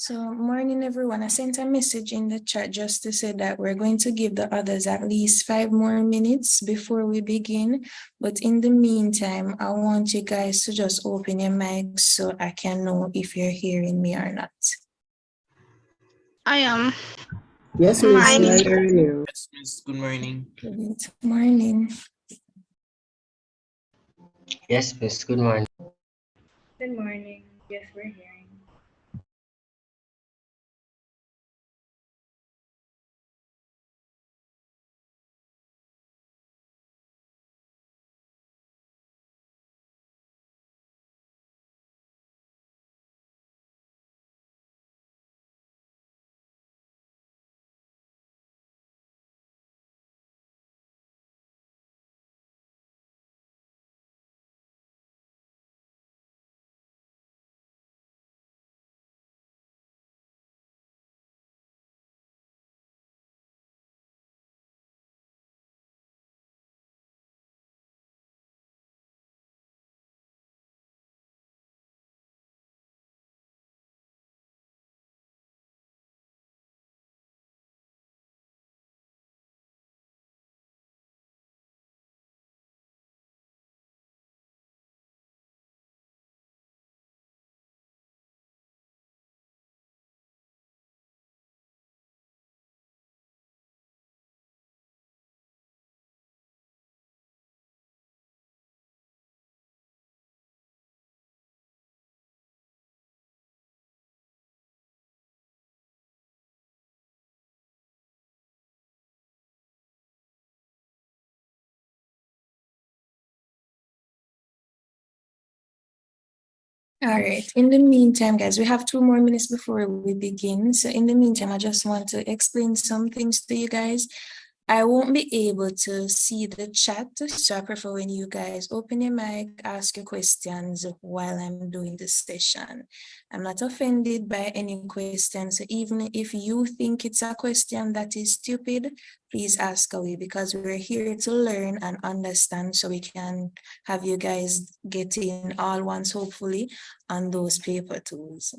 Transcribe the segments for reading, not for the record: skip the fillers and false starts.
So, morning everyone. I sent a message in the chat just to say that we're going to give the others at least 5 more minutes before we begin. But in the meantime, I want you guys to just open your mics so I can know if you're hearing me or not. I am. Yes, Good Miss, morning. we are hearing you. Yes, Miss. Good morning. Good morning. Yes, Miss. Good morning. Good morning. Yes, we're hearing. All right. In the meantime, guys, we have 2 more minutes before we begin. So in the meantime, I just want to explain some things to you guys. I won't be able to see the chat, so I prefer when you guys open your mic, ask your questions while I'm doing this session. I'm not offended by any questions. Even if you think it's a question that is stupid, please ask away, because we're here to learn and understand so we can have you guys get in all once, hopefully, on those paper tools.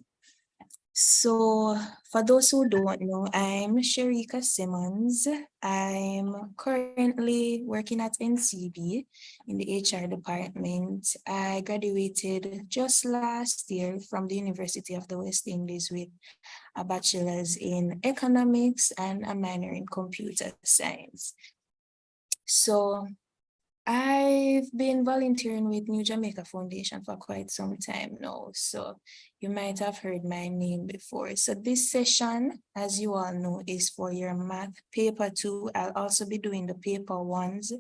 So for those who don't know, I'm Shereka Simmonds. I'm currently working at NCB in the HR department. I graduated just last year from the University of the West Indies with a bachelor's in economics and a minor in computer science. So I've been volunteering with New Jamaica Foundation for quite some time now, so you might have heard my name before. So this session, as you all know, is for your math paper 2. I'll also be doing the paper 1s.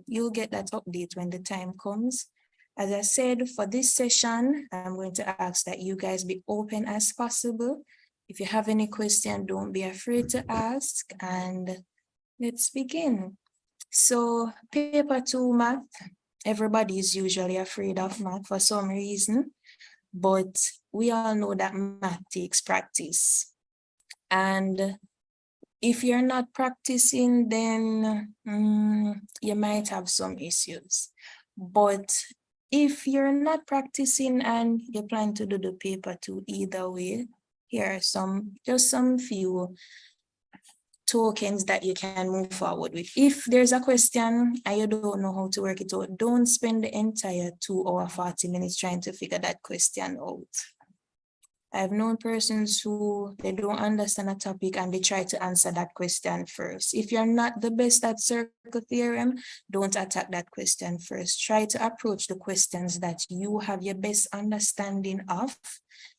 You'll get that update when the time comes. As I said, for this session, I'm going to ask that you guys be open as possible. If you have any question, don't be afraid to ask, and let's begin. So paper 2 math, everybody is usually afraid of math for some reason, but we all know that math takes practice. And if you're not practicing, then you might have some issues. But if you're not practicing and you plan to do the paper 2 either way, here are just some few tokens that you can move forward with. If there's a question and you don't know how to work it out, don't spend the entire 2 hour 40 minutes trying to figure that question out. I've known persons who they don't understand a topic and they try to answer that question first. If you're not the best at circle theorem, don't attack that question first. Try to approach the questions that you have your best understanding of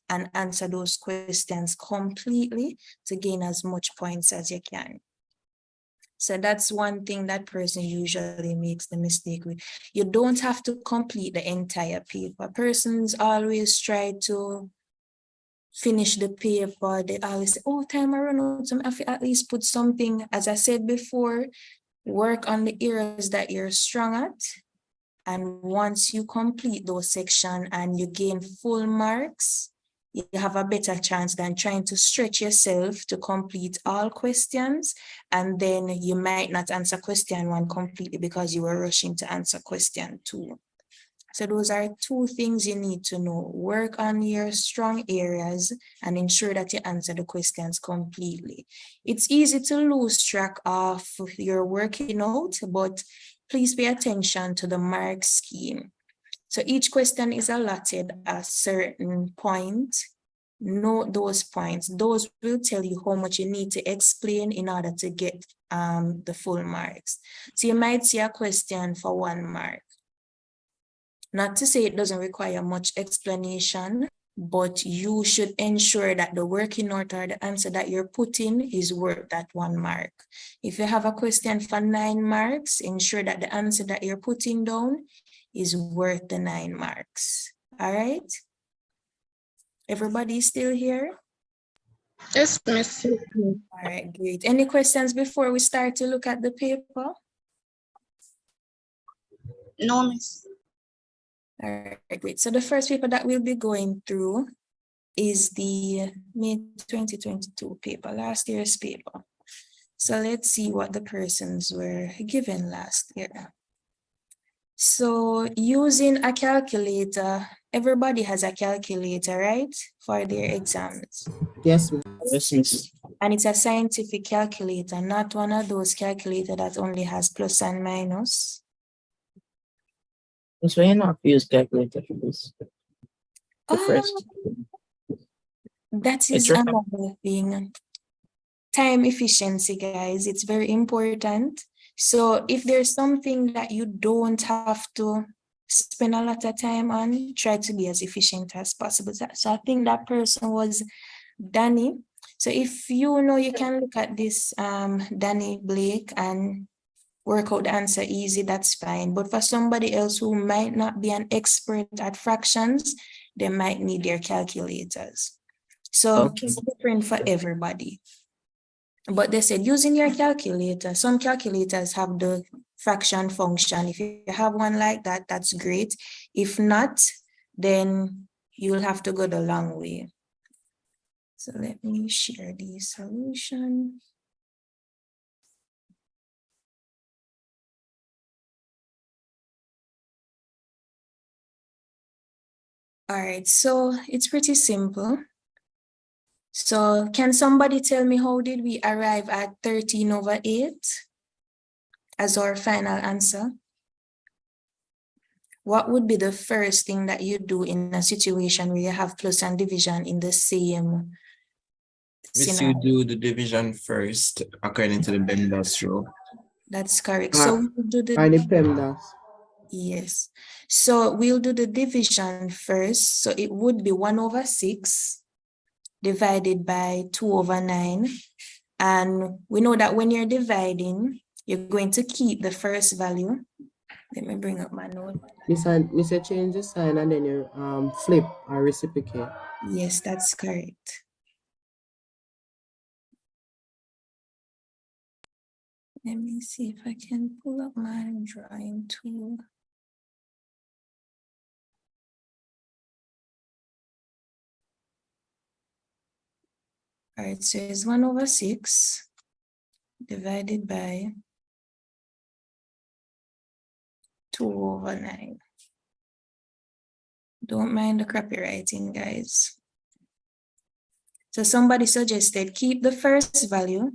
and answer those questions completely to gain as much points as you can. So that's one thing that person usually makes the mistake with. You don't have to complete the entire paper. Persons always try to finish the paper. They always say, oh, time I run out, so I have to at least put something. As I said before, work on the areas that you're strong at. And once you complete those sections and you gain full marks, you have a better chance than trying to stretch yourself to complete all questions. And then you might not answer question 1 completely because you were rushing to answer question 2. So those are two things you need to know. Work on your strong areas and ensure that you answer the questions completely. It's easy to lose track of your working out, but please pay attention to the mark scheme. So each question is allotted a certain point. Note those points. Those will tell you how much you need to explain in order to get the full marks. So you might see a question for 1 mark. Not to say it doesn't require much explanation, but you should ensure that the working note or the answer that you're putting is worth that 1 mark. If you have a question for 9 marks, ensure that the answer that you're putting down is worth the 9 marks. All right? Everybody still here? Yes, miss. All right, great. Any questions before we start to look at the paper? No, miss. All right, great. So the first paper that we'll be going through is the May 2022 paper, last year's paper. So let's see what the persons were given last year. So using a calculator, everybody has a calculator, right? For their exams. Yes, ma'am. Yes, miss. And it's a scientific calculator, not one of those calculators that only has plus and minus. So you not use calculator for this. The first. That is It's right. another thing. Time efficiency, guys, it's very important. So if there's something that you don't have to spend a lot of time on, try to be as efficient as possible. So I think that person was Danny. So if you know you can look at this Danny Blake and work out the answer easy, that's fine. But for somebody else who might not be an expert at fractions, they might need their calculators. So Okay. it's different for everybody. But they said using your calculator, some calculators have the fraction function. If you have one like that, that's great. If not, then you'll have to go the long way. So let me share the solution. All right, so it's pretty simple. So can somebody tell me how did we arrive at 13/8 as our final answer? What would be the first thing that you do in a situation where you have plus and division in the same Miss, you do the division first according to the Bendas rule. That's correct. So we'll do the By the PEMDAS. yes. So we'll do the division first. So it would be 1/6 divided by 2/9. And we know that when you're dividing, you're going to keep the first value. Let me bring up my note. Miss, change the sign and then you flip or reciprocate. Yes, that's correct. Let me see if I can pull up my drawing tool. All right, so it's 1/6 divided by 2/9. Don't mind the crappy writing, guys. So somebody suggested keep the first value,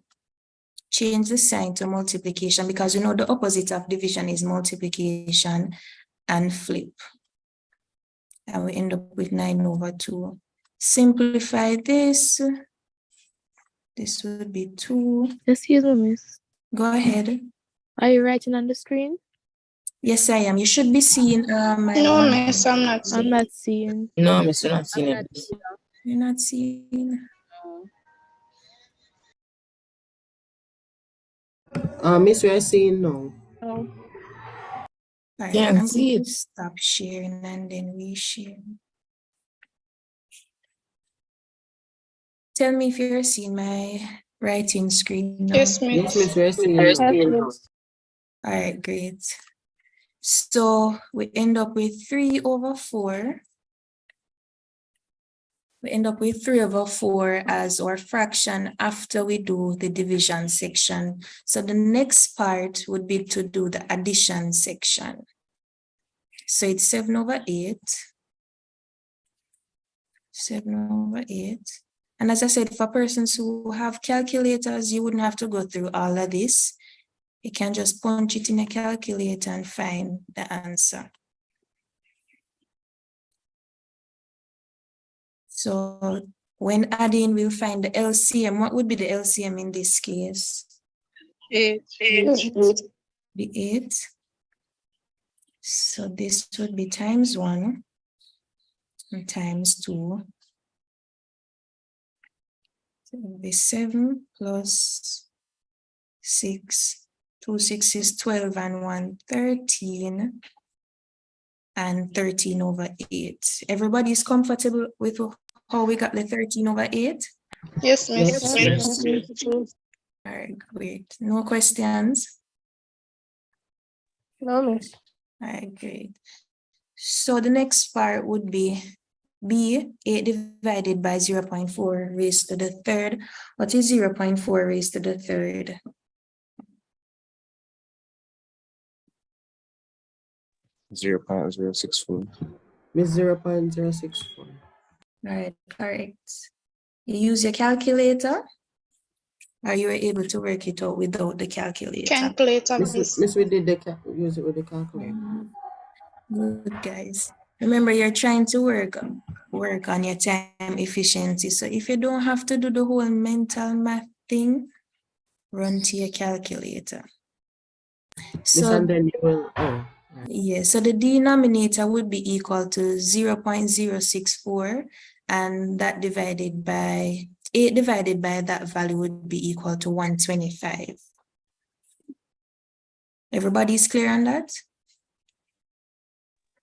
change the sign to multiplication because you know the opposite of division is multiplication, and flip. And we end up with 9/2. Simplify this. This would be 2. Excuse me, miss. Go ahead. Are you writing on the screen? Yes, I am. You should be seeing my No, miss, I'm not I'm seeing. not seeing. No, miss, you're not seeing I'm it. not You're not seeing. Miss, we are seeing now. No. All right, Can't I'm see going it. to stop sharing and then reshare. Tell me if you're seeing my writing screen now. Yes, Yes, miss. miss, we are seeing Yes, now. miss. All right, great. So we end up with 3/4. We end up with 3/4 as our fraction after we do the division section. So the next part would be to do the addition section. So it's 7/8. 7/8. And as I said, for persons who have calculators, you wouldn't have to go through all of this. You can just punch it in a calculator and find the answer. So when adding, we'll find the LCM. What would be the LCM in this case? 8. The 8. So this would be times 1 and times 2. So it would be 7 plus 6. 2 6 is 12 and 1 13. And 13/8. Everybody's comfortable with how we got the 13/8? Yes, miss. Yes. All right, great. No questions? No, miss. All right, great. So the next part would be B, 8 divided by 0.4 raised to the third. What is 0.4 raised to the third? Zero point zero six four. Miss 0.064. All right, correct. You use your calculator, or you were able to work it out without the calculator? Calculator, miss. Miss, we did use it with the calculator. Good, guys. Remember, you're trying to work on your time efficiency. So if you don't have to do the whole mental math thing, run to your calculator. Miss, So and then you will, yeah, so the denominator would be equal to 0.064, and that divided by 8 divided by that value would be equal to 125. Everybody's clear on that?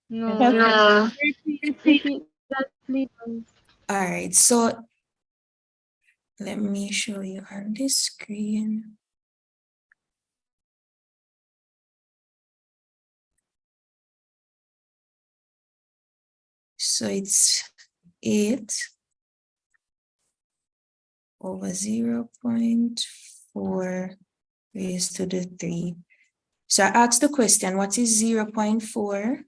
No. Repeat that, please. All right, so let me show you on this screen. So it's 8 over 0.4 raised to the 3. So I asked the question, what is 0.4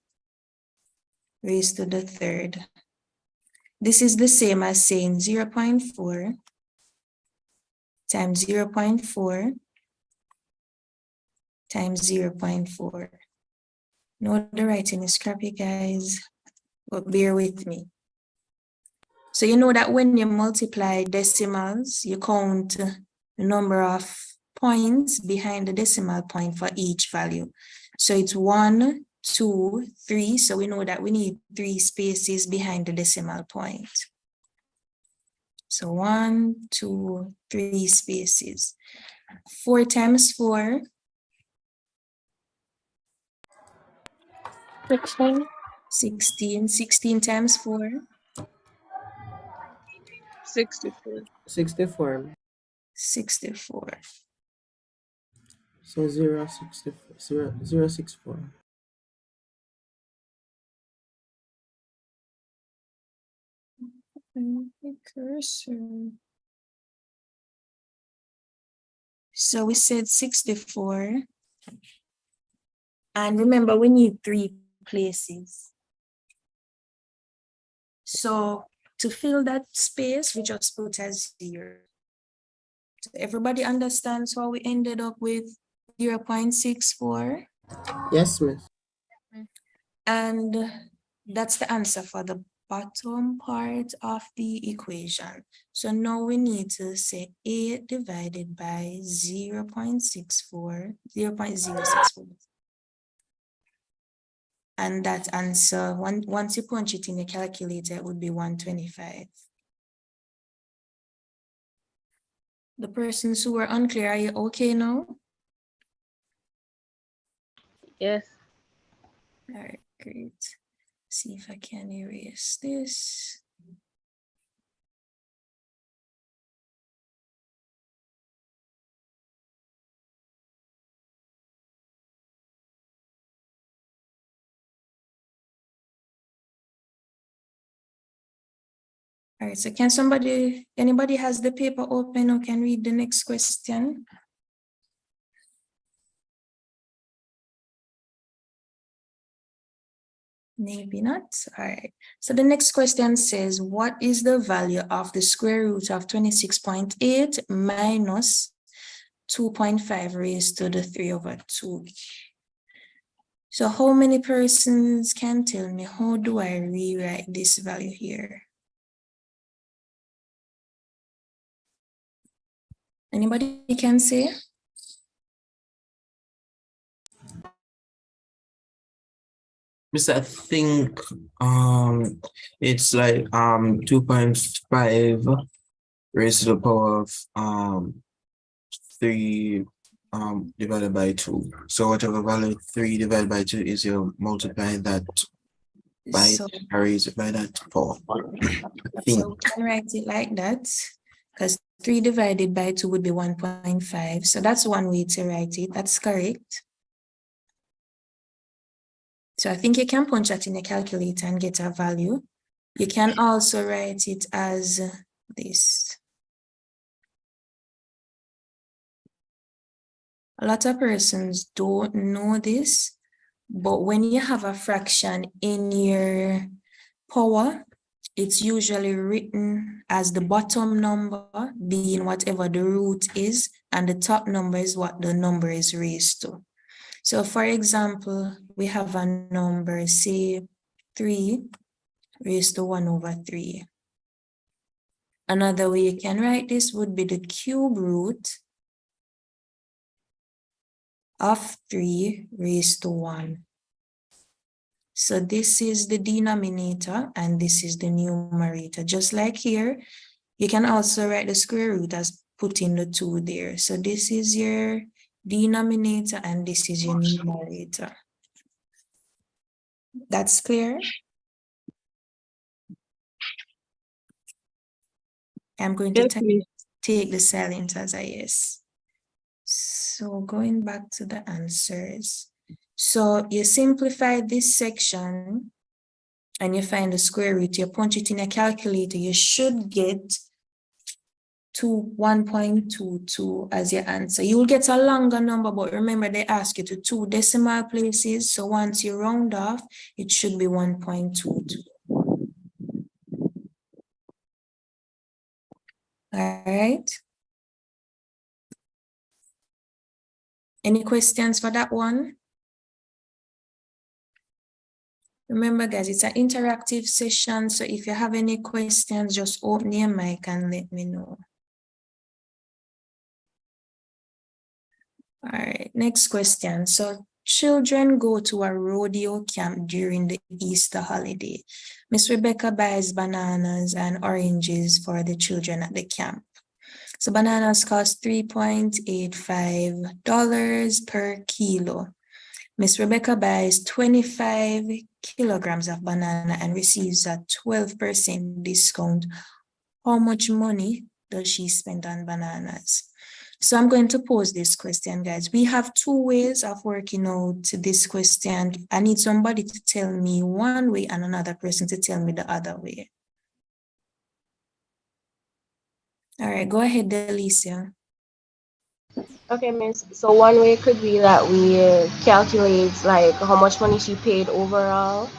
raised to the third? This is the same as saying 0.4 times 0.4 times 0.4. No, the writing is scrappy, guys, but bear with me. So you know that when you multiply decimals, you count the number of points behind the decimal point for each value. So it's 1, 2, 3. So we know that we need 3 spaces behind the decimal point. So 1, 2, 3 spaces. 4 times 4. 16. 16 times 4. 64. 64. 64. So 0.64. So we said 64. And remember, we need 3 places. So to fill that space, we just put as 0. So everybody understands how we ended up with 0.64? Yes, miss. And that's the answer for the bottom part of the equation. So now we need to say 8 divided by 0.64, 0.064. And that answer, once you punch it in the calculator, it would be 125. The persons who were unclear, are you okay now? Yes. All right, great. See if I can erase this. All right, so can anybody has the paper open or can read the next question? Maybe not. All right. So the next question says, what is the value of the square root of 26.8 minus 2.5 raised to the 3/2? So how many persons can tell me, how do I rewrite this value here? Anybody can say? Mister, I think it's like 2.5 raised to the power of 3 divided by 2. So whatever value 3 divided by 2 is, you multiply that by So, raise it by that 4. I think. so we can write it like that, because 3 divided by 2 would be 1.5. So that's one way to write it. That's correct. So I think you can punch that in a calculator and get a value. You can also write it as this. A lot of persons don't know this, but when you have a fraction in your power, it's usually written as the bottom number being whatever the root is, and the top number is what the number is raised to. So for example, we have a number, say 3 raised to 1/3. Another way you can write this would be the cube root of 3 raised to 1. So this is the denominator and this is the numerator. Just like here, you can also write the square root as putting the 2 there. So this is your denominator and this is your numerator. That's clear? I'm going to take the silent as a yes. So going back to the answers. So you simplify this section and you find the square root, you punch it in a calculator, you should get to 1.22 as your answer. You will get a longer number, but remember they ask you to 2 decimal places. So once you round off, it should be 1.22. All right. Any questions for that one? Remember, guys, it's an interactive session. So if you have any questions, just open your mic and let me know. All right, next question. So children go to a rodeo camp during the Easter holiday. Miss Rebecca buys bananas and oranges for the children at the camp. So bananas cost $3.85 per kilo. Miss Rebecca buys 25 kilograms of banana and receives a 12% discount. How much money does she spend on bananas? So I'm going to pose this question, guys. We have 2 ways of working out this question. I need somebody to tell me one way and another person to tell me the other way. All right, go ahead, Delicia. Okay, miss. So one way could be that we calculate like how much money she paid overall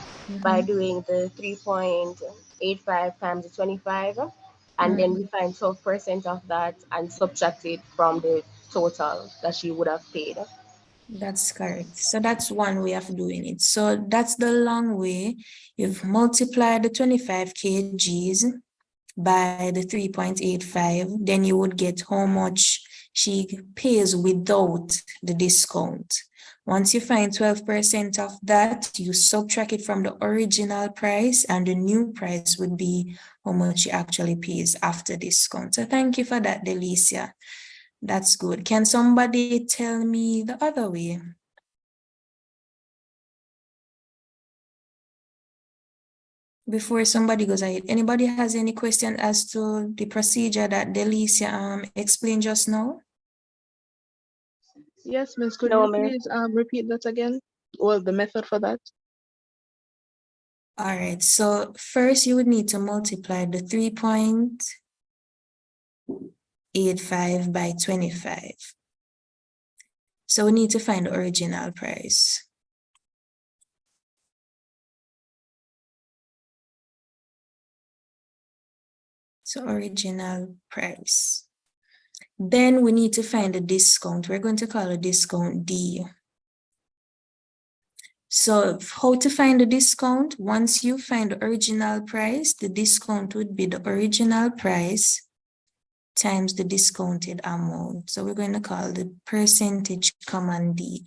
by doing the 3.85 times the 25, and then we find 12% of that and subtract it from the total that she would have paid. That's correct. So that's one way of doing it. So that's the long way. You've multiplied the 25 kgs by the 3.85, then you would get how much she pays without the discount. Once you find 12% of that, you subtract it from the original price, and the new price would be how much she actually pays after discount. So thank you for that, Delicia. That's good. Can somebody tell me the other way? Before somebody goes ahead, anybody has any question as to the procedure that Delicia explained just now? Yes, Miss, could No, you please repeat that again? Well, the method for that. All right, so first you would need to multiply the 3.85 by 25. So we need to find the original price. So original price. Then we need to find the discount. We're going to call a discount D. So how to find the discount? Once you find the original price, the discount would be the original price times the discounted amount. So we're going to call the percentage common D.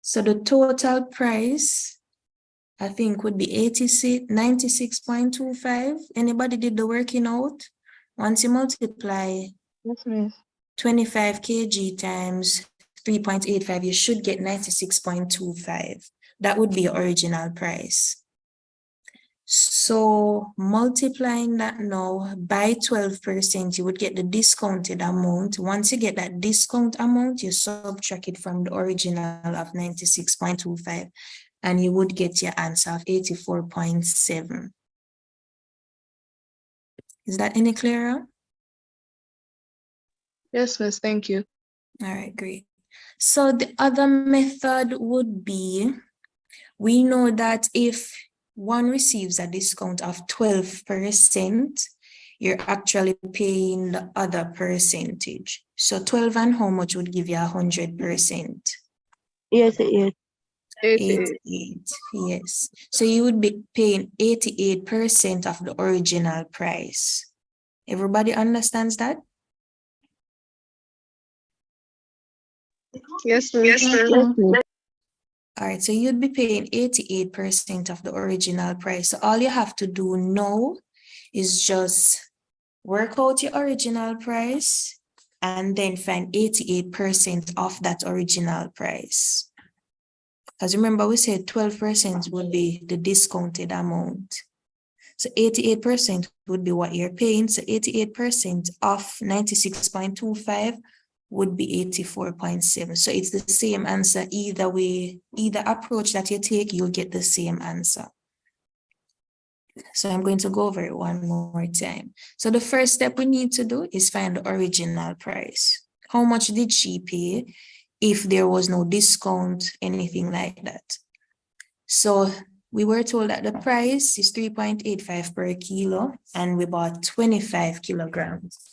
So the total price, I think, would be 96.25. Anybody did the working out? Once you multiply Yes, miss. 25 kg times 3.85, you should get 96.25. That would be your original price. So multiplying that now by 12%, you would get the discounted amount. Once you get that discount amount, you subtract it from the original of 96.25, and you would get your answer of 84.7. Is that any clearer? Yes, miss. Thank you. All right, great. So the other method would be, we know that if one receives a discount of 12%, you're actually paying the other percentage. So 12 and how much would give you 100%? Yes, it is. 88, yes. So you would be paying 88% of the original price. Everybody understands that? Yes, miss. All right, so you'd be paying 88% of the original price. So all you have to do now is just work out your original price and then find 88% of that original price. Because remember, we said 12% would be the discounted amount. So 88% would be what you're paying. So 88% of 96.25 would be 84.7. So it's the same answer either way, either approach that you take, you'll get the same answer. So I'm going to go over it one more time. So the first step we need to do is find the original price. How much did she pay if there was no discount, anything like that? So we were told that the price is 3.85 per kilo, and we bought 25 kilograms.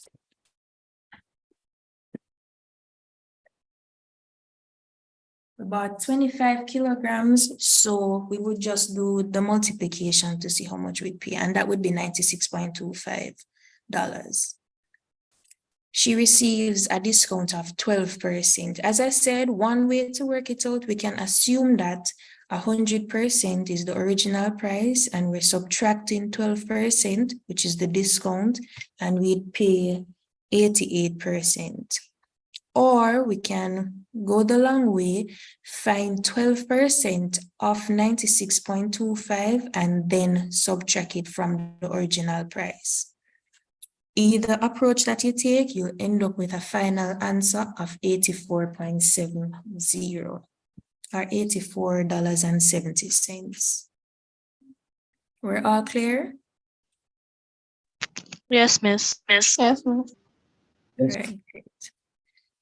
About 25 kilograms, so we would just do the multiplication to see how much we'd pay, and that would be $96.25. She receives a discount of 12%. As I said, one way to work it out, we can assume that 100% is the original price, and we're subtracting 12%, which is the discount, and we'd pay 88%. Or we can go the long way, find 12% of 96.25 and then subtract it from the original price. Either approach that you take, you'll end up with a final answer of 84.70 or $84.70. We're all clear? Yes, miss. Yes, miss. Right, great.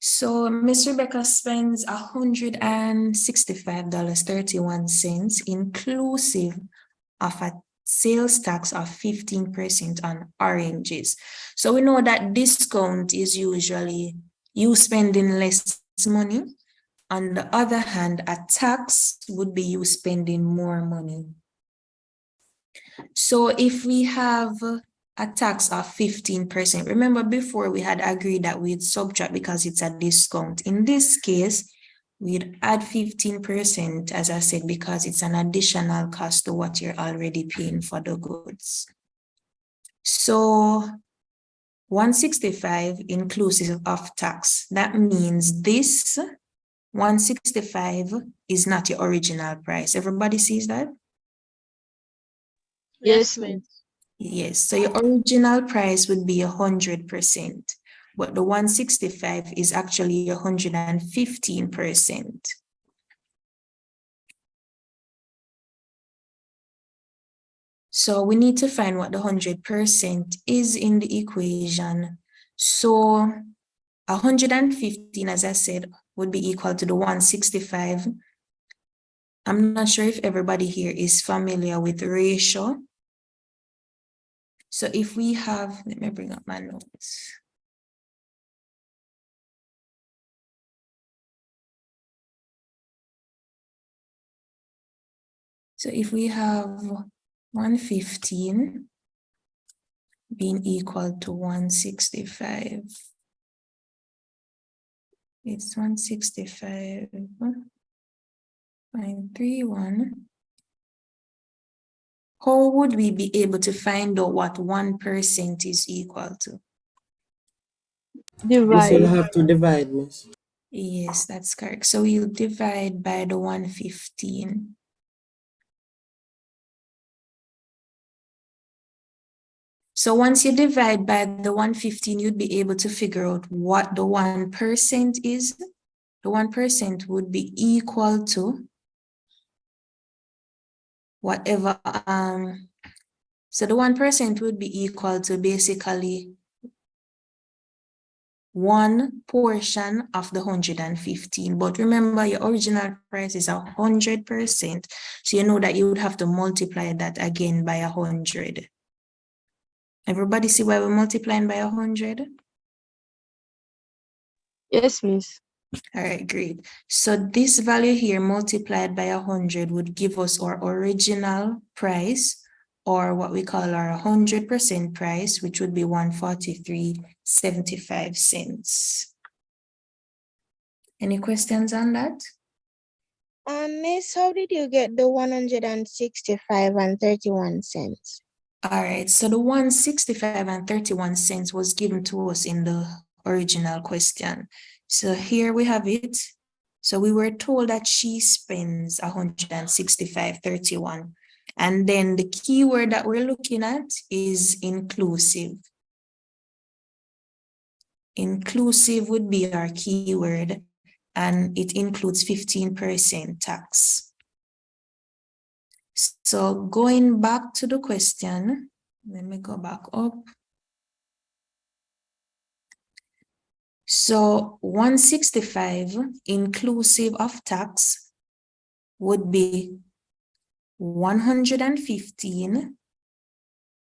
So Miss Rebecca spends $165.31 inclusive of a sales tax of 15% on oranges. So we know that discount is usually you spending less money. On the other hand, a tax would be you spending more money. So if we have a tax of 15%. Remember before we had agreed that we'd subtract because it's a discount. In this case, we'd add 15%, as I said, because it's an additional cost to what you're already paying for the goods. So 165 inclusive of tax. That means this 165 is not your original price. Everybody sees that? Yes, miss. Yes, so your original price would be 100%, but the 165 is actually 115%. So we need to find what the 100% is in the equation. So 115, as I said, would be equal to the 165. I'm not sure if everybody here is familiar with ratio. So if we have, let me bring up my notes. So if we have 115 being equal to 165, it's 165.31. How would we be able to find out what 1% is equal to? Miss, you'll Divide. have to divide, miss. Yes, that's correct. So we'll divide by the 115. So once you divide by the 115, you'd be able to figure out what the 1% is. The 1% would be equal to whatever, so the 1% would be equal to basically one portion of the 115. But remember, your original price is 100%. So you know that you would have to multiply that again by 100. Everybody see why we're multiplying by 100? Yes, miss. All right, great. So this value here multiplied by 100 would give us our original price, or what we call our 100% price, which would be 143.75. Any questions on that? Miss, how did you get the 165 and 31 cents? All right, so the 165 and 31 cents was given to us in the original question. So here we have it. So we were told that she spends 165.31. And then the keyword that we're looking at is inclusive. Inclusive would be our keyword, and it includes 15% tax. So going back to the question, let me go back up. So 165 inclusive of tax would be 115.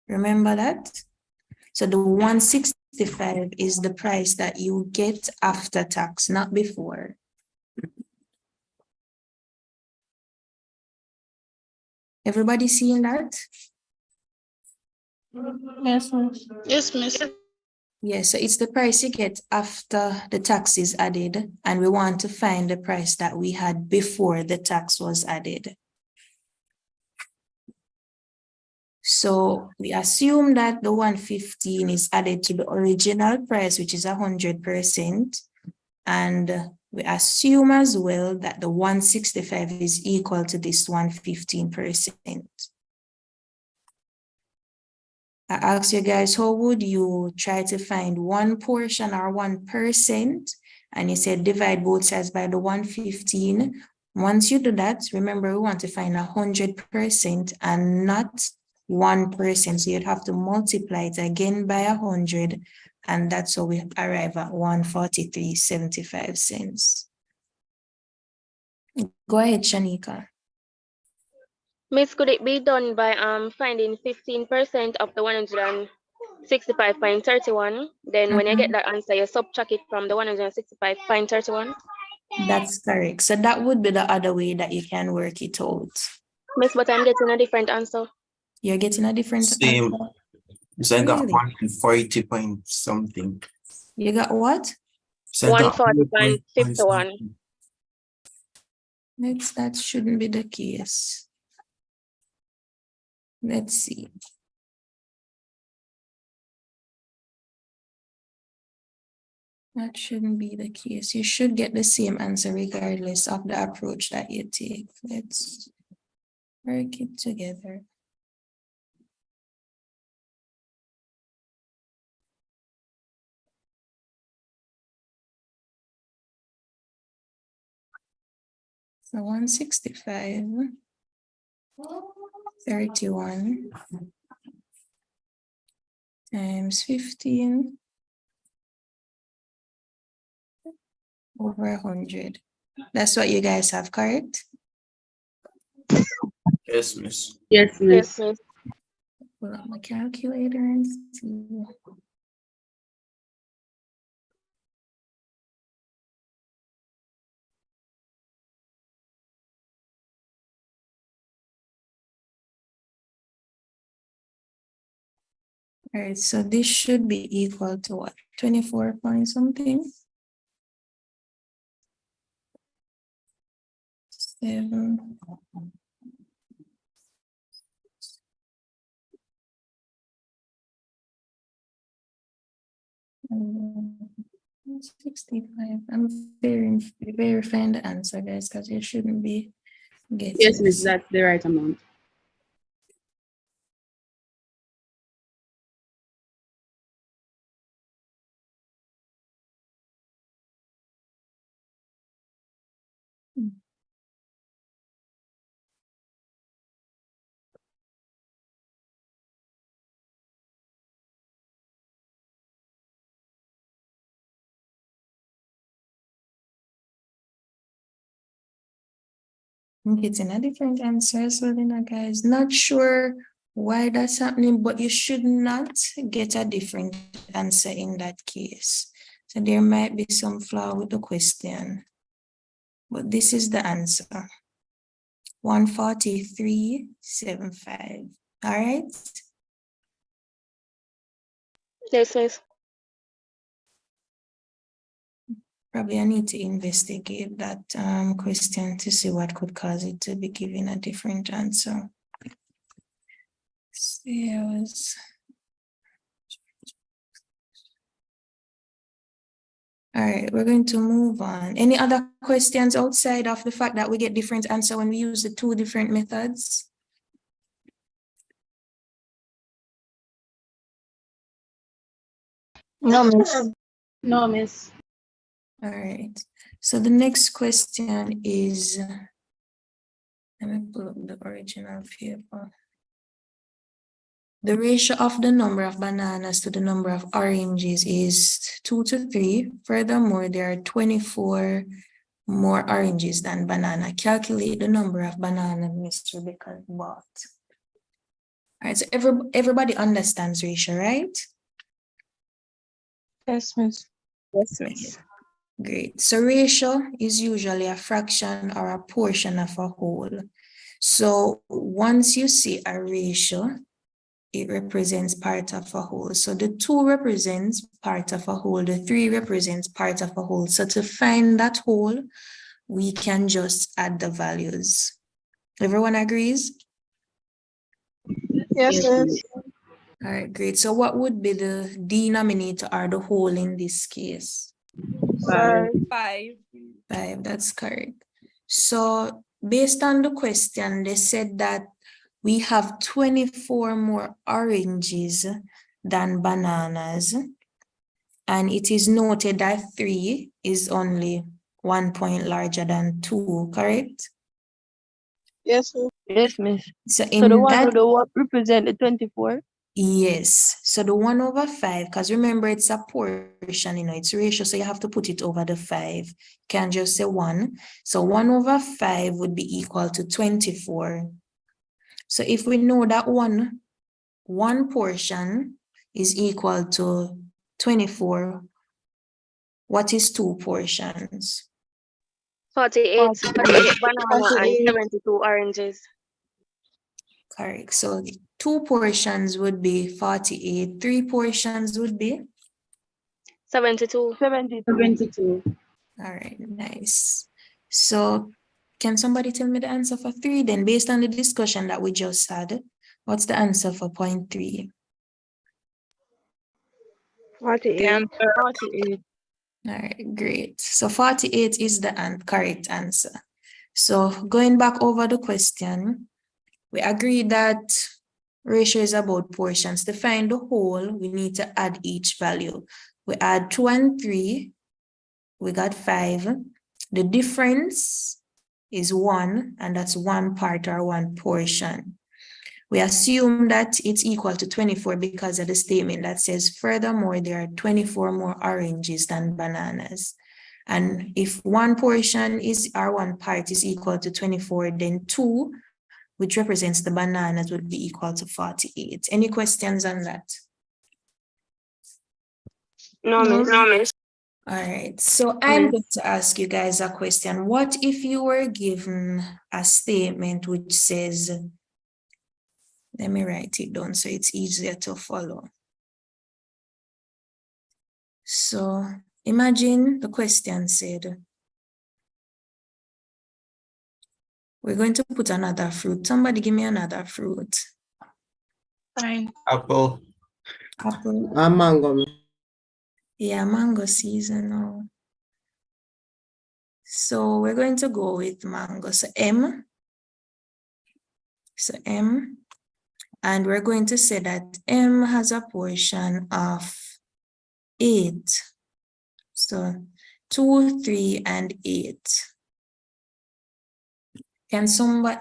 Remember that? So the 165 is the price that you get after tax, not before. Everybody seeing that? Yes, miss. Yes, miss. Yes, so it's the price you get after the tax is added, and we want to find the price that we had before the tax was added. So we assume that the 115 is added to the original price, which is 100%. And we assume as well that the 165 is equal to this 115%. I asked you guys, how would you try to find one portion or 1%? And you said divide both sides by the 115. Once you do that, remember we want to find 100% and not 1%. So you'd have to multiply it again by 100. And that's how we arrive at 143.75. Go ahead, Shanika. Miss, could it be done by finding 15% of the 165.31? Then when you get that answer, you subtract it from the 165.31. That's correct. So that would be the other way that you can work it out. Miss, but I'm getting a different answer. You're getting a different Same. answer? So I got Really? 140 point something. You got what? So I got 140.51. That shouldn't be the case. Let's see. That shouldn't be the case. You should get the same answer regardless of the approach that you take. Let's work it together. So 165, 31 times 15 over 100. That's what you guys have, correct? Yes, miss. Yes, Yes, miss. miss. pull out my calculator and see. All right, so this should be equal to what? 24 point something? 7. 65. I'm verifying the answer, guys, because you shouldn't be getting. Yes, Miss, that's the right amount. I'm getting a different answer as well, guys. Not sure why that's happening, but you should not get a different answer in that case. So there might be some flaw with the question, but this is the answer. 143.75. All right. Yes, Miss. Probably I need to investigate that question to see what could cause it to be giving a different answer. Sales. All right, we're going to move on. Any other questions outside of the fact that we get different answer when we use the two different methods? No, Miss. No, Miss. All right, so the next question is, let me pull up the original paper. The ratio of the number of bananas to the number of oranges is 2 to 3. Furthermore, there are 24 more oranges than banana. Calculate the number of bananas Mr. Rebecca bought. All right, so everybody understands ratio, right? Yes, Miss. Yes, Miss. Great. So ratio is usually a fraction or a portion of a whole. So once you see a ratio, it represents part of a whole. So the 2 represents part of a whole. The 3 represents part of a whole. So to find that whole, we can just add the values. Everyone agrees? Yes, Miss. All right, great. So what would be the denominator or the whole in this case? 5. 5, that's correct. So based on the question, they said that we have 24 more oranges than bananas. And it is noted that 3 is only 1 point larger than 2, correct? Yes, Miss. Yes, Miss. So So the in one that, with the what represent the 24? yes. So the 1 over 5, because remember it's a portion, it's ratio, so you have to put it over the 5. You can't just say 1. So 1 over 5 would be equal to 24. So if we know that one portion is equal to 24, what is 2 portions? 48 banana and 72 oranges. Correct. So 2 portions would be 48. 3 portions would be? 72. 72. All right, nice. So can somebody tell me the answer for 3 then, based on the discussion that we just had? What's the answer for point 3? 48. 48. All right, great. So 48 is the correct answer. So going back over the question, we agreed that ratio is about portions. To find the whole, we need to add each value. We add 2 and 3, we got 5. The difference is 1, and that's 1 part or 1 portion. We assume that it's equal to 24 because of the statement that says, furthermore, there are 24 more oranges than bananas. And if 1 portion is, or 1 part is equal to 24, then 2 which represents the bananas, would be equal to 48. Any questions on that? No, miss. All right, so I'm going to ask you guys a question. What if you were given a statement which says, let me write it down so it's easier to follow. So imagine the question said, we're going to put another fruit. Somebody give me another fruit. Fine. Apple. Apple. Mango. Yeah, mango season now. So we're going to go with mango. So M. So M. And we're going to say that M has a portion of 8. So 2, 3, and 8. Can somebody,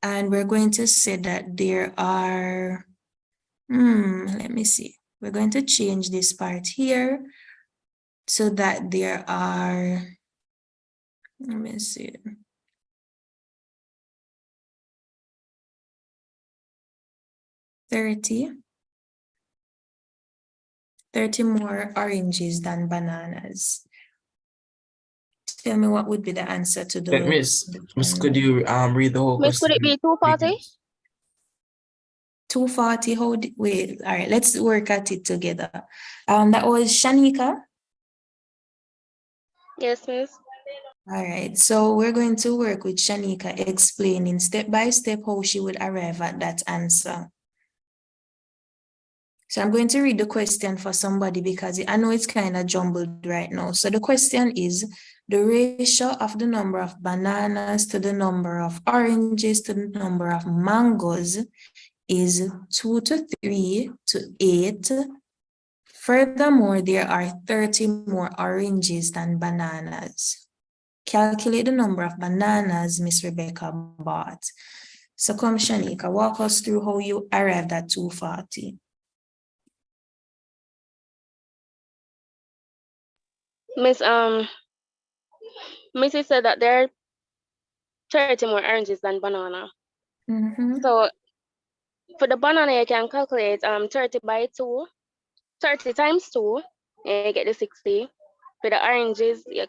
and we're going to say that there are, let me see. We're going to change this part here so that there are, let me see. Thirty more oranges than bananas. Tell me what would be the answer to those. Miss, could you read the whole Miss, question? could it be 240? 240, wait, all right, let's work at it together. That was Shanika. Yes, miss. All right, so we're going to work with Shanika explaining step by step how she would arrive at that answer. So I'm going to read the question for somebody because I know it's kind of jumbled right now. So the question is, the ratio of the number of bananas to the number of oranges to the number of mangoes is 2 to 3 to 8. Furthermore, there are 30 more oranges than bananas. Calculate the number of bananas Miss Rebecca bought. So come, Shanika, walk us through how you arrived at 240. Miss, Missy said that there are 30 more oranges than banana. So for the banana, you can calculate 30 by 2, 30 times 2, and you get the 60. For the oranges, you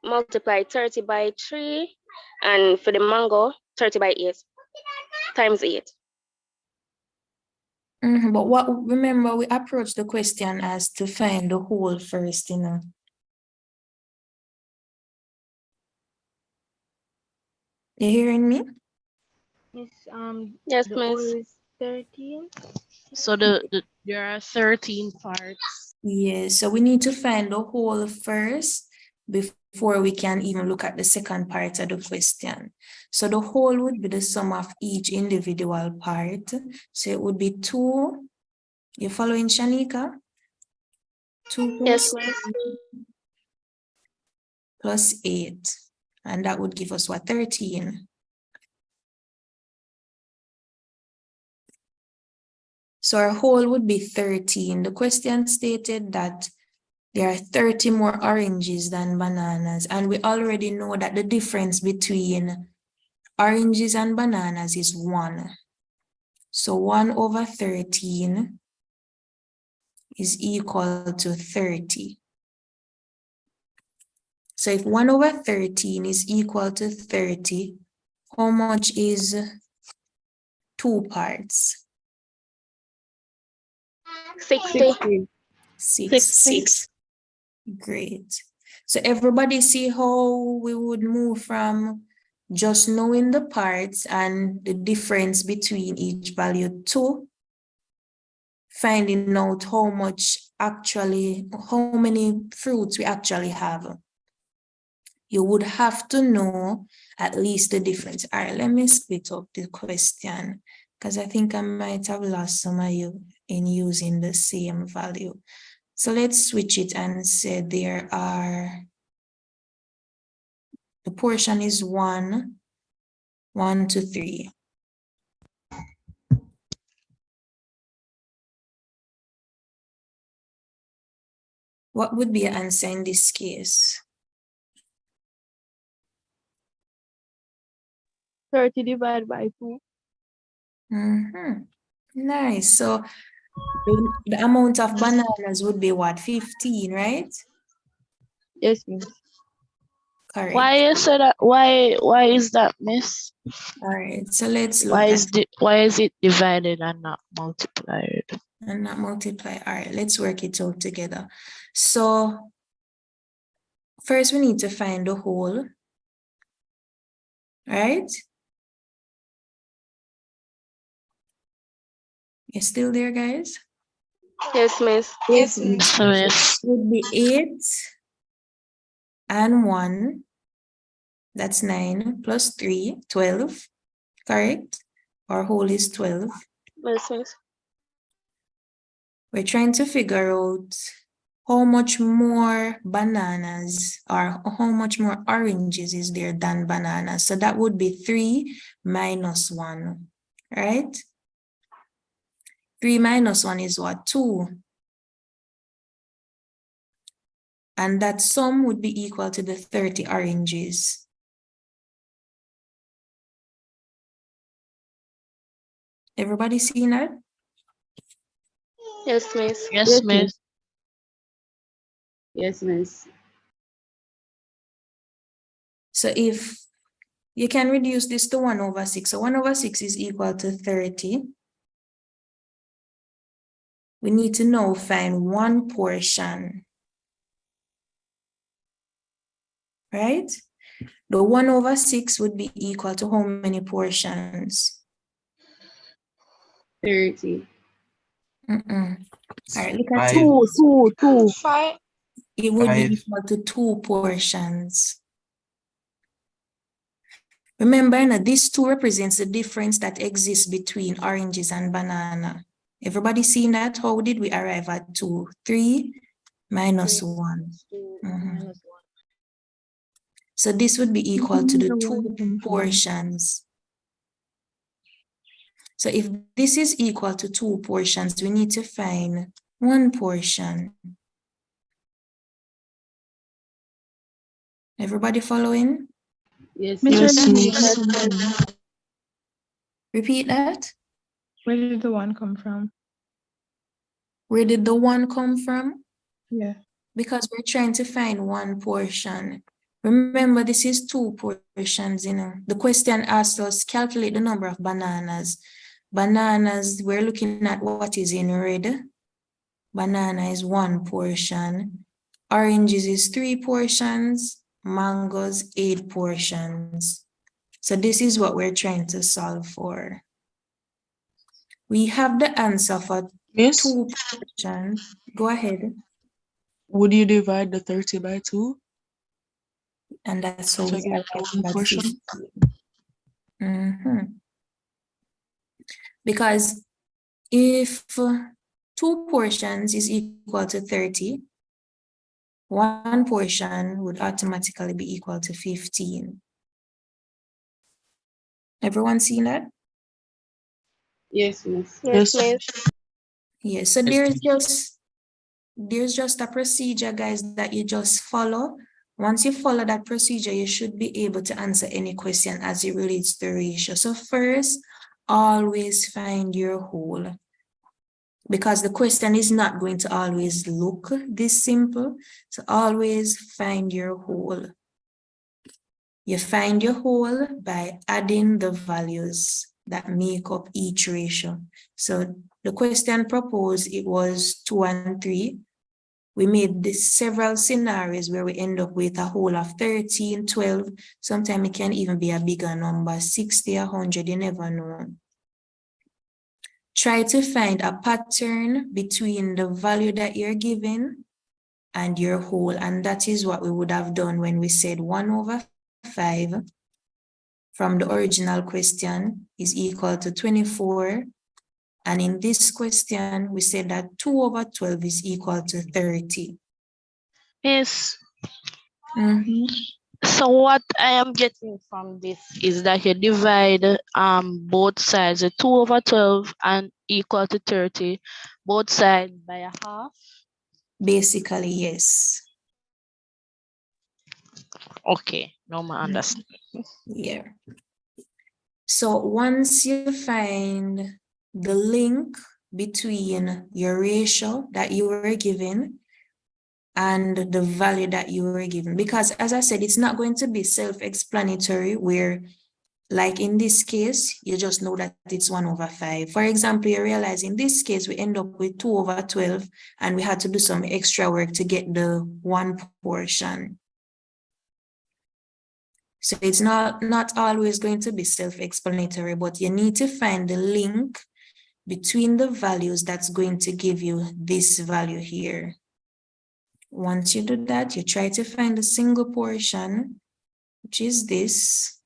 multiply 30 by 3, and for the mango, 30 by 8 times 8. But remember, we approached the question as to find the whole first, you know. You hearing me? Miss, yes, the miss. whole is 13. So there are 13 parts. Yeah, so we need to find the whole first before we can even look at the second part of the question. So the whole would be the sum of each individual part. So it would be 2. You following, Shanika? 2 Yes, plus 8. And that would give us what, 13. So our whole would be 13. The question stated that there are 30 more oranges than bananas. And we already know that the difference between oranges and bananas is 1. So 1 over 13 is equal to 30. So if 1 over 13 is equal to 30, how much is 2 parts? 60. 6. Great. So everybody see how we would move from just knowing the parts and the difference between each value to finding out how many fruits we actually have. You would have to know at least the difference. All right, let me split up the question because I think I might have lost some of you in using the same value. So let's switch it and say the portion is 1 to 3. What would be your answer in this case? 30 divided by 2. Nice. So the amount of bananas would be what? 15, right? Yes, miss. Correct. Why you say that? Why is that, miss? All right. So let's look at Why is it divided and not multiplied? and not multiply. All right, let's work it out together. So first we need to find the whole, right? You still there, guys? Yes, miss. Yes, miss. So yes. It would be 8 and 1. That's 9 plus 3, 12. Correct? Our whole is 12. Yes, miss. We're trying to figure out how much more bananas or how much more oranges is there than bananas. So that would be 3 minus 1, right? 3 minus 1 is what? 2. And that sum would be equal to the 30 oranges. Everybody seen that? Yes, miss. Yes, miss. Yes, miss. So if you can reduce this to 1 over 6. So 1 over 6 is equal to 30. We need to now find one portion. Right? The 1 over 6 would be equal to how many portions? 30. All right, look at 5. it. Two. 5. It would 5. be equal to 2 portions. Remember, now, this 2 represents the difference that exists between oranges and banana. Everybody seen that? How did we arrive at 2? 3 minus 1. Minus 1. So this would be equal to the 2 portions. So if this is equal to 2 portions, we need to find 1 portion. Everybody following? Yes, Yes, miss. miss. Repeat that. Where did the 1 come from? Where did the 1 come from? Yeah. Because we're trying to find 1 portion. Remember, this is 2 portions, you know. The question asked us calculate the number of bananas. Bananas, we're looking at what is in red. Banana is 1 portion. Oranges is 3 portions. Mangoes, 8 portions. So this is what we're trying to solve for. We have the answer for Miss, 2 portions. Go ahead. would you divide the 30 by 2 And that's how to we get arrive one at portion? 15. Because if 2 portions is equal to 30, 1 portion would automatically be equal to 15. Everyone seen that? Yes, miss. Yes, Yes. miss. Yes, so Yes. there's just a procedure, guys, that you just follow. Once you follow that procedure, you should be able to answer any question as it relates to ratio. So first, always find your whole. Because the question is not going to always look this simple. So always find your whole. You find your whole by adding the values that make up each ratio. So the question proposed, it was 2 and 3. We made this several scenarios where we end up with a whole of 13, 12. Sometimes it can even be a bigger number, 60, 100, you never know. Try to find a pattern between the value that you're given and your whole. And that is what we would have done when we said 1 over 5 from the original question is equal to 24. And in this question, we said that 2 over 12 is equal to 30. Yes. Mm-hmm. So what I am getting from this is that you divide both sides, 2 over 12 and equal to 30, both sides by a half. Basically, yes. Okay, no more understand. Yeah. So once you find the link between your ratio that you were given and the value that you were given, because as I said, it's not going to be self-explanatory where, like in this case, you just know that it's 1/5. For example, you realize in this case, we end up with 2/12, and we had to do some extra work to get the one portion. So it's not always going to be self-explanatory, but you need to find the link between the values that's going to give you this value here. Once you do that, you try to find a single portion, which is this.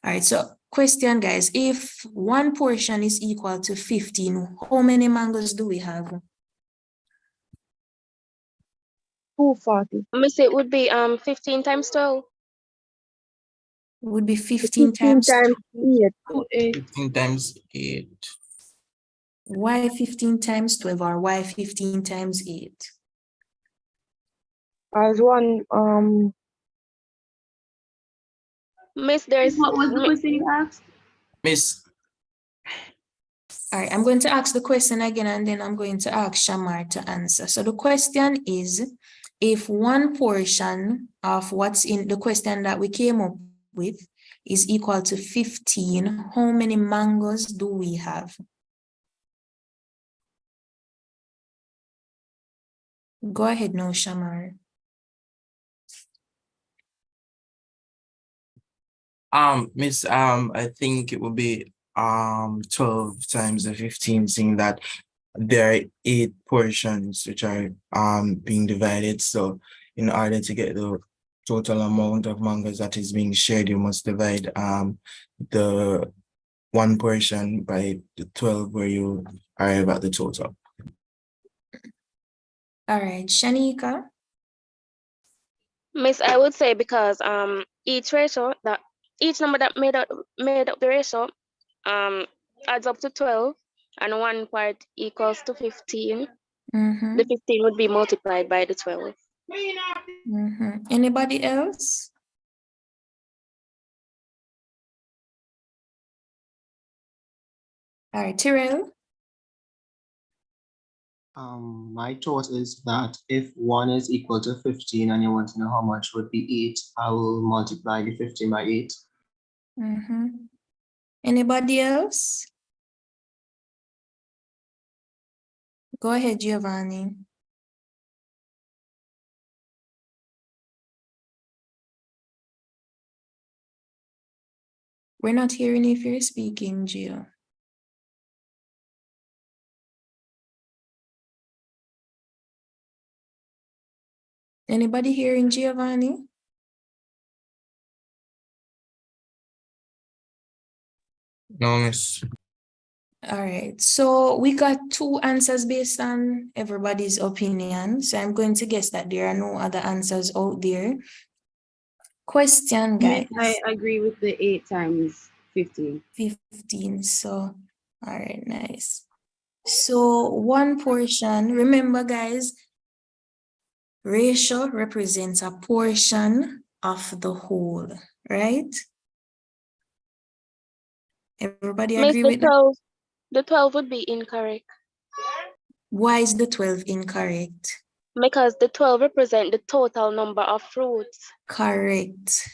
All right, so question, guys, if one portion is equal to 15, how many mangoes do we have? 240. Miss, it would be 15 times 12. Would be 15 times 8. 15 times 8. Why 15 times 12 or why 15 times 8? As one, Miss, there's What was the question you asked? Miss. All right, I'm going to ask the question again and then I'm going to ask Shamar to answer. So the question is, if one portion of what's in the question that we came up with is equal to 15, how many mangoes do we have? Go ahead now, Shamar. Miss, I think it would be 12 times the 15, seeing that there are 8 portions which are being divided. So in order to get the total amount of mangoes that is being shared, you must divide the one portion by the 12 where you arrive at the total. All right, Shanika. Miss, I would say because each number that made up the ratio adds up to 12 and one part equals to 15. The 15 would be multiplied by the 12. Anybody else? All right, Tyrell. My thought is that if 1 is equal to 15 and you want to know how much would be 8, I will multiply the 15 by 8. Anybody else? Go ahead, Giovanni. We're not hearing if you're speaking, Gio. Anybody hearing Giovanni? No, Miss. All right, so we got 2 answers based on everybody's opinion. So I'm going to guess that there are no other answers out there. Question, guys. Miss, I agree with the 8 times 15. 15, so, all right, nice. So one portion, remember guys, ratio represents a portion of the whole, right? Everybody agree with that? The 12 would be incorrect. Why is the 12 incorrect? Because the 12 represent the total number of fruits. Correct.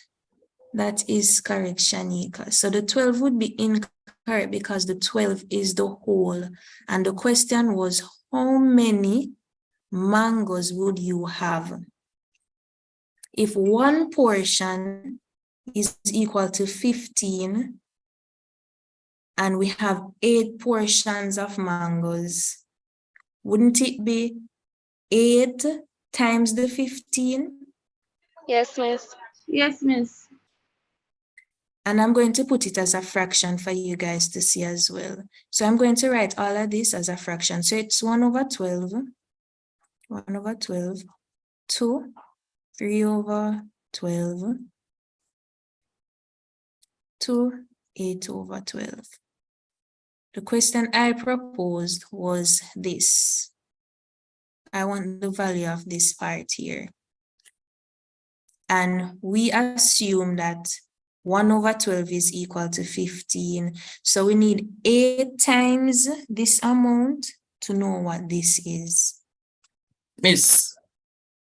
That is correct, Shanika. So the 12 would be incorrect because the 12 is the whole. And the question was, how many mangoes would you have? If one portion is equal to 15, and we have 8 portions of mangoes, wouldn't it be 8 times the 15? Yes, Miss. Yes, Miss. And I'm going to put it as a fraction for you guys to see as well. So I'm going to write all of this as a fraction. So it's 1/12, 1/12, 2, 3/12, 2, 8/12. The question I proposed was this. I want the value of this part here. And we assume that 1/12 is equal to 15. So we need 8 times this amount to know what this is. Miss,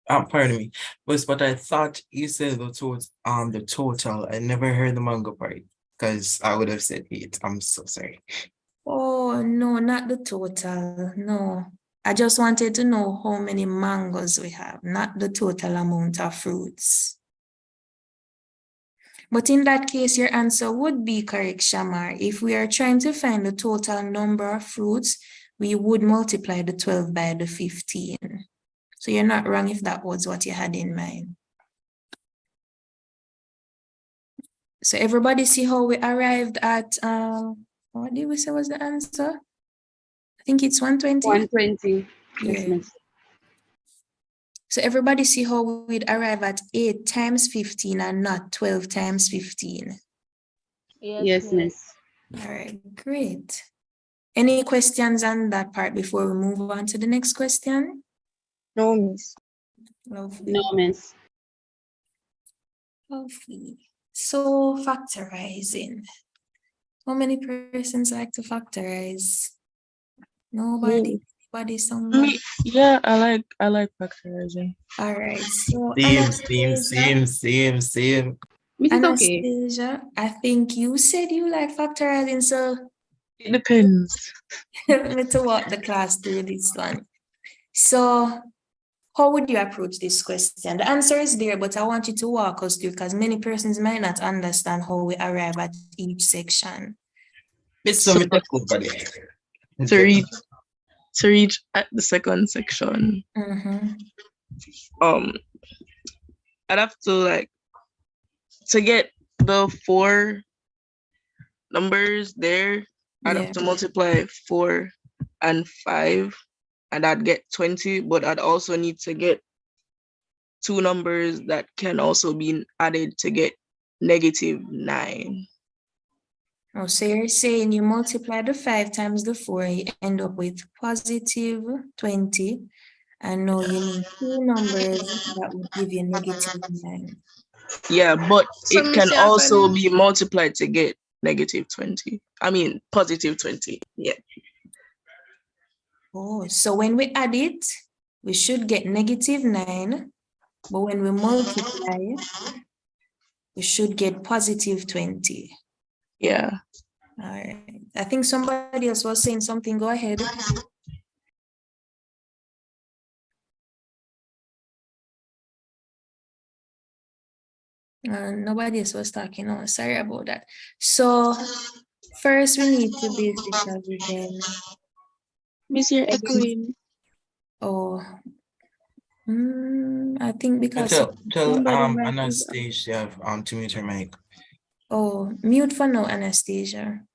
pardon me, but I thought you said the total. I never heard the mango part because I would have said 8. I'm so sorry. Oh, no, not the total. No, I just wanted to know how many mangoes we have, not the total amount of fruits. But in that case, your answer would be correct, Shamar. If we are trying to find the total number of fruits, we would multiply the 12 by the 15. So you're not wrong if that was what you had in mind. So everybody see how we arrived at, what did we say was the answer? I think it's 120. 120. Yes, Yeah. miss. So everybody see how we'd arrive at 8 times 15 and not 12 times 15. Yes, miss. All right, great. Any questions on that part before we move on to the next question? No, miss. Lovely. No, miss. Lovely. So factorizing. How many persons like to factorize? Nobody? Anybody? Somebody? Yeah, I like factorizing. All right. So Same. Miss, it's okay. Anastasia, I think you said you like factorizing, so It depends. let me to walk the class through this one. So how would you approach this question? The answer is there, but I want you to walk us through because many persons might not understand how we arrive at each section. To reach at the second section, I'd have to to get the 4 numbers there, I'd have to multiply 4 and 5, and I'd get 20, but I'd also need to get 2 numbers that can also be added to get -9. Oh, so you're saying you multiply the 5 times the 4, you end up with +20, and now you need 2 numbers that would give you -9. Yeah, but So it can Mr. also Afan- be multiplied to get -20. I mean, +20. Yeah. Oh, so when we add it, we should get -9, but when we multiply, we should get +20. Yeah. All right. I think somebody else was saying something. Go ahead. Nobody else was talking. Oh, sorry about that. So first we need to basically then. Miss, you're echoing. Oh, I think because Tell Anastasia to mute her mic. Oh, mute for now, Anastasia.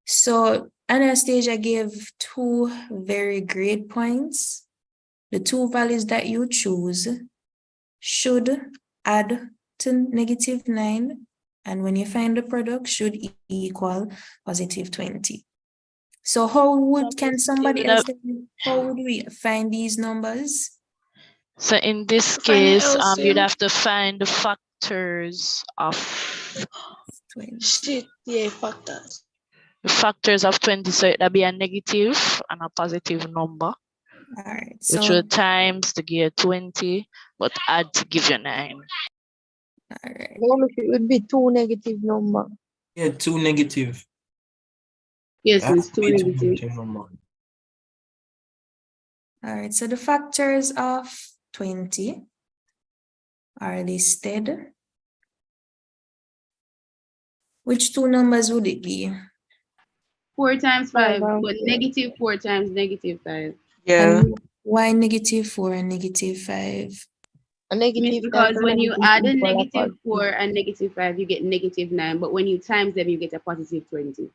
So Anastasia gave 2 very great points. The 2 values that you choose should add to -9, and when you find the product should equal +20. So how would we find these numbers? So in this case, you'd have to find the factors of 20. Yeah, factors. The factors of 20, so that'd be a negative and a positive number. All right. Which So will times to give you 20, but add to give you 9. All right. No, it would be 2 negative number. Yeah, 2 negative. Yes, it's 2 negative. All right. So the factors of 20 are listed. Which 2 numbers would it be? 4 times 5, but -4 times -5. Yeah. And why -4 and -5? A negative because when you add a -4 and -5, you get -9. But when you times them, you get a +20.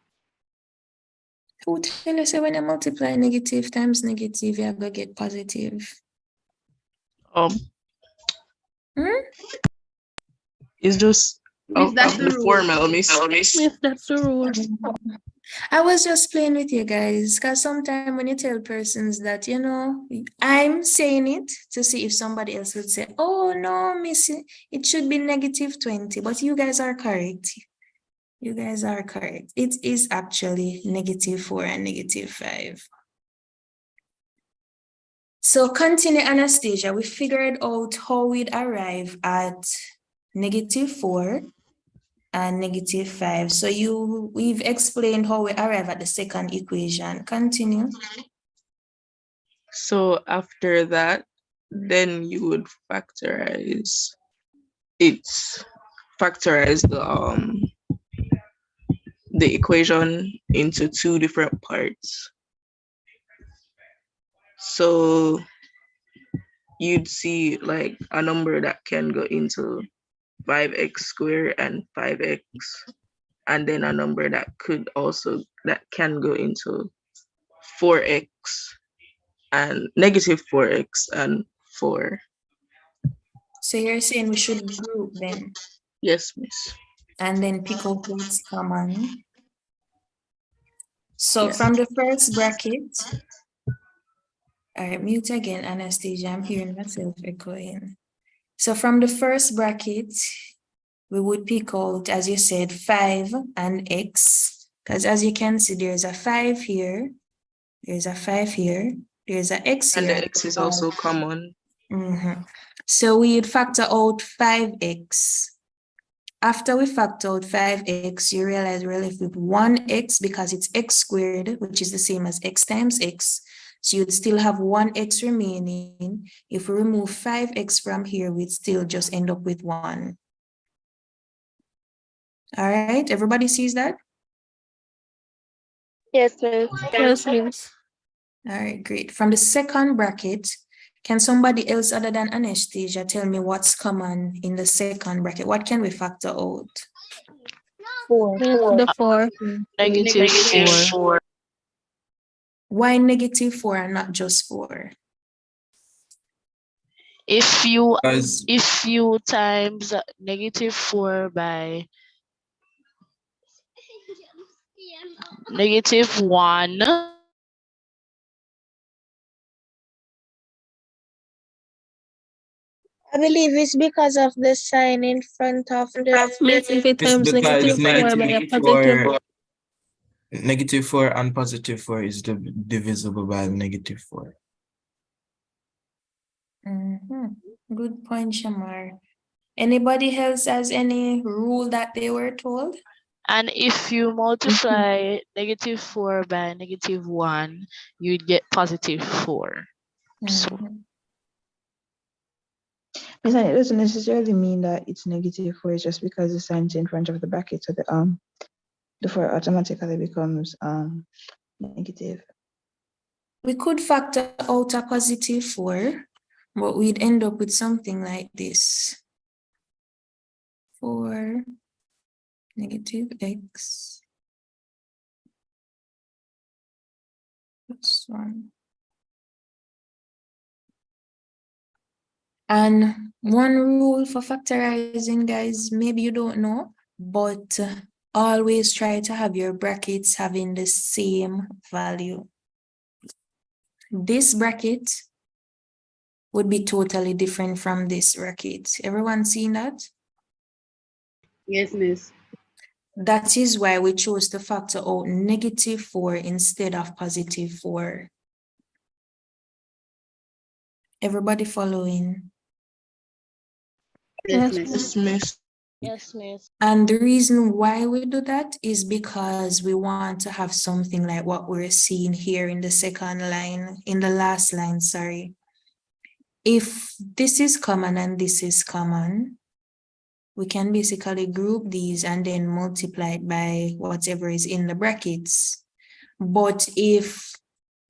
Who tell us when you multiply negative times negative, you're going to get positive? It's just Miss, that's the rule. formula, miss. Yes, that's the rule. I was just playing with you guys because sometimes when you tell persons that, you know, I'm saying it to see if somebody else would say, oh, no, miss, it should be -20, but you guys are correct. You guys are correct. It is actually -4 and -5. So continue, Anastasia. We figured out how we'd arrive at -4 and -5. So we've explained how we arrive at the second equation. Continue. So after that, then you would factorize the equation into two different parts. So you'd see like a number that can go into 5x squared and 5x, and then a number that can go into 4x and -4x and 4. So you're saying we should group them? Yes, miss. And then pick out what's common. So Yes. from the first bracket, all right, mute again, Anastasia. I'm hearing myself echoing. So from the first bracket, we would pick out, as you said, 5 and x, because as you can see, there's a 5 here, there's a 5 here, there's an x here. And the x is also common. So we'd factor out 5x. After we factor out 5x, you realize we're left with 1x because it's x squared, which is the same as x times x. So you'd still have 1x remaining. If we remove 5x from here, we'd still just end up with 1. All right, everybody sees that? Yes, miss. Yes, miss. All right, great. From the second bracket, can somebody else other than Anastasia tell me what's common in the second bracket? What can we factor out? 4. The 4. -4. Why -4 and not just 4? If you times -4 by -1, I believe it's because of the sign in front of the. if it It's times because -4 by a positive. -4 and +4 is divisible by -4. Good point, Shamar. Anybody else has any rule that they were told? And if you multiply -4 by -1, you get +4. So Yes, and it doesn't necessarily mean that it's -4. It's just because the sign's in front of the bracket, so the 4 automatically becomes negative. We could factor out a +4, but we'd end up with something like this. 4 -x plus 1. And one rule for factorizing, guys, maybe you don't know, but always try to have your brackets having the same value. This bracket would be totally different from this bracket. Everyone seen that? Yes, miss. That is why we chose to factor out -4 instead of +4. Everybody following? Yes, Yes, miss. yes, miss. And the reason why we do that is because we want to have something like what we're seeing here in the second line, in the last line, sorry. If this is common and this is common, we can basically group these and then multiply it by whatever is in the brackets. But if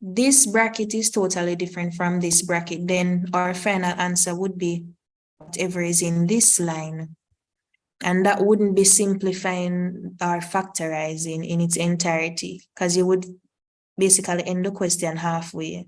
this bracket is totally different from this bracket, then our final answer would be whatever is in this line. And that wouldn't be simplifying or factorizing in its entirety, because you would basically end the question halfway.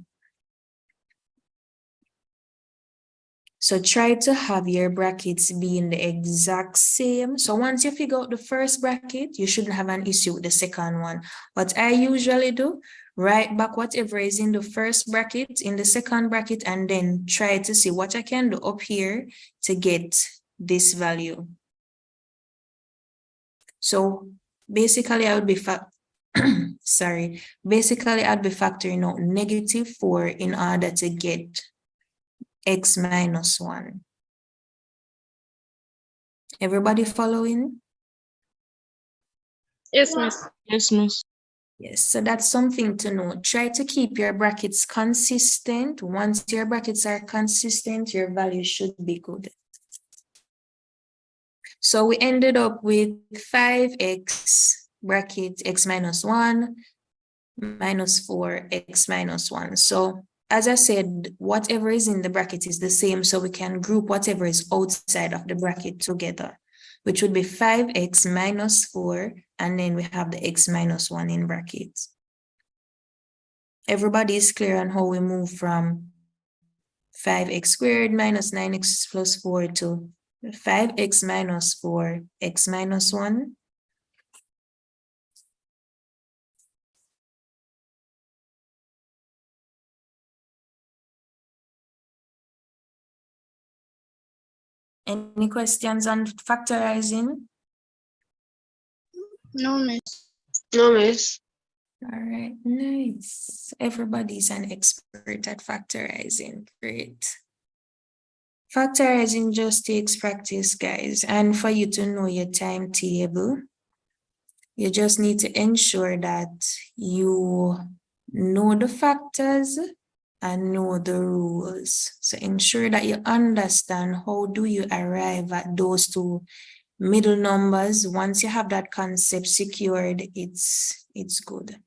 So try to have your brackets being the exact same. So once you figure out the first bracket, you shouldn't have an issue with the second one. What I usually do, write back whatever is in the first bracket, in the second bracket, and then try to see what I can do up here to get this value. So basically I would be basically I'd be factoring out -4 in order to get x minus 1. Everybody following? Yes, miss. Yes, miss. Yes, so that's something to know. Try to keep your brackets consistent. Once your brackets are consistent, your value should be good. So we ended up with 5x bracket x minus 1 minus 4 x minus 1. So as I said, whatever is in the bracket is the same, so we can group whatever is outside of the bracket together, which would be 5x minus 4, and then we have the x minus 1 in brackets. Everybody is clear on how we move from 5x squared minus 9x plus 4 to 5x minus 4 x minus 1? Any questions on factorizing? No, miss. No, miss. All right, nice. Everybody's an expert at factorizing. Great. Factorizing just takes practice, guys. And for you to know your timetable, you just need to ensure that you know the factors and know the rules. So ensure that you understand how do you arrive at those two middle numbers. Once you have that concept secured, it's good.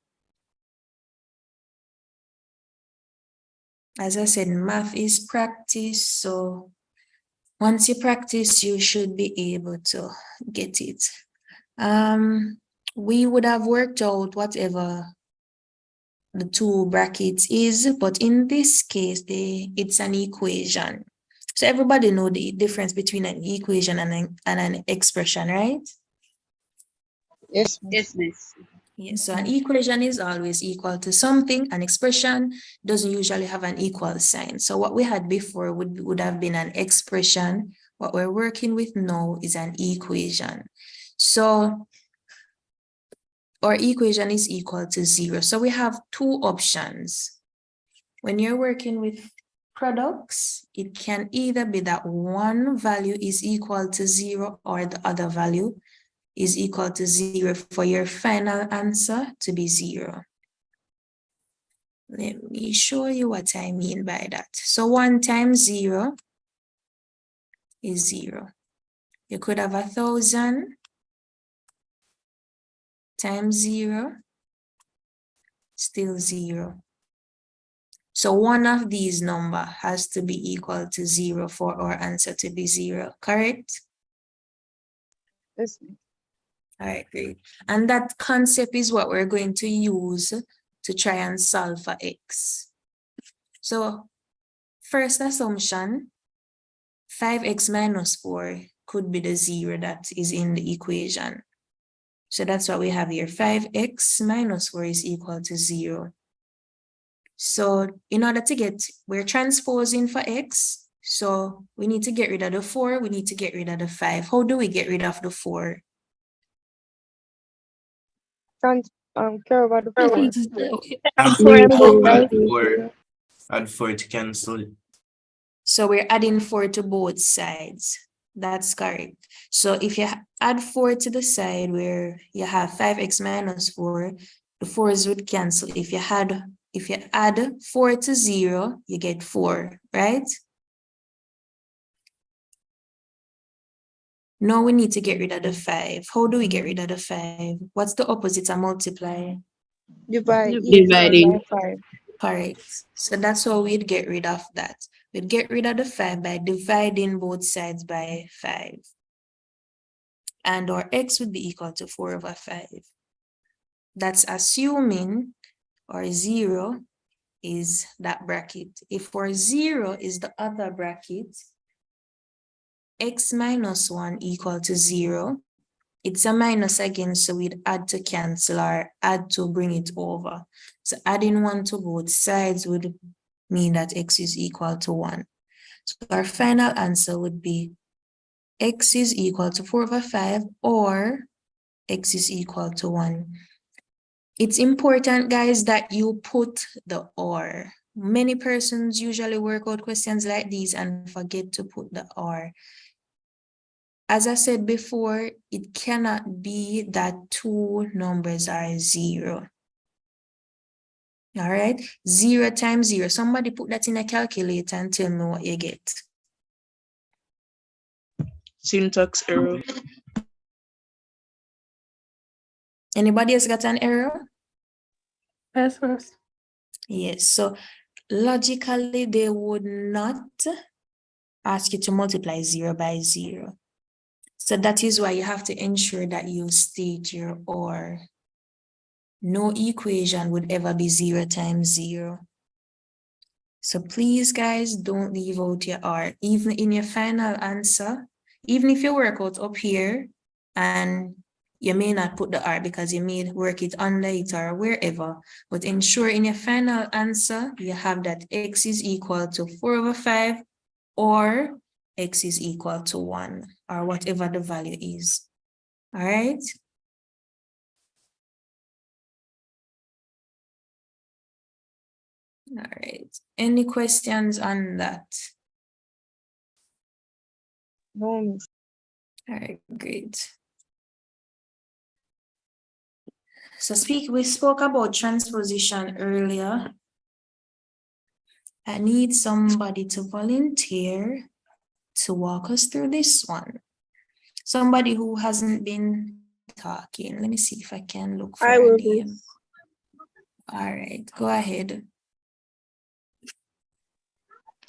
As I said, math is practice. So once you practice, you should be able to get it. We would have worked out whatever the two brackets is, but in this case, it's an equation. So everybody know the difference between an equation and an expression, right? Yes, Yes, miss. Yes, so an equation is always equal to something. An expression doesn't usually have an equal sign. So what we had before would have been an expression. What we're working with now is an equation. So our equation is equal to 0. So we have two options. When you're working with products, it can either be that one value is equal to 0 or the other value is equal to 0 for your final answer to be 0. Let me show you what I mean by that. So 1 times 0 is 0. You could have 1,000 times 0, still 0. So one of these number has to be equal to 0 for our answer to be 0, correct? Yes. All right, great. And that concept is what we're going to use to try and solve for x. So first assumption, 5x minus 4 could be the 0 that is in the equation. So that's what we have here. 5x minus 4 is equal to 0. So in order to get, we're transposing for x. So we need to get rid of the 4. We need to get rid of the 5. How do we get rid of the 4? Care about the Add 4 to cancel. So we're adding 4 to both sides. That's correct. So if you add 4 to the side where you have 5x minus 4, the 4s would cancel. If you add 4 to 0, you get 4, right? Now we need to get rid of the 5. How do we get rid of the 5? What's the opposite of multiply? Dividing. 5. Correct. So that's how we'd get rid of that. We'd get rid of the 5 by dividing both sides by 5. And our x would be equal to 4 over 5. That's assuming our 0 is that bracket. If our 0 is the other bracket, x minus 1 equal to 0. It's a minus again, so we'd add to cancel or add to bring it over. So adding 1 to both sides would mean that x is equal to 1. So our final answer would be x is equal to 4/5 or x is equal to 1. It's important, guys, that you put the or. Many persons usually work out questions like these and forget to put the or. As I said before, it cannot be that two numbers are 0. All right, 0 times 0. Somebody put that in a calculator and tell me what you get. Syntax error. Anybody else got an error? Yes. Yes, so logically, they would not ask you to multiply 0 by 0. So that is why you have to ensure that you state your or. No equation would ever be 0 times 0. So please, guys, don't leave out your or. Even in your final answer, even if you work out up here and you may not put the r because you may work it under it or wherever, but ensure in your final answer, you have that x is equal to 4/5 or x is equal to 1 or whatever the value is. All right. All right. Any questions on that? No. All right, great. So we spoke about transposition earlier. I need somebody to volunteer to walk us through this one. Somebody who hasn't been talking. Let me see if I can look for a name. All right, go ahead.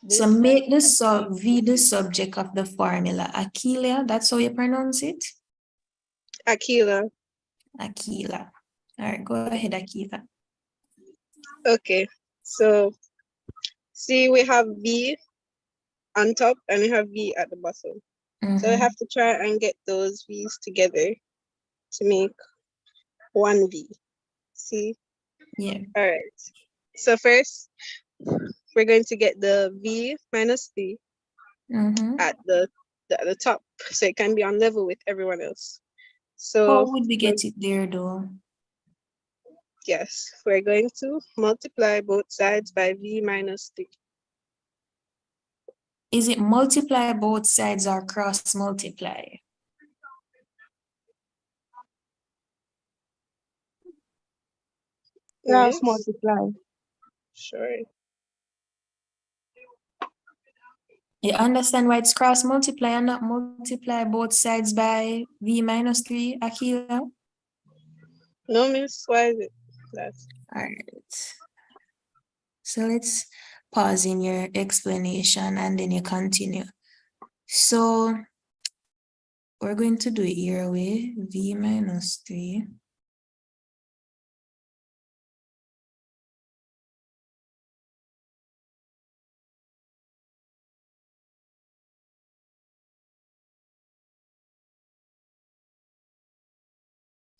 So make the V the subject of the formula. Aquila, that's how you pronounce it? Aquila. Aquila. All right, go ahead, Aquila. Okay, so see, we have V on top and we have V at the bottom. So I have to try and get those V's together to make one V. See? Yeah. All right. So first, we're going to get the V minus 3 at the top, so it can be on level with everyone else. So how would we get it there, though? Yes, we're going to multiply both sides by V minus 3. Is it multiply both sides or cross multiply? Cross multiply. Sure. You understand why it's cross multiply and not multiply both sides by V minus 3, Aquila? No, miss, why is it that? All right. So let's pause in your explanation and then you continue. So we're going to do it your way, V minus 3.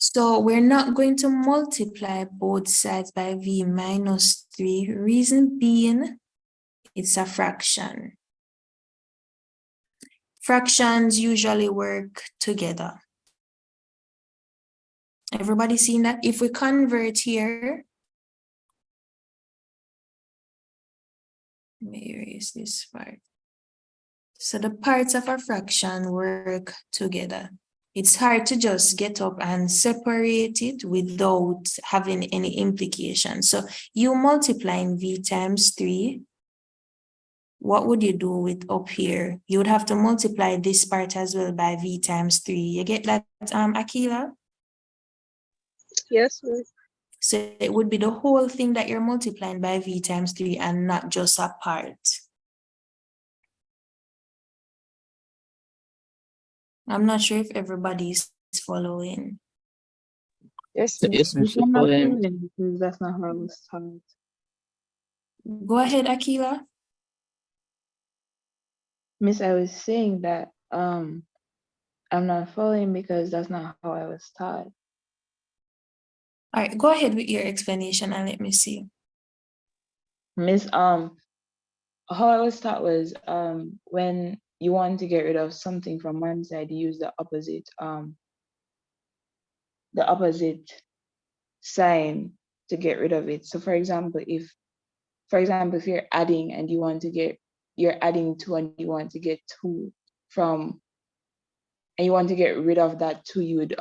So we're not going to multiply both sides by V minus 3. Reason being, it's a fraction. Fractions usually work together. Everybody seen that? If we convert here, let me erase this part. So the parts of a fraction work together. It's hard to just get up and separate it without having any implication. So you multiplying V times 3, what would you do with up here? You would have to multiply this part as well by V times 3. You get that, Aquila? Yes, miss. So it would be the whole thing that you're multiplying by V times 3 and not just a part. I'm not sure if everybody's following. Yes, Yes, miss. Mr. Poem. Because that's not how it was taught. Go ahead, Aquila. Miss, I was saying that I'm not following because that's not how I was taught. All right, go ahead with your explanation and let me see. Miss, how I was taught was when you want to get rid of something from one side, you use the opposite sign to get rid of it. So for example, if you're adding and you're adding 2 and you want to get 2 from, and you want to get rid of that 2, you would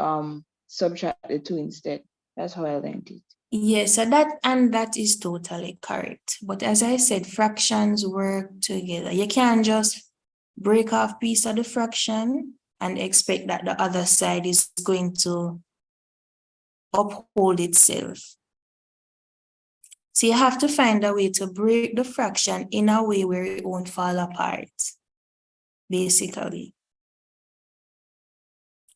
subtract the 2 instead. That's how I learned it. Yes, so that is totally correct. But as I said, fractions work together. You can't just break off piece of the fraction and expect that the other side is going to uphold itself. So you have to find a way to break the fraction in a way where it won't fall apart, basically.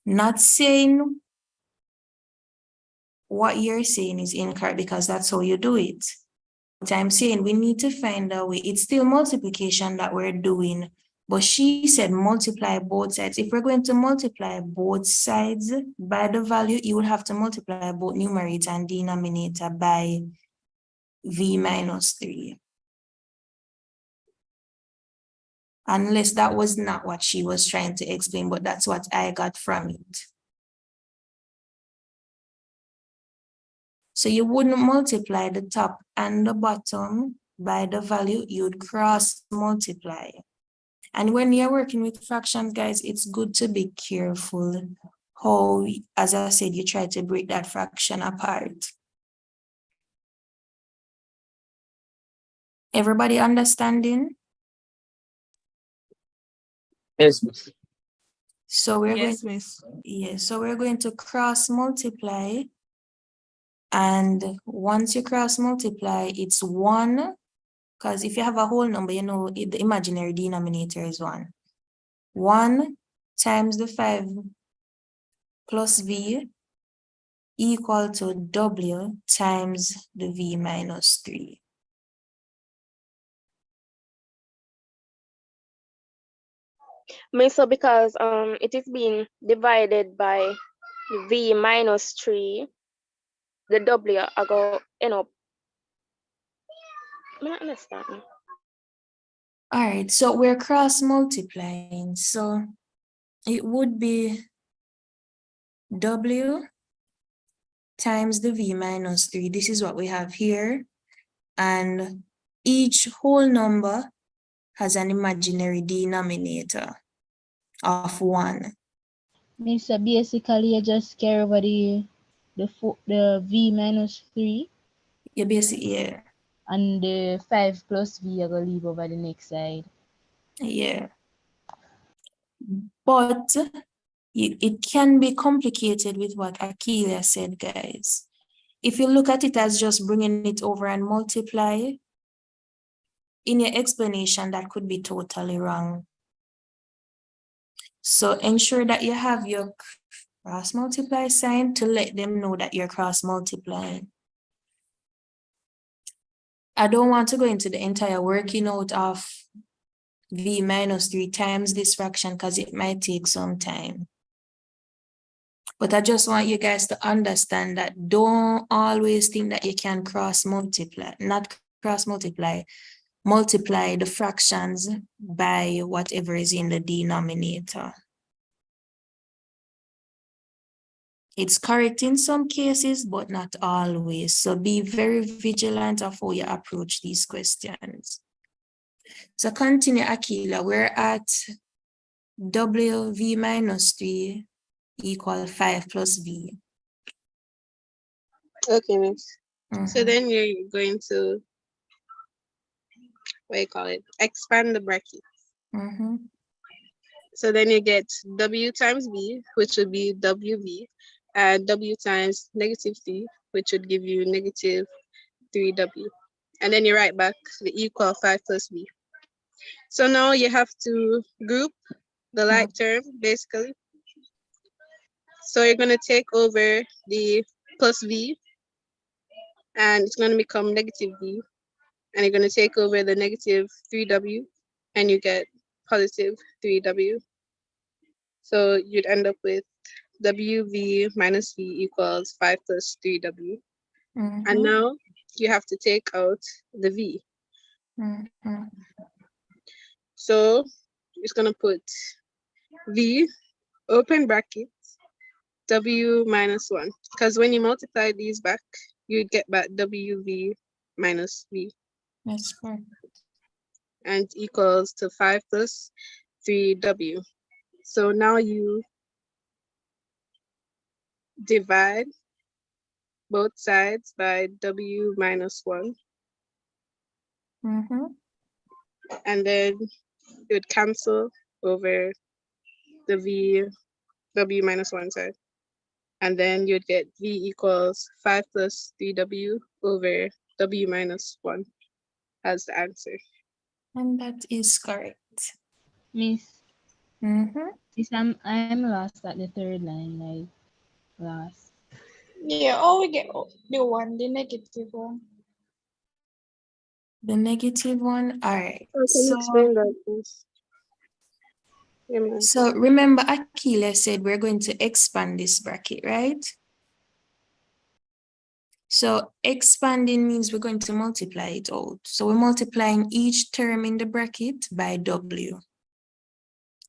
Not saying what you're saying is incorrect because that's how you do it. But I'm saying we need to find a way. It's still multiplication that we're doing, but she said multiply both sides. If we're going to multiply both sides by the value, you would have to multiply both numerator and denominator by v minus 3. Unless that was not what she was trying to explain, but that's what I got from it. So you wouldn't multiply the top and the bottom by the value, you'd cross multiply. And when you're working with fractions, guys, it's good to be careful how, as I said, you try to break that fraction apart. Everybody understanding? Yes, miss. So we're Yes, going, miss. yes, so we're going to cross multiply. And once you cross multiply, it's 1. Because if you have a whole number, you know, the imaginary denominator is 1. 1 times the 5 plus v equal to w times the v minus 3. So because it is being divided by v minus 3, the w I go end up. I don't understand. All right, so we're cross multiplying. So it would be w times the v minus 3. This is what we have here. And each whole number has an imaginary denominator of 1. So basically, you just carry over the v minus 3. You basically, yeah. And the 5 plus v, you're going to leave over the next side. Yeah. But it can be complicated with what Akilia said, guys. If you look at it as just bringing it over and multiply, in your explanation, that could be totally wrong. So ensure that you have your cross multiply sign to let them know that you're cross multiplying. I don't want to go into the entire working out of v minus 3 times this fraction because it might take some time. But I just want you guys to understand that don't always think that you can cross multiply, not cross multiply, multiply the fractions by whatever is in the denominator. It's correct in some cases, but not always. So be very vigilant of how you approach these questions. So continue, Akila. We're at w minus 3 equal 5 plus v. Okay, miss. So then you're going to, what do you call it? Expand the bracket. So then you get w times v, which would be wv, and w times negative 3, which would give you negative 3w. And then you write back the equal 5 plus v. So now you have to group the like term, basically. So you're going to take over the plus v, and it's going to become negative v. And you're going to take over the negative 3w, and you get positive 3w. So you'd end up with WV minus V equals 5 plus 3W. And now you have to take out the V. So it's going to put V, open bracket, W minus 1. Because when you multiply these back, you'd get back WV minus V. That's correct. And equals to 5 plus 3W. So now you divide both sides by W minus 1. And then you would cancel over the V, W minus 1 side. And then you'd get V equals 5 plus 3W over W minus 1 as the answer. And that is correct. Miss. Miss, I'm lost at the third line, like last. Yeah, oh, we get the negative one. The negative one, all right. Can you explain that, please? So remember, Akila said we're going to expand this bracket, right? So expanding means we're going to multiply it out. So we're multiplying each term in the bracket by W.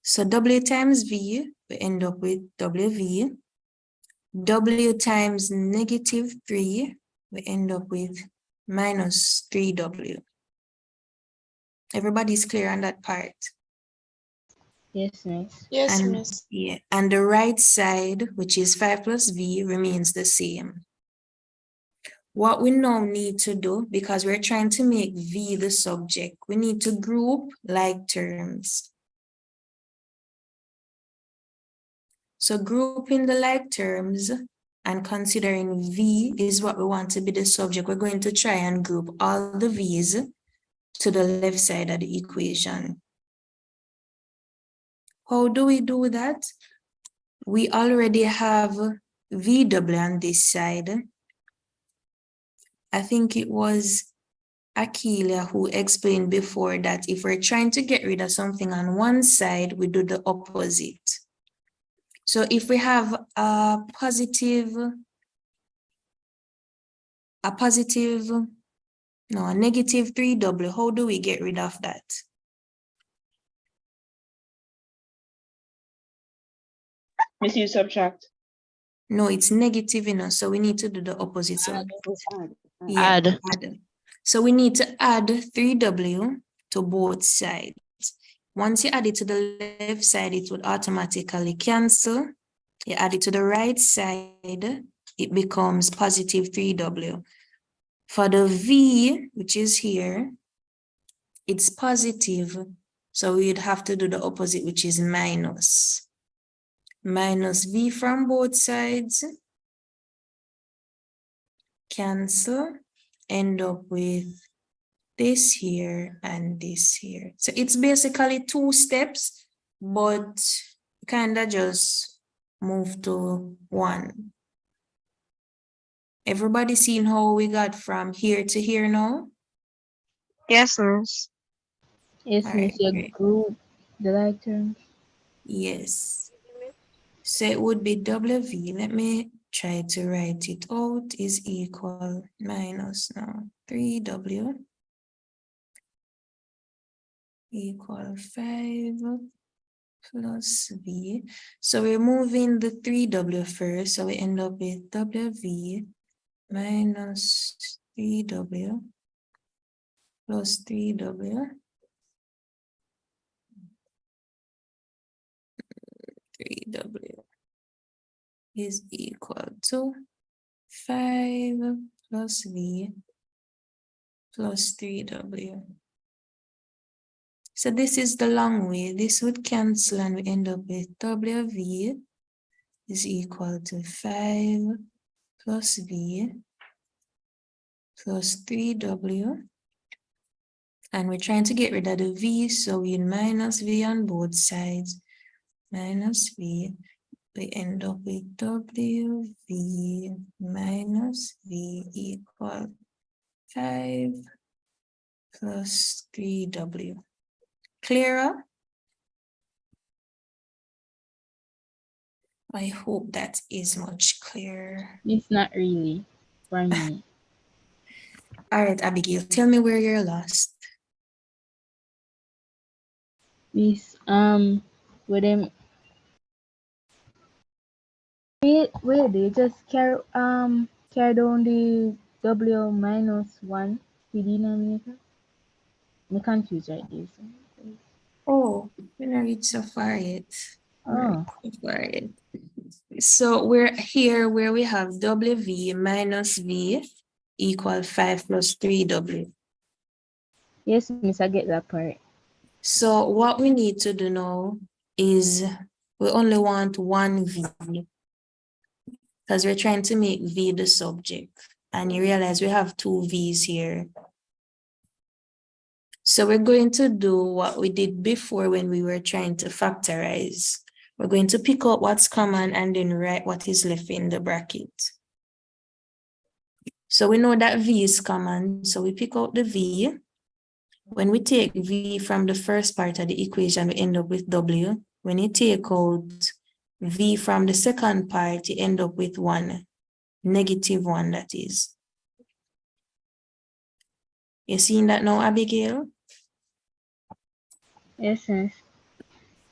So W times V, we end up with WV. W times negative 3, we end up with minus 3W. Everybody's clear on that part? Yes, miss. Yes, and, miss. Yeah, and the right side, which is 5 plus V, remains the same. What we now need to do, because we're trying to make V the subject, we need to group like terms. So grouping the like terms and considering V is what we want to be the subject, we're going to try and group all the V's to the left side of the equation. How do we do that? We already have VW on this side. I think it was Akila who explained before that if we're trying to get rid of something on one side, we do the opposite. So if we have a negative 3W, how do we get rid of that? Miss, you subtract. No, it's negative, so we need to do the opposite. So Add. So we need to add 3W to both sides. Once you add it to the left side, it would automatically cancel. You add it to the right side, it becomes positive 3W. For the V, which is here, it's positive. So we'd have to do the opposite, which is minus. Minus V from both sides. Cancel. End up with this here and this here. So it's basically 2 steps, but kind of just move to 1. Everybody seen how we got from here to here now? Yes, miss. Yes, miss, your group, the like terms. Yes. So it would be WV. Let me try to write it out. Is equal minus now 3W equal 5 plus V. So we're moving the 3W first. So we end up with WV minus 3W plus 3W. 3W is equal to 5 plus V plus 3W. So this is the long way. This would cancel and we end up with WV is equal to 5 plus V plus 3W. And we're trying to get rid of the V, so we minus V on both sides. Minus V, we end up with WV minus V equal 5 plus 3W. Clearer? I hope that is much clearer. It's not really for me. All right, Abigail, tell me where you're lost. Miss, with them, wait, they just carry down the W minus 1 the denominator. I'm confused right there. Oh, we're not reached so far yet. Oh. So we're here where we have WV minus V equal 5 plus 3W. Yes, miss, I get that part. So what we need to do now is we only want one V because we're trying to make V the subject. And you realize we have two V's here. So we're going to do what we did before when we were trying to factorize. We're going to pick out what's common and then write what is left in the bracket. So we know that V is common, so we pick out the V. When we take V from the first part of the equation, we end up with W. When you take out V from the second part, you end up with 1, -1 that is. You seeing that now, Abigail? Yes, miss.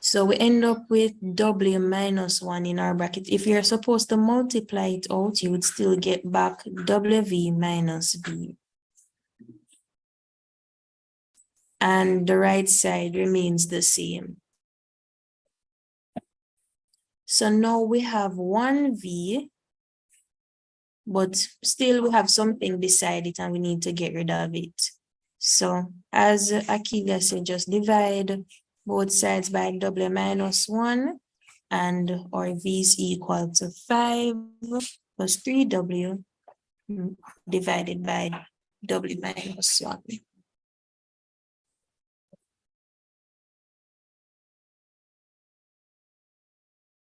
So we end up with W minus 1 in our bracket. If you're supposed to multiply it out, you would still get back WV minus V. And the right side remains the same. So now we have one V, but still we have something beside it and we need to get rid of it. So as Akiva said, just divide both sides by W minus 1 and our V is equal to 5 plus 3W divided by W minus 1.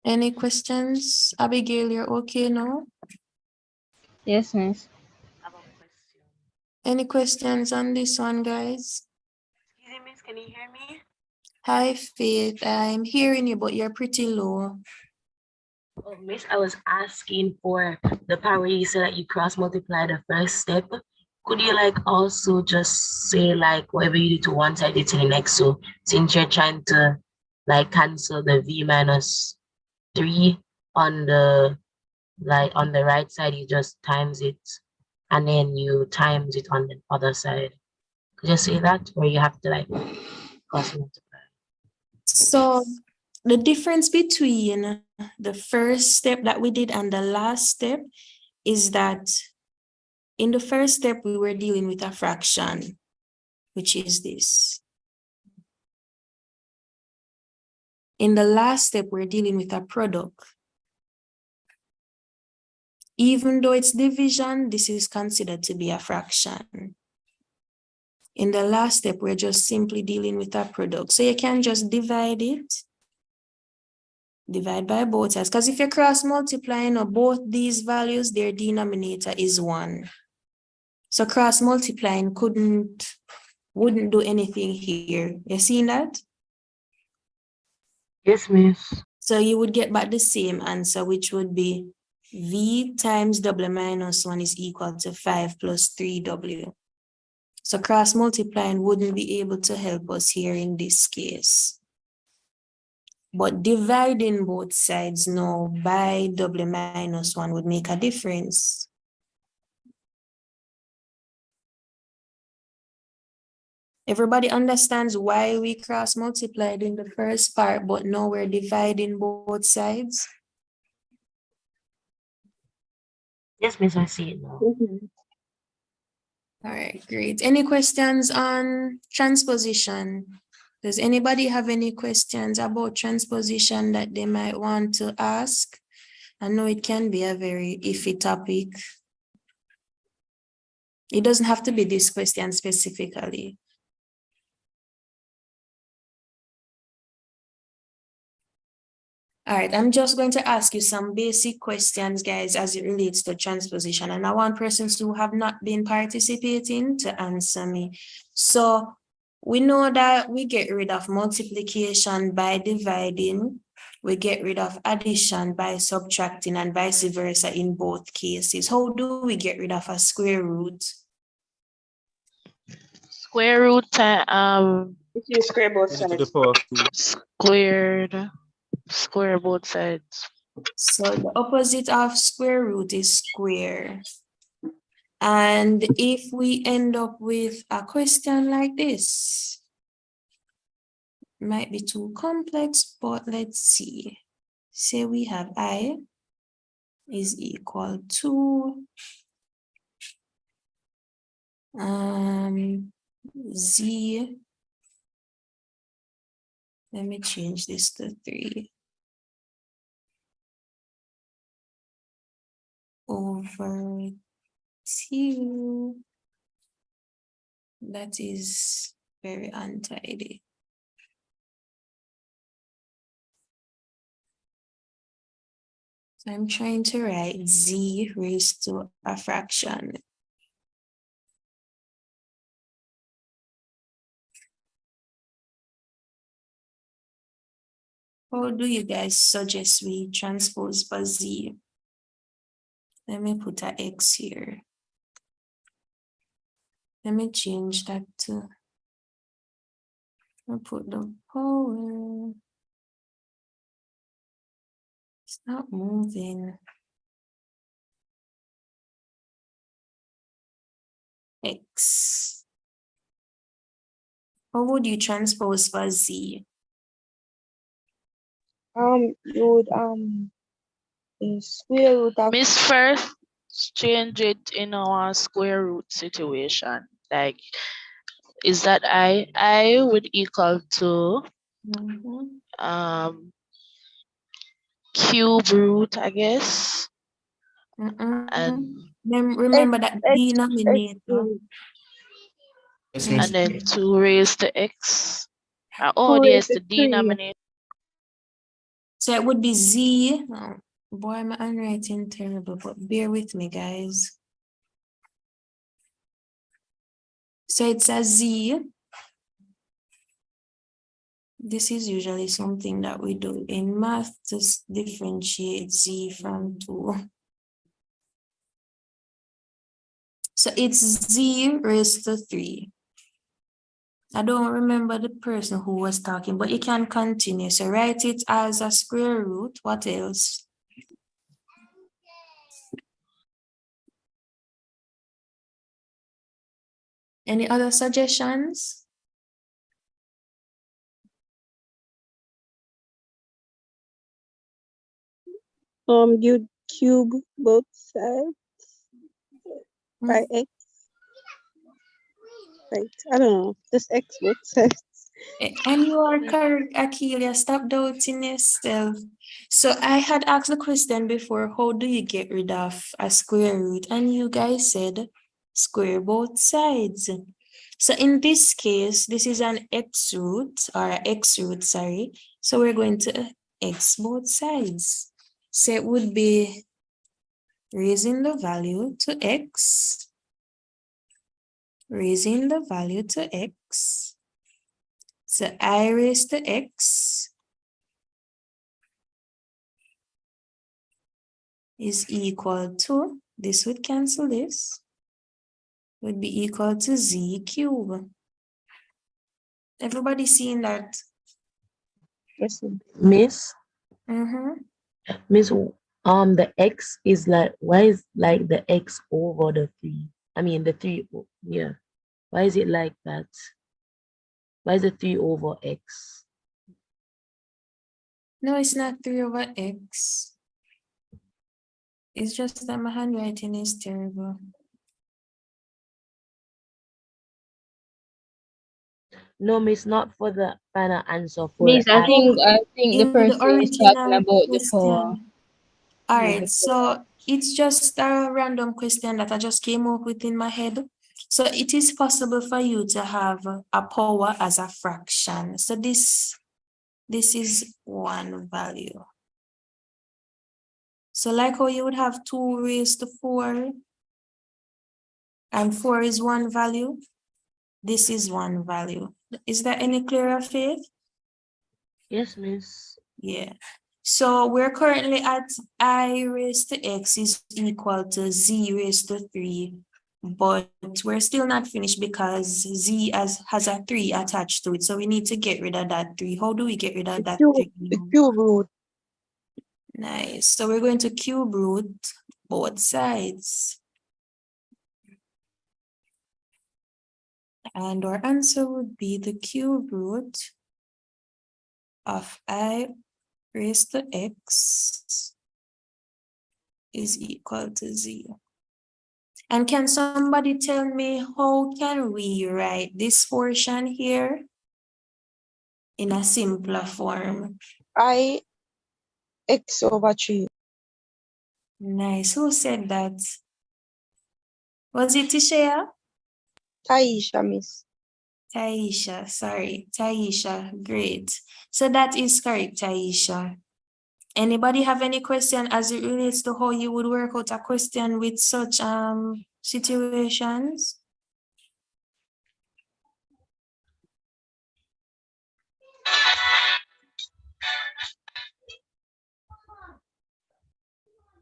Any questions? Abigail, you're okay now? Yes, miss. Any questions on this one, guys? Excuse me, miss, can you hear me? Hi, Faith. I'm hearing you, but you're pretty low. Oh, miss, I was asking for the part where you said that you cross multiply the first step. Could you like also just say like whatever you do to one side, you do to the next? So since you're trying to like cancel the V minus 3 on the right side, you just times it and then you times it on the other side. Could you say that, or you have to like cross multiply? So the difference between the first step that we did and the last step is that in the first step, we were dealing with a fraction, which is this. In the last step, we're dealing with a product. Even though it's division, this is considered to be a fraction. In the last step, we're just simply dealing with a product. So you can just divide it, divide by both sides. Because if you're cross multiplying both these values, their denominator is 1. So cross multiplying wouldn't do anything here. You seen that? Yes, miss. So you would get back the same answer, which would be V times W minus 1 is equal to 5 plus 3W. So cross multiplying wouldn't be able to help us here in this case. But dividing both sides now by W minus 1 would make a difference. Everybody understands why we cross multiplied in the first part, but now we're dividing both sides? Yes, miss, I see it now. All right, great. Any questions on transposition? Does anybody have any questions about transposition that they might want to ask? I know it can be a very iffy topic. It doesn't have to be this question specifically. All right, I'm just going to ask you some basic questions, guys, as it relates to transposition. And I want persons who have not been participating to answer me. So we know that we get rid of multiplication by dividing. We get rid of addition by subtracting and vice versa in both cases. How do we get rid of a square root? Square root, If you square both To the sides. power of 2. Square both sides. So the opposite of square root is square. And if we end up with a question like this, might be too complex, but let's see. Say we have I is equal to Z. Let me change this to 3 over 2. That is very untidy. So I'm trying to write Z raised to a fraction. How do you guys suggest we transpose for Z? Let me put an X here. Let me change that to, I'll put the power. It's not moving. X. How would you transpose for Z? You would the square root of Miss first change it in our square root situation. Like, is that I would equal to cube root, I guess. And then remember that denominator. And then 2 raised to x. Oh, 2 yes, raised the to 3. denominator. So it would be Z. Oh, boy, my handwriting terrible, but bear with me, guys. So it's a Z. This is usually something that we do in math to differentiate Z from 2. So it's Z raised to 3. I don't remember the person who was talking, but you can continue. So write it as a square root. What else? Any other suggestions? You cube both sides by x. Right. I don't know. Just x both sides. And you are correct, Akeelia. Stop doubting yourself. So I had asked the question before, how do you get rid of a square root? And you guys said square both sides. So in this case, this is an x root, or an x root, sorry. So we're going to x both sides. So it would be raising the value to x, raising the value to x. So I raised to x is equal to, this would cancel this, would be equal to Z cube. Everybody seeing that? Yes. Miss, Mm-hmm. Miss, the x is like, why is like the x over the 3? I mean the 3, yeah. Why is it like that? Why is it 3 over x? No, it's not 3 over x. It's just that my handwriting is terrible. No, miss, not for the final answer. For Miss, I think the In the person is talking original about the power. question. All right, so it's just a random question that I just came up with in my head. So it is possible for you to have a power as a fraction. So this is one value. So like how you would have 2 raised to 4, and 4 is one value, this is one value. Is that any clearer, Faith? Yes, miss. Yeah. So we're currently at I raised to x is equal to z raised to 3, but we're still not finished because z has a 3 attached to it. So we need to get rid of that 3. How do we get rid of that 3? Cube root. Nice. So we're going to cube root both sides. And our answer would be the cube root of I raised to x is equal to z. And can somebody tell me how can we write this portion here in a simpler form? I x over 3. Nice. Who said that? Was it Tishea? Taisha, miss. Taisha, sorry. Taisha, great. So that is correct, Taisha. Anybody have any question as it relates to how you would work out a question with such situations?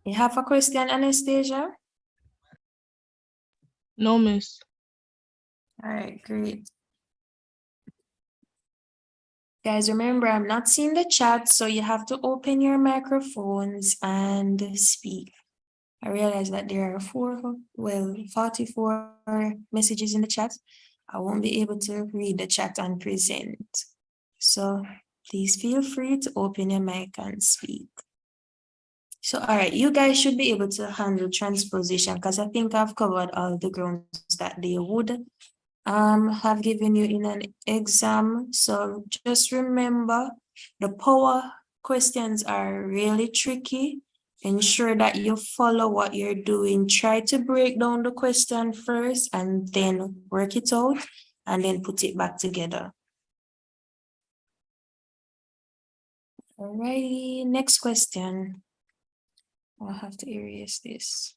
You have a question, Anastasia? No, miss. All right, great. Guys, remember, I'm not seeing the chat, so you have to open your microphones and speak. I realize that there are 44 messages in the chat. I won't be able to read the chat and present. So please feel free to open your mic and speak. So, all right, you guys should be able to handle transposition because I think I've covered all the grounds that they would have given you in an exam. So just remember, the power questions are really tricky. Ensure that you follow what you're doing. Try to break down the question first and then work it out and then put it back together. All righty, next question. I'll have to erase this.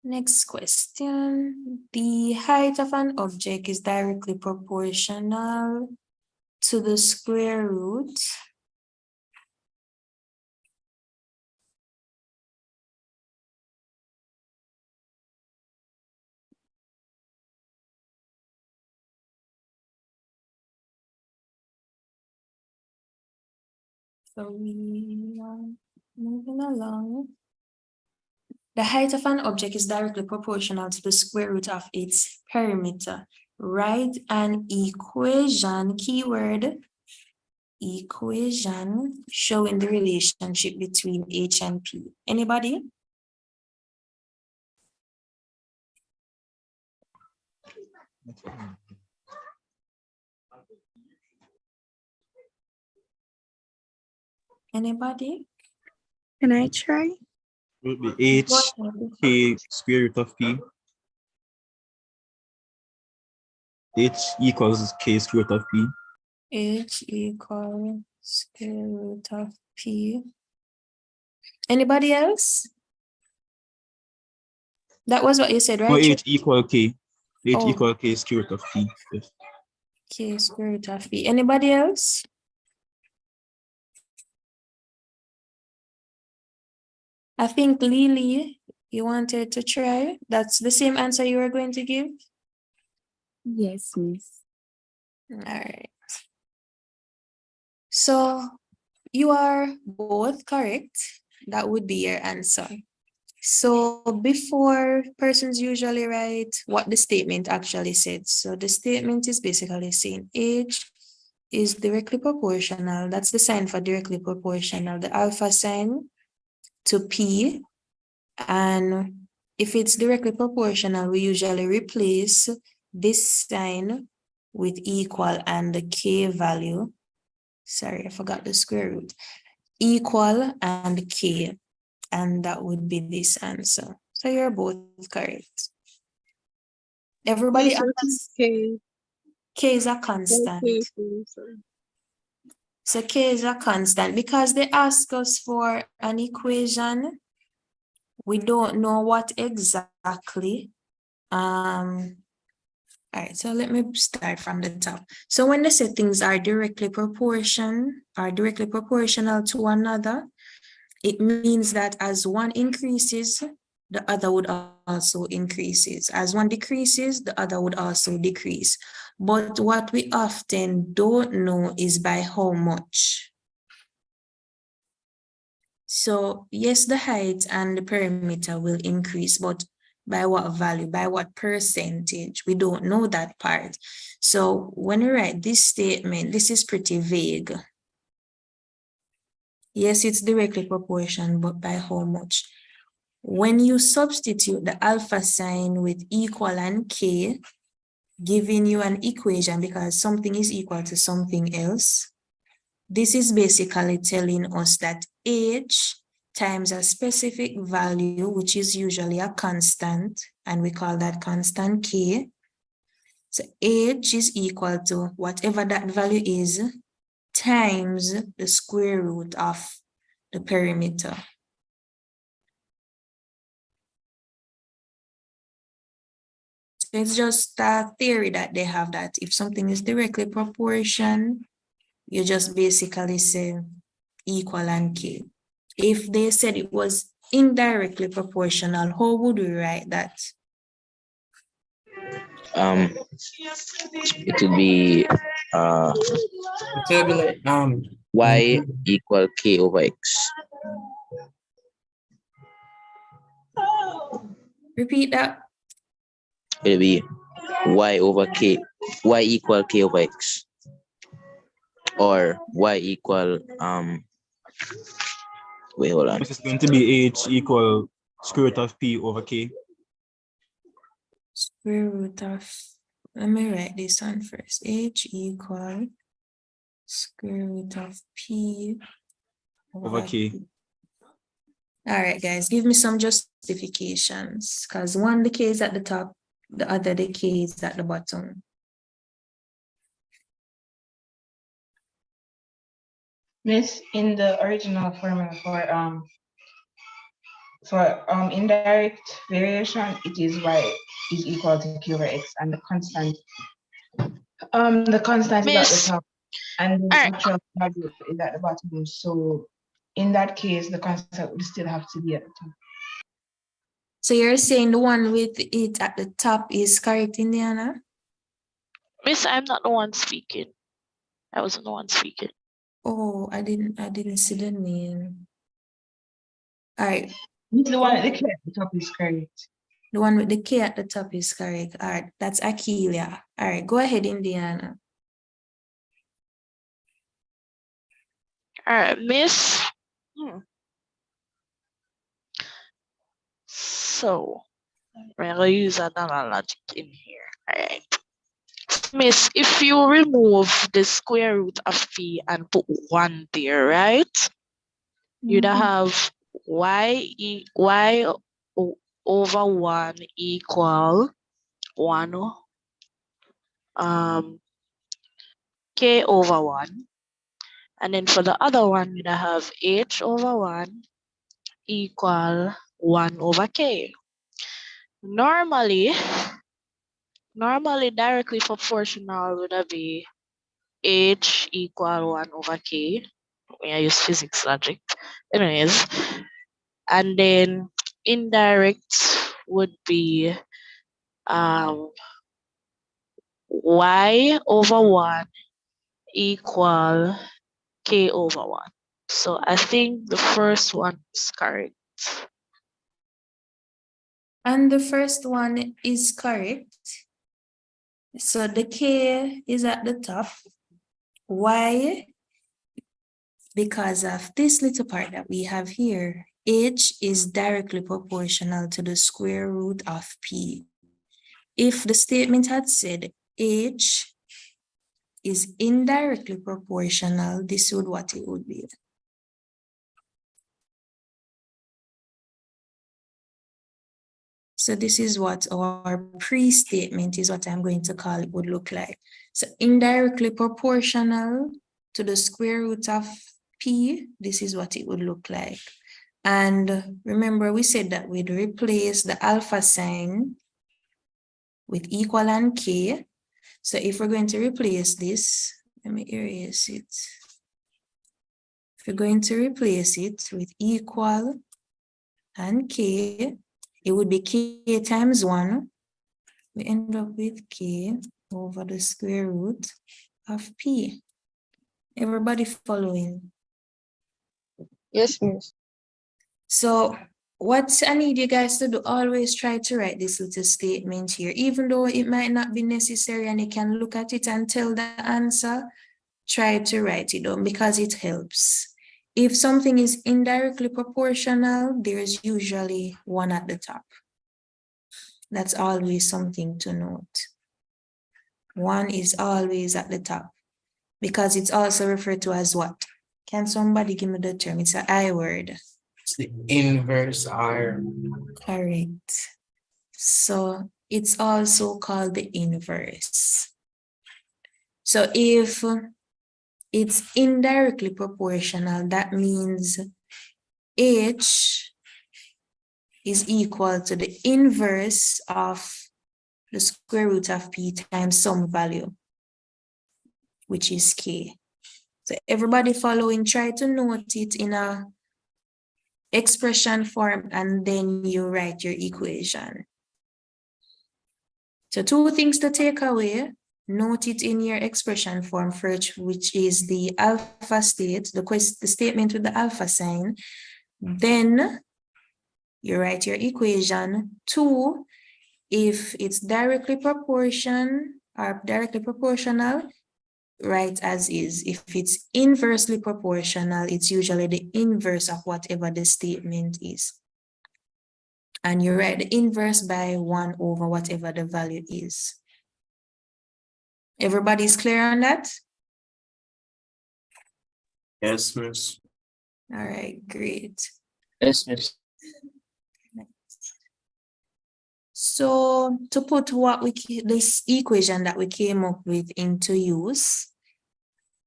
Next question. The height of an object is directly proportional to the square root so we are moving along. The height of an object is directly proportional to the square root of its perimeter. Write an equation, keyword, equation, showing the relationship between H and P. Anybody? Anybody? Can I try? Would be H K square root of P. H equals K square root of P. H equals square root of P. Anybody else? That was what you said, right? Or H equal K. H Oh. equal K square root of P. Yes. K square root of P. Anybody else? I think Lily, you wanted to try. That's the same answer you were going to give? Yes, miss. All right. So you are both correct. That would be your answer. So before, persons usually write what the statement actually said. So the statement is basically saying H is directly proportional. That's the sign for directly proportional, the alpha sign to P. And if it's directly proportional, we usually replace this sign with equal and the K value. Sorry, I forgot the square root. Equal and K. And that would be this answer. So you're both correct. Everybody understands? K. K is a constant. So K is a constant because they ask us for an equation. We don't know what exactly All right, so let me start from the top. So when the settings are directly proportional to another, it means that as one increases, the other would also increases. As one decreases, the other would also decrease. But what we often don't know is by how much. So yes, the height and the perimeter will increase, but by what value, by what percentage? We don't know that part. So when we write this statement, this is pretty vague. Yes, it's directly proportional, but by how much? When you substitute the alpha sign with equal and k, giving you an equation because something is equal to something else, this is basically telling us that h times a specific value, which is usually a constant, and we call that constant k. So h is equal to whatever that value is times the square root of the perimeter. It's just a theory that they have that if something is directly proportional, you just basically say equal and k. If they said it was indirectly proportional, how would we write that? It would be y equal k over x. Repeat that. It'll be y over k, y equal k over x, or y equal wait, hold on. This is going to be h equal square root of p over k. Square root of, let me write this one first. H equal square root of p over k. All right, guys, give me some justifications, because one, the k is at the top, the other, the k is at the bottom. Miss, in the original formula for indirect variation, it is y is equal to q over x, and the constant is at the top, and the actual value is at the bottom. So in that case, the constant would still have to be at the top. So you're saying the one with it at the top is correct, Indiana? Miss, I'm not the one speaking. I wasn't the one speaking. Oh, I didn't see the name. All right. The one with the k at the top is correct. The one with the k at the top is correct. All right, that's Akeelia. All right, go ahead, Indiana. All right, Miss. So we're gonna use another logic in here. All right. Miss, if you remove the square root of p and put 1 there, right? You'd have y over 1 equal 1 k over 1. And then for the other one, you'd have h over 1 equal 1 over k. Normally directly proportional would be h equal 1 over k. When I use physics logic. Anyways, and then indirect would be y over 1 equal k over 1. So I think the first one is correct. And the first one is correct. So the k is at the top. Why? Because of this little part that we have here. H is directly proportional to the square root of p. If the statement had said h is indirectly proportional, this would what it would be. So this is what our pre-statement is, what I'm going to call it, would look like. So indirectly proportional to the square root of p, this is what it would look like. And remember, we said that we'd replace the alpha sign with equal and k. So if we're going to replace this, let me erase it. If we're going to replace it with equal and k, it would be k times 1. We end up with k over the square root of p. Everybody following? Yes, miss. So what I need you guys to do, always try to write this little statement here, even though it might not be necessary and you can look at it and tell the answer, try to write it down because it helps. If something is indirectly proportional, there's usually 1 at the top. That's always something to note. 1 is always at the top because it's also referred to as what? Can somebody give me the term? It's an I word. It's the inverse R. Correct. So it's also called the inverse. So if it's indirectly proportional, that means H is equal to the inverse of the square root of P times some value, which is K. So everybody following, try to note it in a expression form and then you write your equation. So 2 things to take away. Note it in your expression form first, which is the alpha state, the statement with the alpha sign. Then you write your equation. 2, if it's directly proportional, write as is. If it's inversely proportional, it's usually the inverse of whatever the statement is. And you write the inverse by 1 over whatever the value is. Everybody's clear on that? Yes, miss. All right, great. Yes, miss. So to put this equation that we came up with into use,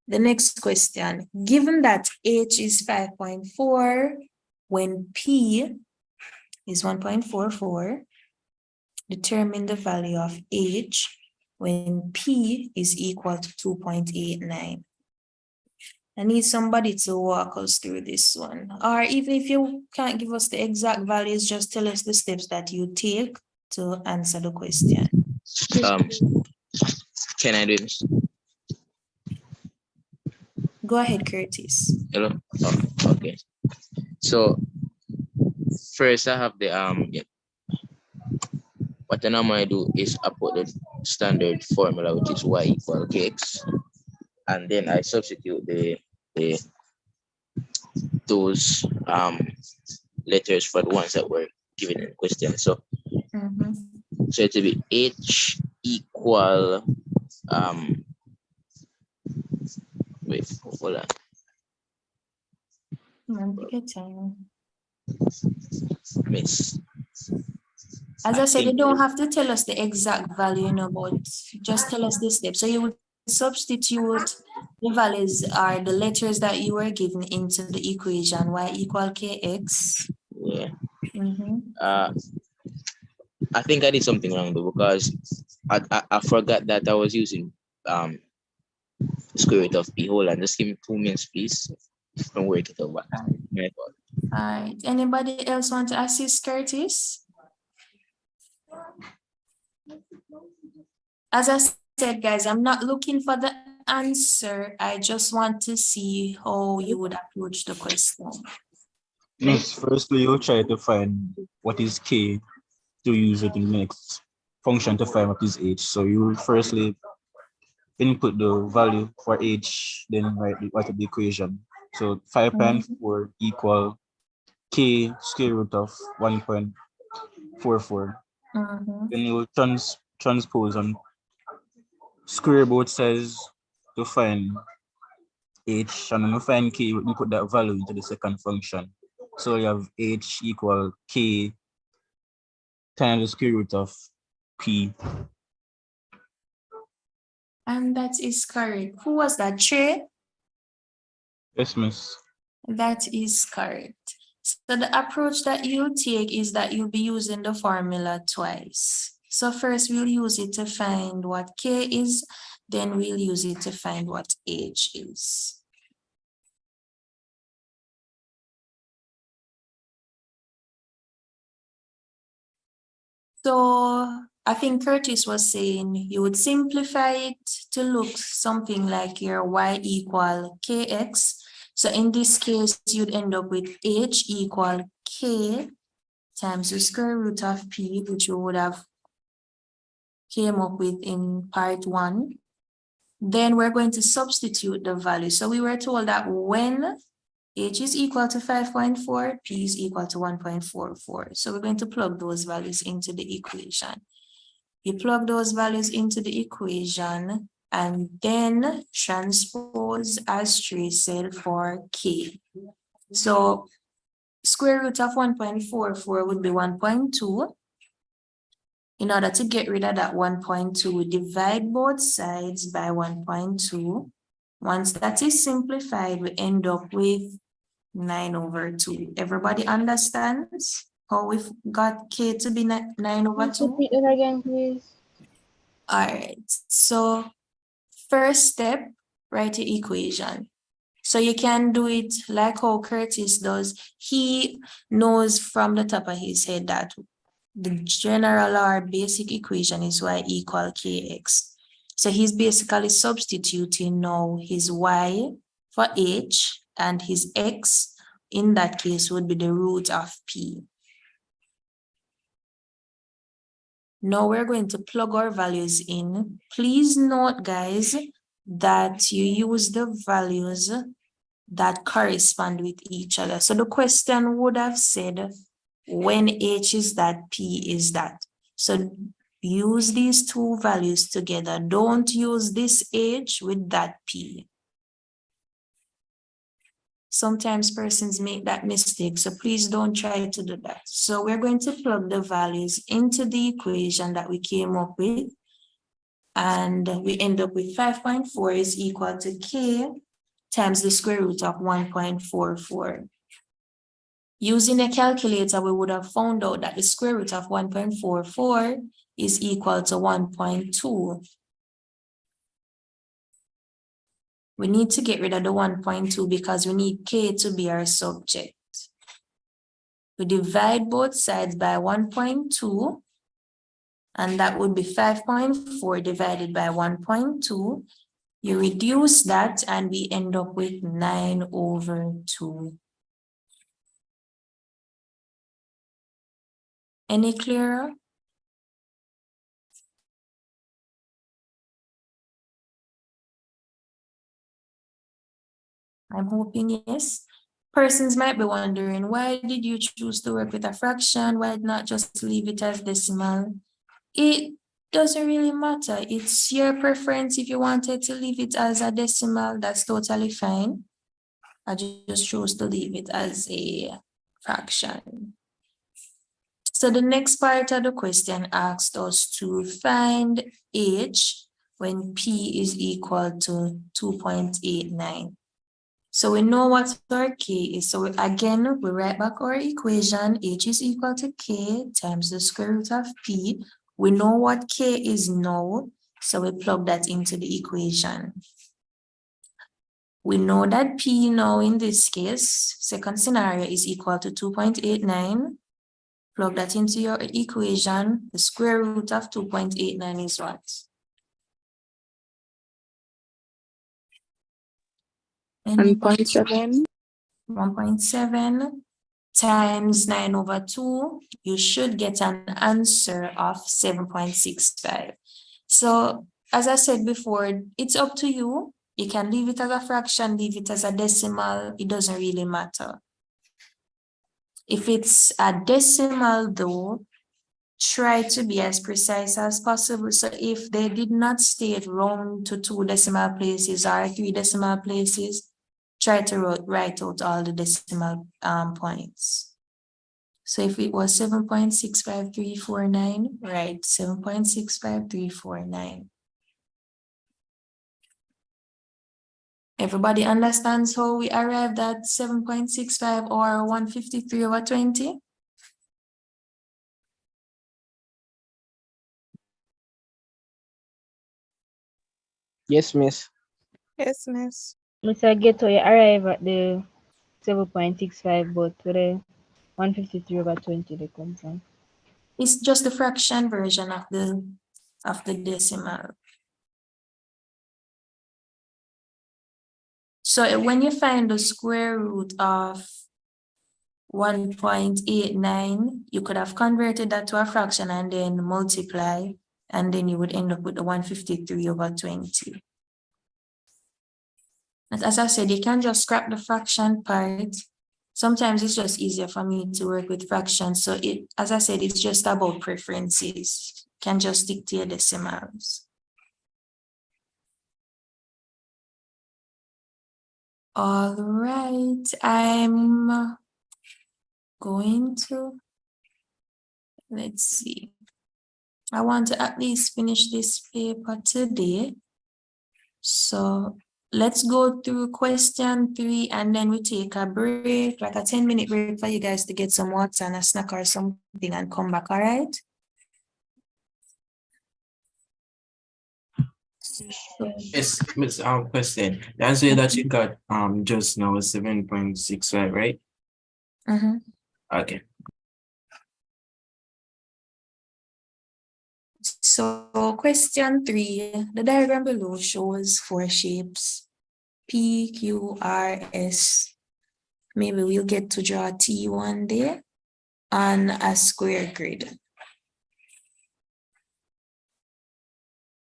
the next question, given that H is 5.4 when P is 1.44, determine the value of H when P is equal to 2.89. I need somebody to walk us through this one. Or even if you can't give us the exact values, just tell us the steps that you take to answer the question. Can I do this? Go ahead, Curtis. Hello? Oh, okay. So first I have the what I normally do is I put the standard formula, which is y equal kx, and then I substitute those letters for the ones that were given in the question. So so it will be h equal wait, hold on. Take your time. Miss. As I said, you don't have to tell us the exact value, you know, but just tell us the step. So you would substitute the values or the letters that you were given into the equation y equal kx. Yeah. I think I did something wrong though, because I forgot that I was using square root of p. Hold on, just give me 2 minutes, please. Don't work it over. All right. Anybody else want to assist Curtis? As I said, guys, I'm not looking for the answer. I just want to see how you would approach the question. Miss, firstly, you try to find what is k to use it in the next function to find what is h. So you will firstly input the value for h, then write the equation. So 5.4 equal k square root of 1.44. Then you will transpose and square both sides to find h, and when you find k, you put that value into the second function. So you have h equal k times the square root of p. And that is correct. Who was that, Trey? Yes, miss. That is correct. So the approach that you'll take is that you'll be using the formula twice. So first we'll use it to find what K is, then we'll use it to find what H is. So I think Curtis was saying you would simplify it to look something like your y equal kx. So in this case, you'd end up with h equal k times the square root of p, which you would have came up with in part 1. Then we're going to substitute the value. So we were told that when h is equal to 5.4, p is equal to 1.44. So we're going to plug those values into the equation. You plug those values into the equation and then transpose as traced for k. So square root of 1.44 would be 1.2. In order to get rid of that 1.2, divide both sides by 1.2. Once that is simplified, we end up with 9/2. Everybody understands how we've got k to be 9/2? Repeat it again, please. All right, so first step, write the equation. So you can do it like how Curtis does. He knows from the top of his head that the general or basic equation is y equal kx. So he's basically substituting now his y for h and his x in that case would be the root of p. Now we're going to plug our values in. Please note, guys, that you use the values that correspond with each other. So the question would have said, when h is that, p is that. So use these two values together. Don't use this h with that p. Sometimes persons make that mistake, so please don't try to do that. So we're going to plug the values into the equation that we came up with, and we end up with 5.4 is equal to k times the square root of 1.44. Using a calculator, we would have found out that the square root of 1.44 is equal to 1.2. We need to get rid of the 1.2 because we need k to be our subject. We divide both sides by 1.2, and that would be 5.4 divided by 1.2. You reduce that, and we end up with 9/2. Any clearer? I'm hoping yes. Persons might be wondering, why did you choose to work with a fraction? Why not just leave it as decimal? It doesn't really matter. It's your preference. If you wanted to leave it as a decimal, that's totally fine. I just chose to leave it as a fraction. So the next part of the question asked us to find h when p is equal to 2.89. So we know what our k is. So again, we write back our equation. H is equal to k times the square root of p. We know what k is now, so we plug that into the equation. We know that p now in this case, second scenario, is equal to 2.89. Plug that into your equation. The square root of 2.89 is what? 1.7. 1.7 times 9/2. You should get an answer of 7.65. So as I said before, it's up to you. You can leave it as a fraction, leave it as a decimal. It doesn't really matter. If it's a decimal though, try to be as precise as possible. So if they did not state round to 2 decimal places or 3 decimal places, try to write out all the decimal points. So if it was 7.65349, write 7.65349. Everybody understands how we arrived at 7.65 or 153/20? Yes, miss. Yes, miss. Miss, I get to arrive at the 7.65, but with the 153/20 they come from. It's just the fraction version of the decimal. So when you find the square root of 1.89, you could have converted that to a fraction and then multiply, and then you would end up with the 153/20. As I said, you can just scrap the fraction part. Sometimes it's just easier for me to work with fractions. So as I said, it's just about preferences. You can just stick to your decimals. All right, I'm going to, let's see. I want to at least finish this paper today. So let's go through question 3 and then we take a break, like a 10-minute break for you guys to get some water and a snack or something and come back, all right? Yes, Miss, question. The answer that you got just now is 7.65, right? Mm-hmm. Okay. So question 3, the diagram below shows 4 shapes, P, Q, R, S. Maybe we'll get to draw T one day on a square grid.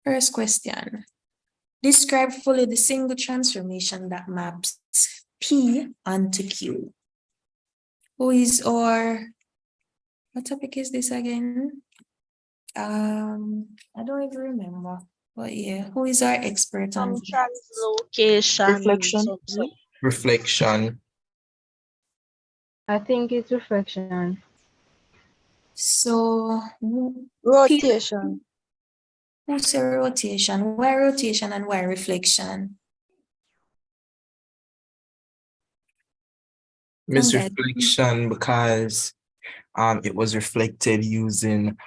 First question. Describe fully the single transformation that maps P onto Q. Who is our, what topic is this again? I don't even remember. But yeah, who is our expert on Translocation. Reflection. Reflection. I think it's reflection. So rotation. Who say rotation? Why rotation and why reflection? Miss reflection because it was reflected using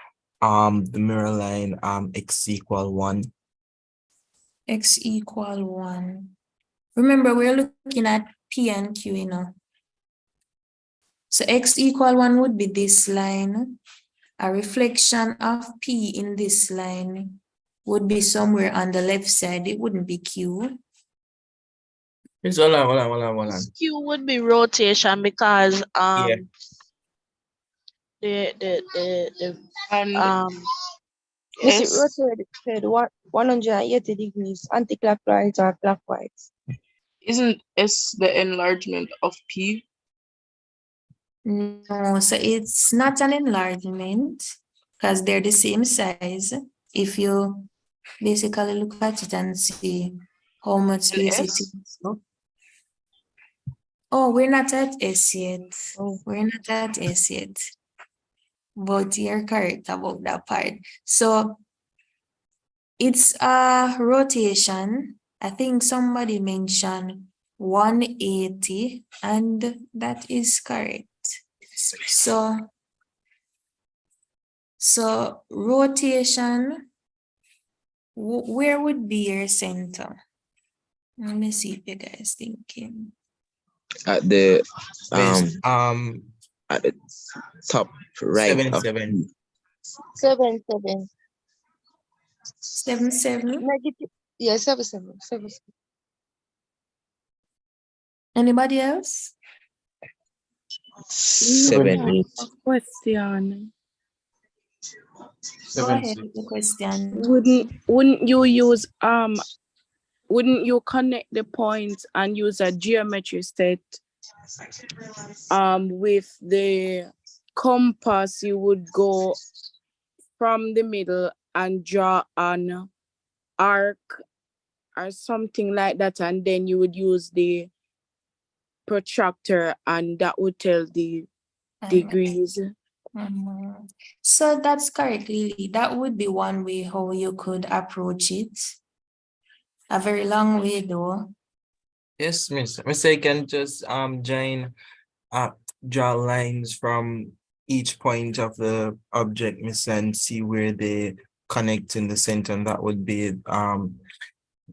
the mirror line x equal 1. X equal 1. Remember, we're looking at P and Q, you know. So x equal 1 would be this line. A reflection of P in this line would be somewhere on the left side. It wouldn't be Q. Miss, hold on. Q would be rotation because yeah. the Is it rotated 180 degrees anti-clockwise or clockwise? Isn't S the enlargement of P? No, so it's not an enlargement because they're the same size. If you basically look at it and see how much space it is. Oh, we're not at S yet. We're not at S yet. But you're correct about that part. So it's a rotation. I think somebody mentioned 180, and that is correct. So rotation, where would be your center? Let me see if you guys thinking. At the at the top right 7. 7. 7. Negative. Yeah, 7. Anybody else? 7. Question. Go ahead with the question. Wouldn't you use wouldn't you connect the points and use a geometry set with the compass? You would go from the middle and draw an arc or something like that, and then you would use the protractor and that would tell the degrees. So that's correct, Lily. That would be one way how you could approach it. A very long way though. Yes, miss. Miss, I can just draw lines from each point of the object, miss, and see where they connect in the center, and that would be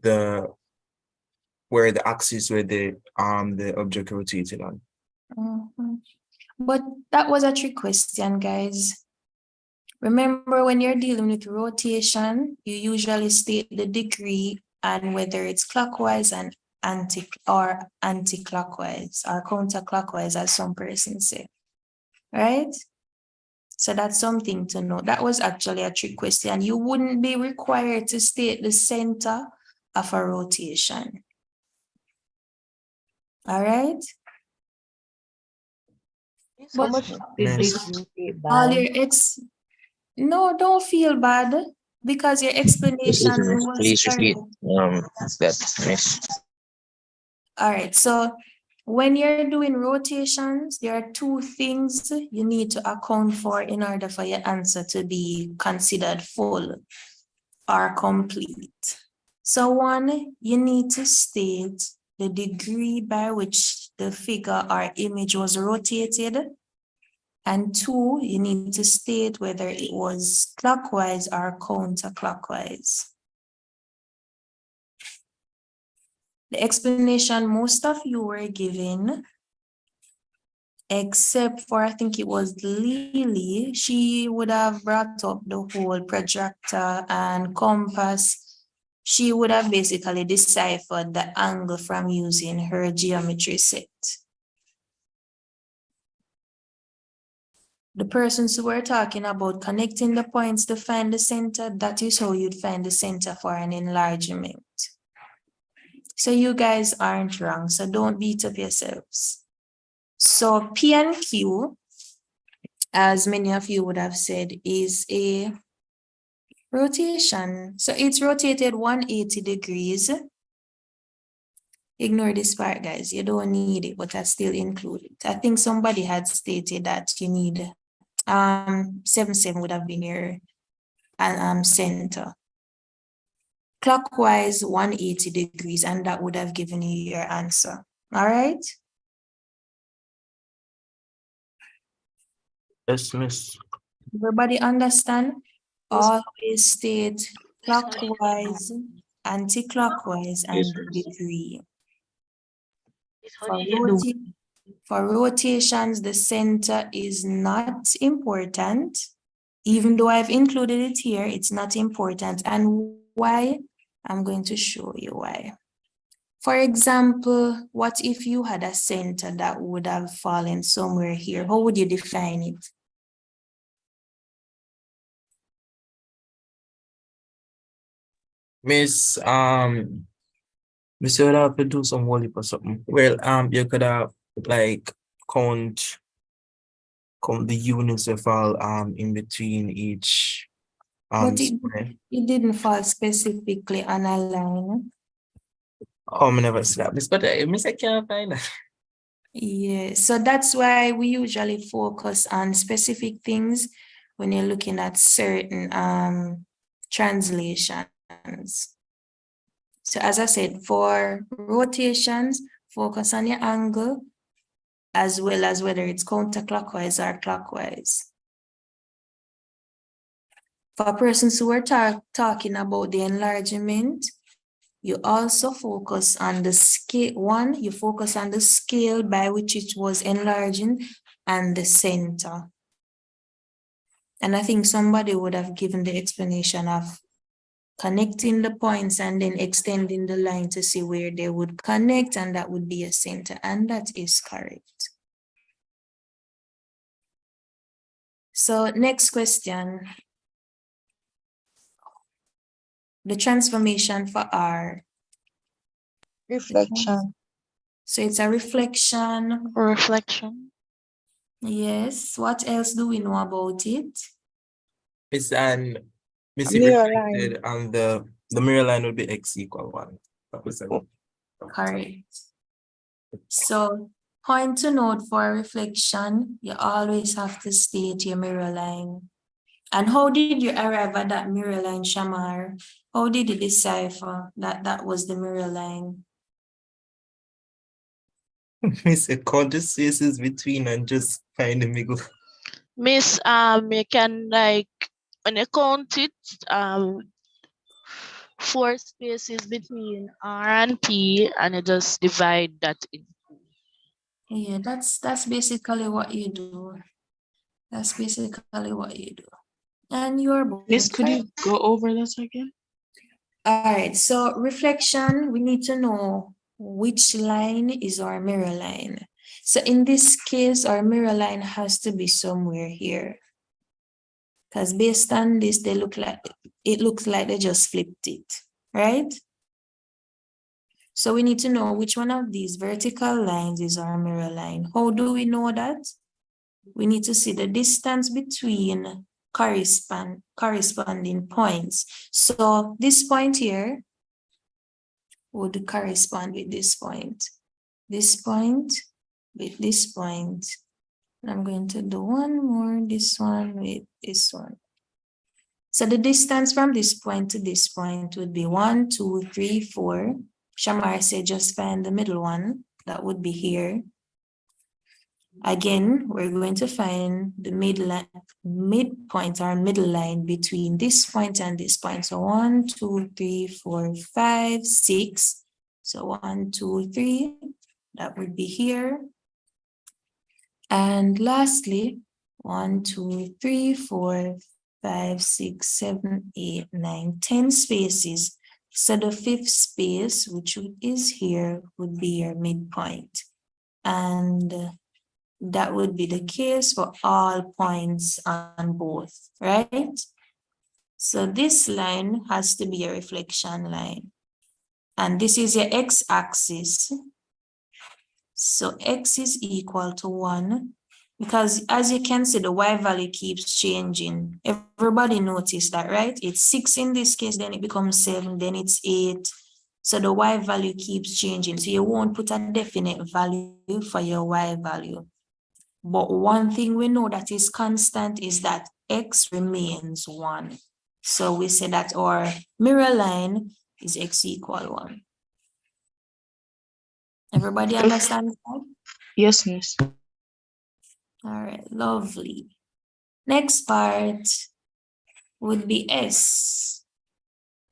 where the axis where the object rotated on. But that was a trick question, guys. Remember, when you're dealing with rotation, you usually state the degree and whether it's clockwise and anti-clockwise or counterclockwise, as some persons say, right? So that's something to know. That was actually a trick question. You wouldn't be required to state the center of a rotation. All right? How much did this rotate by? No, don't feel bad because your explanation was Please repeat correct. that, Miss. All right, so when you're doing rotations, there are two things you need to account for in order for your answer to be considered full or complete. So one, you need to state the degree by which the figure or image was rotated. And two, you need to state whether it was clockwise or counterclockwise. The explanation most of you were given, except for, I think it was Lily, she would have brought up the whole protractor and compass. She would have basically deciphered the angle from using her geometry set. The persons who were talking about connecting the points to find the center, that is how you'd find the center for an enlargement. So you guys aren't wrong, so don't beat up yourselves. So P and Q, as many of you would have said, is a rotation. So it's rotated 180 degrees. Ignore this part, guys. You don't need it, but I still include it. I think somebody had stated that you need 7 would have been your center. Clockwise 180 degrees, and that would have given you your answer. All right? Yes, Miss. Everybody understand? Always state clockwise, anti-clockwise, and degree. For rotations, the center is not important. Even though I've included it here, it's not important. And why? I'm going to show you why. For example, what if you had a center that would have fallen somewhere here? How would you define it? Miss, Miss, you would have to do some whole heap or something. Well, you could have like count the units that fall in between each But square. it didn't fall specifically on a line. Oh, I never slept this, but Miss, I can't find that. Yeah, so that's why we usually focus on specific things when you're looking at certain translations. So as I said, for rotations, focus on your angle as well as whether it's counterclockwise or clockwise. For persons who are talking about the enlargement, you also focus on the scale. One, you focus on the scale by which it was enlarging and the center. And I think somebody would have given the explanation of connecting the points and then extending the line to see where they would connect, and that would be a center, and that is correct. So next question. The transformation for R. Reflection. So it's a reflection. Reflection. Yes. What else do we know about it? It's an mirror reflected on the mirror line would be x equal 1. That was correct. So point to note for reflection, you always have to state your mirror line. And how did you arrive at that mirror line, Shamar? How did you decipher that that was the mirror line? Miss, you count the spaces between and just find the middle. Miss, you can like when you count it, 4 spaces between R and P, and you just divide that in. Yeah, that's basically what you do. That's basically what you do. And you're both Miss, could you go over this again? All right, so reflection, we need to know which line is our mirror line. So in this case, our mirror line has to be somewhere here. Because based on this, it looks like they just flipped it, right? So we need to know which one of these vertical lines is our mirror line. How do we know that? We need to see the distance between corresponding points. So this point here would correspond with this point with this point. I'm going to do one more, this one with this one. So the distance from this point to this point would be 1, 2, 3, 4. Shamar said just find the middle one. That would be here. Again, we're going to find the midpoint or middle line between this point and this point. So 1, 2, 3, 4, 5, 6. So 1, 2, 3, that would be here. And lastly, 1, 2, 3, 4, 5, 6, 7, 8, 9, 10 spaces. So the 5th space, which is here, would be your midpoint. And that would be the case for all points on both, right? So this line has to be a reflection line. And this is your x-axis. So x is equal to 1, because as you can see, the y value keeps changing. Everybody noticed that, right? It's 6 in this case, then it becomes 7, then it's 8. So the y value keeps changing. So you won't put a definite value for your y value. But one thing we know that is constant is that x remains 1. So we say that our mirror line is x equal 1. Everybody understand that? Yes, miss. All right, lovely. Next part would be S.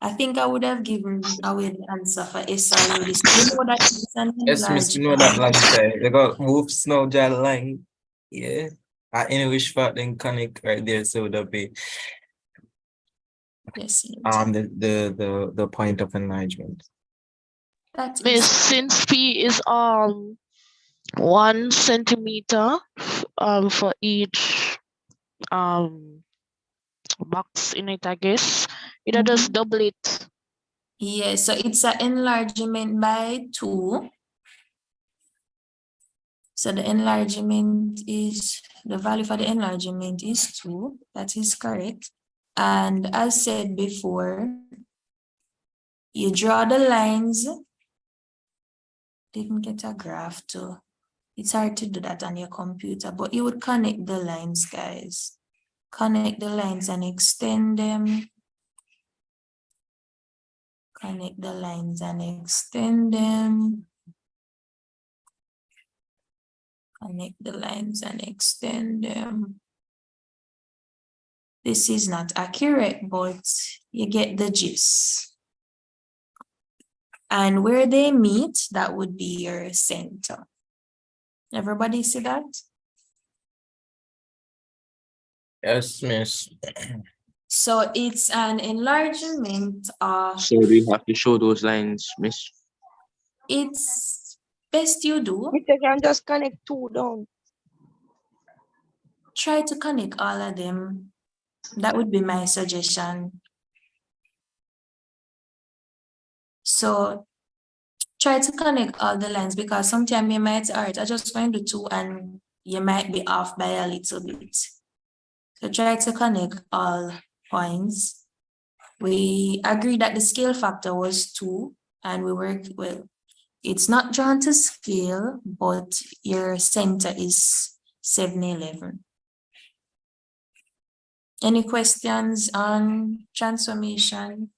I think I would have given away the answer for S already. So you know that it's an Yes, miss, you know enlargement. that long time. They got wolves now, John line. Yeah. Any which part then connect right there, so that'll be yes, the point of enlargement. That Miss, is since P is 1 centimeter for each box in it, I guess. It'll just double it. yeah, so it's an enlargement by 2. So the enlargement is, the value for the enlargement is 2. That is correct. And as said before, you draw the lines. Didn't get a graph too. It's hard to do that on your computer, but you would connect the lines, guys. Connect the lines and extend them. Connect the lines and extend them. Connect the lines and extend them. This is not accurate, but you get the gist. And where they meet, that would be your center. Everybody see that? Yes, miss. So it's an enlargement of... So do you have to show those lines, miss? It's best you do. You can just connect 2 down. Try to connect all of them. That would be my suggestion. So try to connect all the lines, because sometimes you might, all right, I just find the 2 and you might be off by a little bit. So try to connect all points. We agree that the scale factor was 2 and we worked well. It's not drawn to scale, but your center is 711. Any questions on transformation?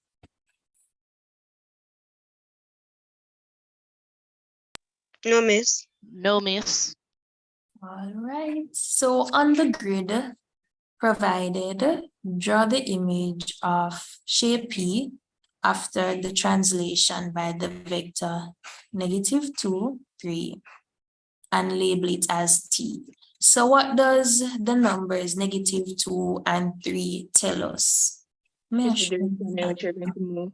No, miss. No, miss. All right. So on the grid provided, draw the image of shape P after the translation by the vector -2, 3, and label it as T. So what does the numbers -2 and 3 tell us? This is the reason which you're going to move.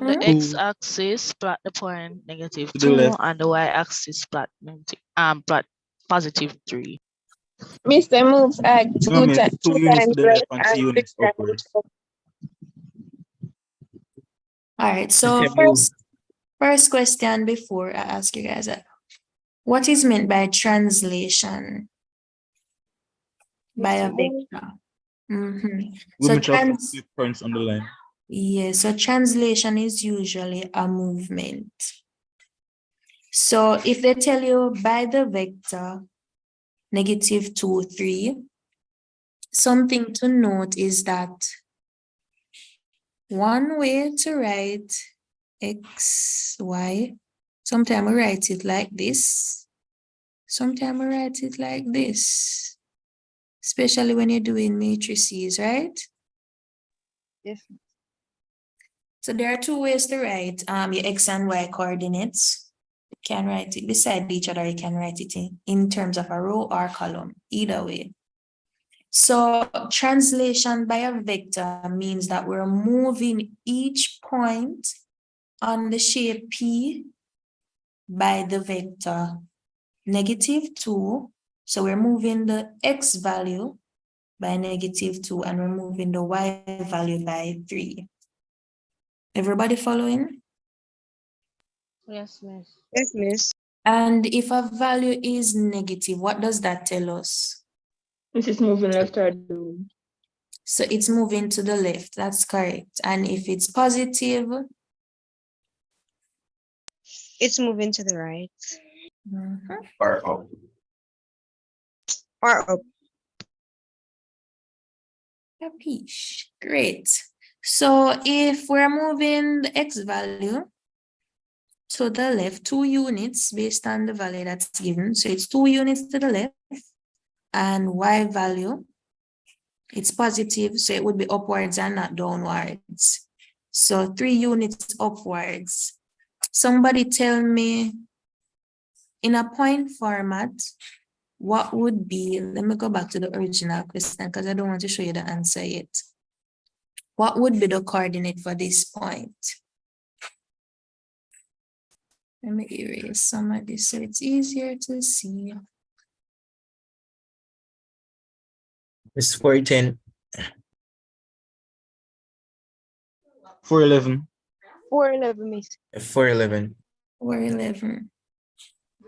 The x-axis plot the point To the -2 left. and the y-axis plot +3. Mr. Moves at No, miss, two 2 units to times the left left and and 2 three units times upwards. left. All right, so first question before I ask you guys, what is meant by translation by a vector? So Points on the line. yeah, so translation is usually a movement. So if they tell you by the vector -2, 3, something to note is that one way to write x, y, sometimes I write it like this, sometimes I write it like this, especially when you're doing matrices, right? Yes. So there are two ways to write your x and y coordinates. You can write it beside each other, you can write it in terms of a row or column, either way. So translation by a vector means that we're moving each point on the shape P by the vector -2. So we're moving the x value by -2 and we're moving the y value by 3. Everybody following? Yes, miss. Yes, miss. And if a value is negative, what does that tell us? This is moving left or down. So it's moving to the left, that's correct. And if it's positive, It's moving to the right. Or up. Or up. Capiche. Great. So if we're moving the x value to the left 2 units based on the value that's given, so it's 2 units to the left, and y value, it's positive, so it would be upwards and not downwards. So 3 units upwards. Somebody tell me, in a point format, what would be, let me go back to the original question because I don't want to show you the answer yet. What would be the coordinate for this point? Let me erase some of this so it's easier to see. It's 410. 411. 411, miss. 411. 411.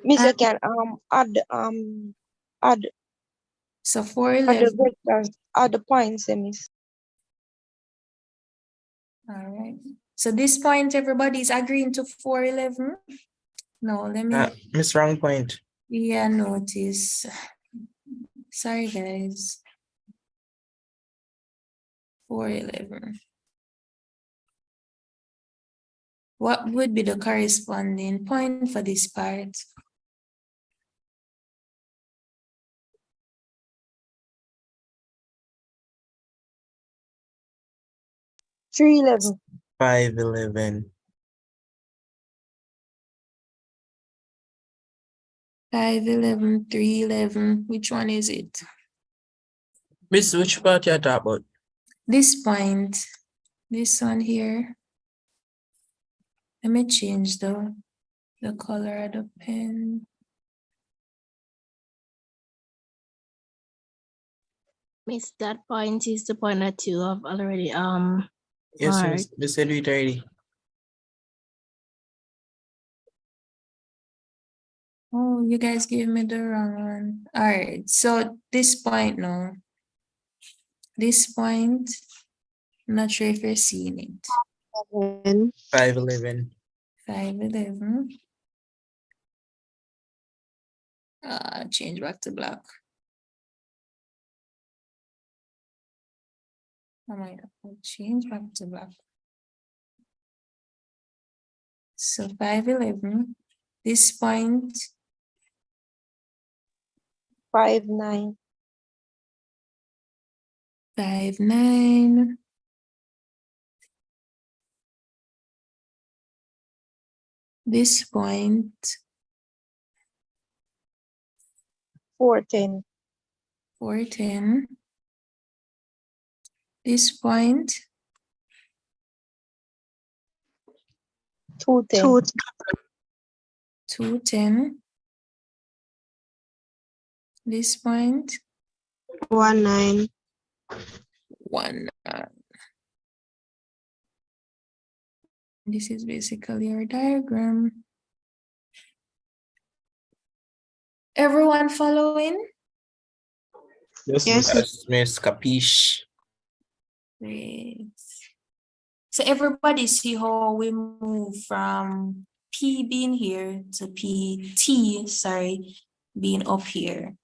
Miss, I can add so add the 411. vectors, add the points, miss. All right. So this point, everybody's agreeing to 411? No, let me. Miss, wrong point. Yeah, notice. Sorry, guys. 411. What would be the corresponding point for this part? Three 11. 511. 511, 311. Which one is it? Miss, which part you talk about? This point. This one here. Let me change the color of the pen. Miss, that point is the point that you have already Yes, marked. Miss said it already. Oh, you guys gave me the wrong one. All right, so this point now. This point, I'm not sure if you're seeing it. 511. 511. Change back to black. Oh my God, I'll change back to black. So 511. This point. 5-9. 5-9. This point. 410. 410. This point. 210. 210. This point. 19. 19. This is basically our diagram. Everyone following? Yes, Miss Capiche. Great. So everybody see how we move from P being here to PT, being up here.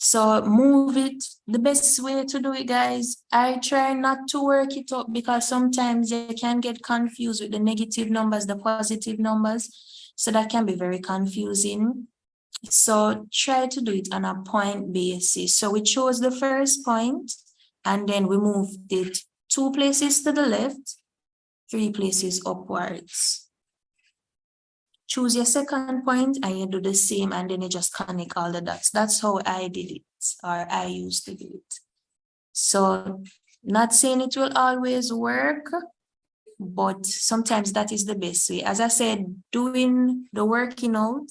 So move it, the best way to do it, guys, I try not to work it up because sometimes you can get confused with the negative numbers, the positive numbers. So that can be very confusing. So try to do it on a point basis. So we chose the first point and then we moved it 2 places to the left, 3 places upwards. Choose your second point and you do the same and then you just connect all the dots. That's how I did it, or I used to do it. So not saying it will always work, but sometimes that is the best way. As I said, doing the working out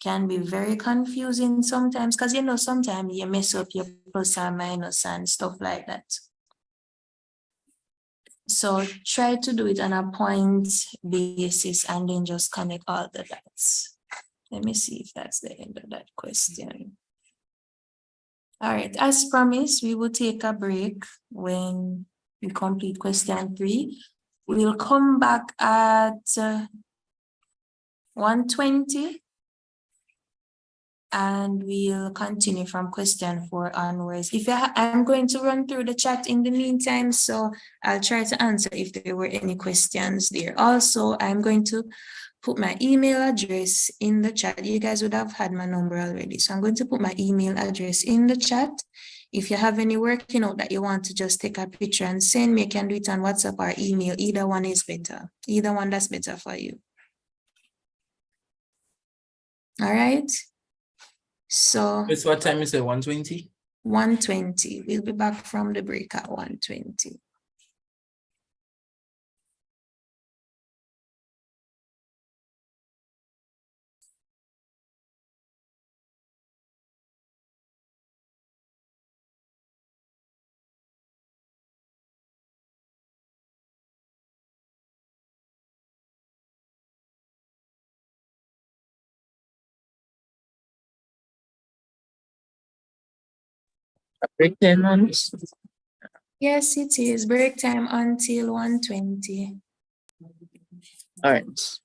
can be very confusing sometimes because sometimes you mess up your plus and minus and stuff like that. So try to do it on a point basis and then just connect all the dots. Let me see if that's the end of that question. All right, as promised, we will take a break when we complete question 3. We'll come back at 1:20 and we'll continue from question 4 onwards. I'm going to run through the chat in the meantime, so I'll try to answer if there were any questions there. Also, I'm going to put my email address in the chat. You guys would have had my number already, so I'm going to put my email address in the chat. If you have any working out that you want to just take a picture and send me, you can do it on WhatsApp or email. Either one is better. Either one that's better for you. All right. So It's what time is it? 1:20? 1:20. We'll be back from the break at 1:20. Break 10 minutes. Yes, it is. Break time until 1:20. All right.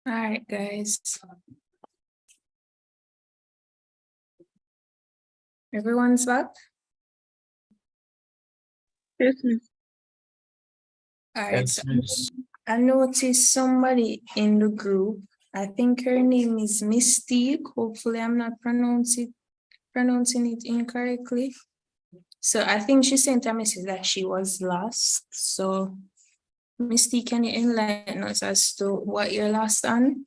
All right, guys. Everyone's back? Yes, miss. All right, Yes, so miss. I noticed somebody in the group. I think her name is Mystique. Hopefully I'm not pronouncing it incorrectly. So I think she sent a message that she was lost. So Mystique, can you enlighten us as to what you're lost on?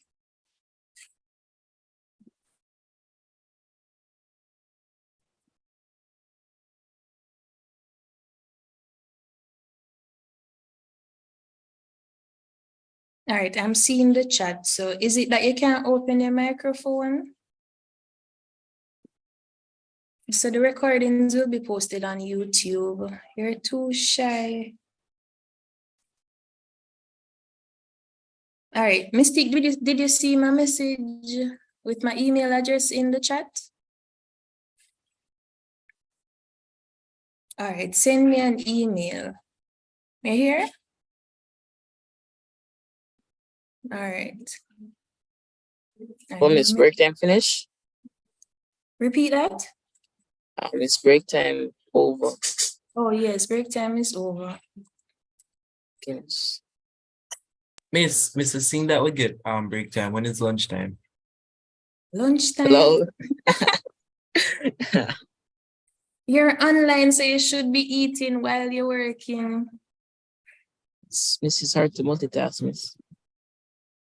All right, I'm seeing the chat. So is it that you can't open your microphone? So the recordings will be posted on YouTube. You're too shy. All right, Mystique, did you see my message with my email address in the chat? All right, send me an email. May you hear? All right. Well, Miss break time finish? Repeat that? Miss break time over. Oh yes, break time is over. Yes. Mrs. Singh, that would get break time. When is lunchtime? Lunchtime? Hello. You're online, so you should be eating while you're working. Miss, it's hard to multitask, Miss.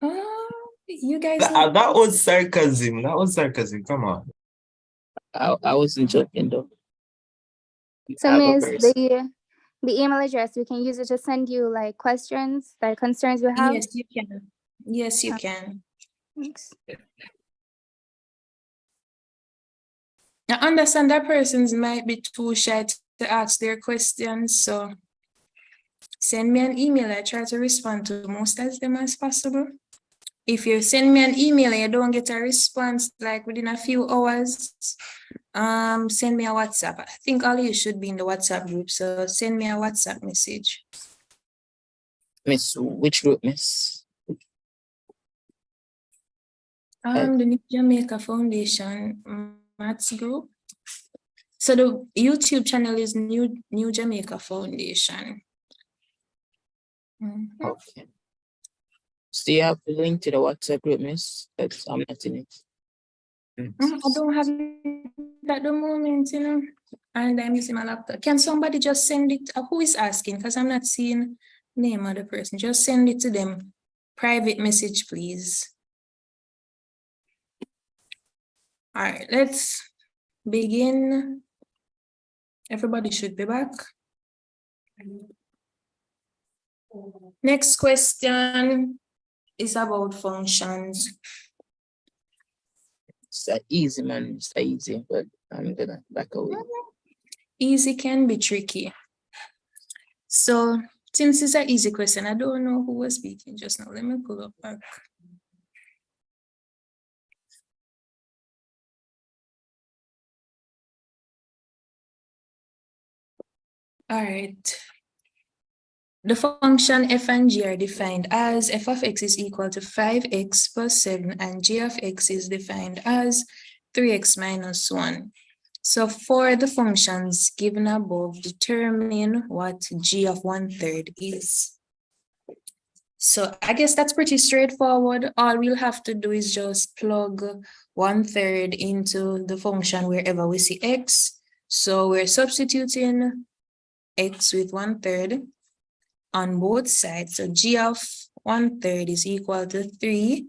Oh, you guys. That was sarcasm. That was sarcasm. Come on. I wasn't joking though. So Miss, the email address, we can use it to send you like questions, like concerns you have? Yes, you can. Yes, you can. Thanks. I understand that persons might be too shy to ask their questions, so send me an email. I try to respond to most of them as possible. If you send me an email and you don't get a response like within a few hours, send me a WhatsApp. I think all of you should be in the WhatsApp group, so send me a WhatsApp message. Miss, which group, Miss? The New Jamaica Foundation Maths group. So the YouTube channel is New Jamaica Foundation. Okay. So you have the link to the WhatsApp group, Miss? I'm not in it. I don't have it at the moment, you know, and I'm using my laptop. Can somebody just send it? Who is asking? Because I'm not seeing the name of the person. Just send it to them. Private message, please. All right, let's begin. Everybody should be back. Next question is about functions. It's easy, man. It's easy, but I'm gonna back away. Easy can be tricky. So since it's an easy question, I don't know who was speaking just now. Let me pull up back. All right. The function f and g are defined as f of x is equal to 5x plus 7 and g of x is defined as 3x minus 1. So for the functions given above, determine what g of 1/3 is. So I guess that's pretty straightforward. All we'll have to do is just plug 1/3 into the function wherever we see x. So we're substituting x with 1/3 on both sides. So g of 1/3 is equal to 3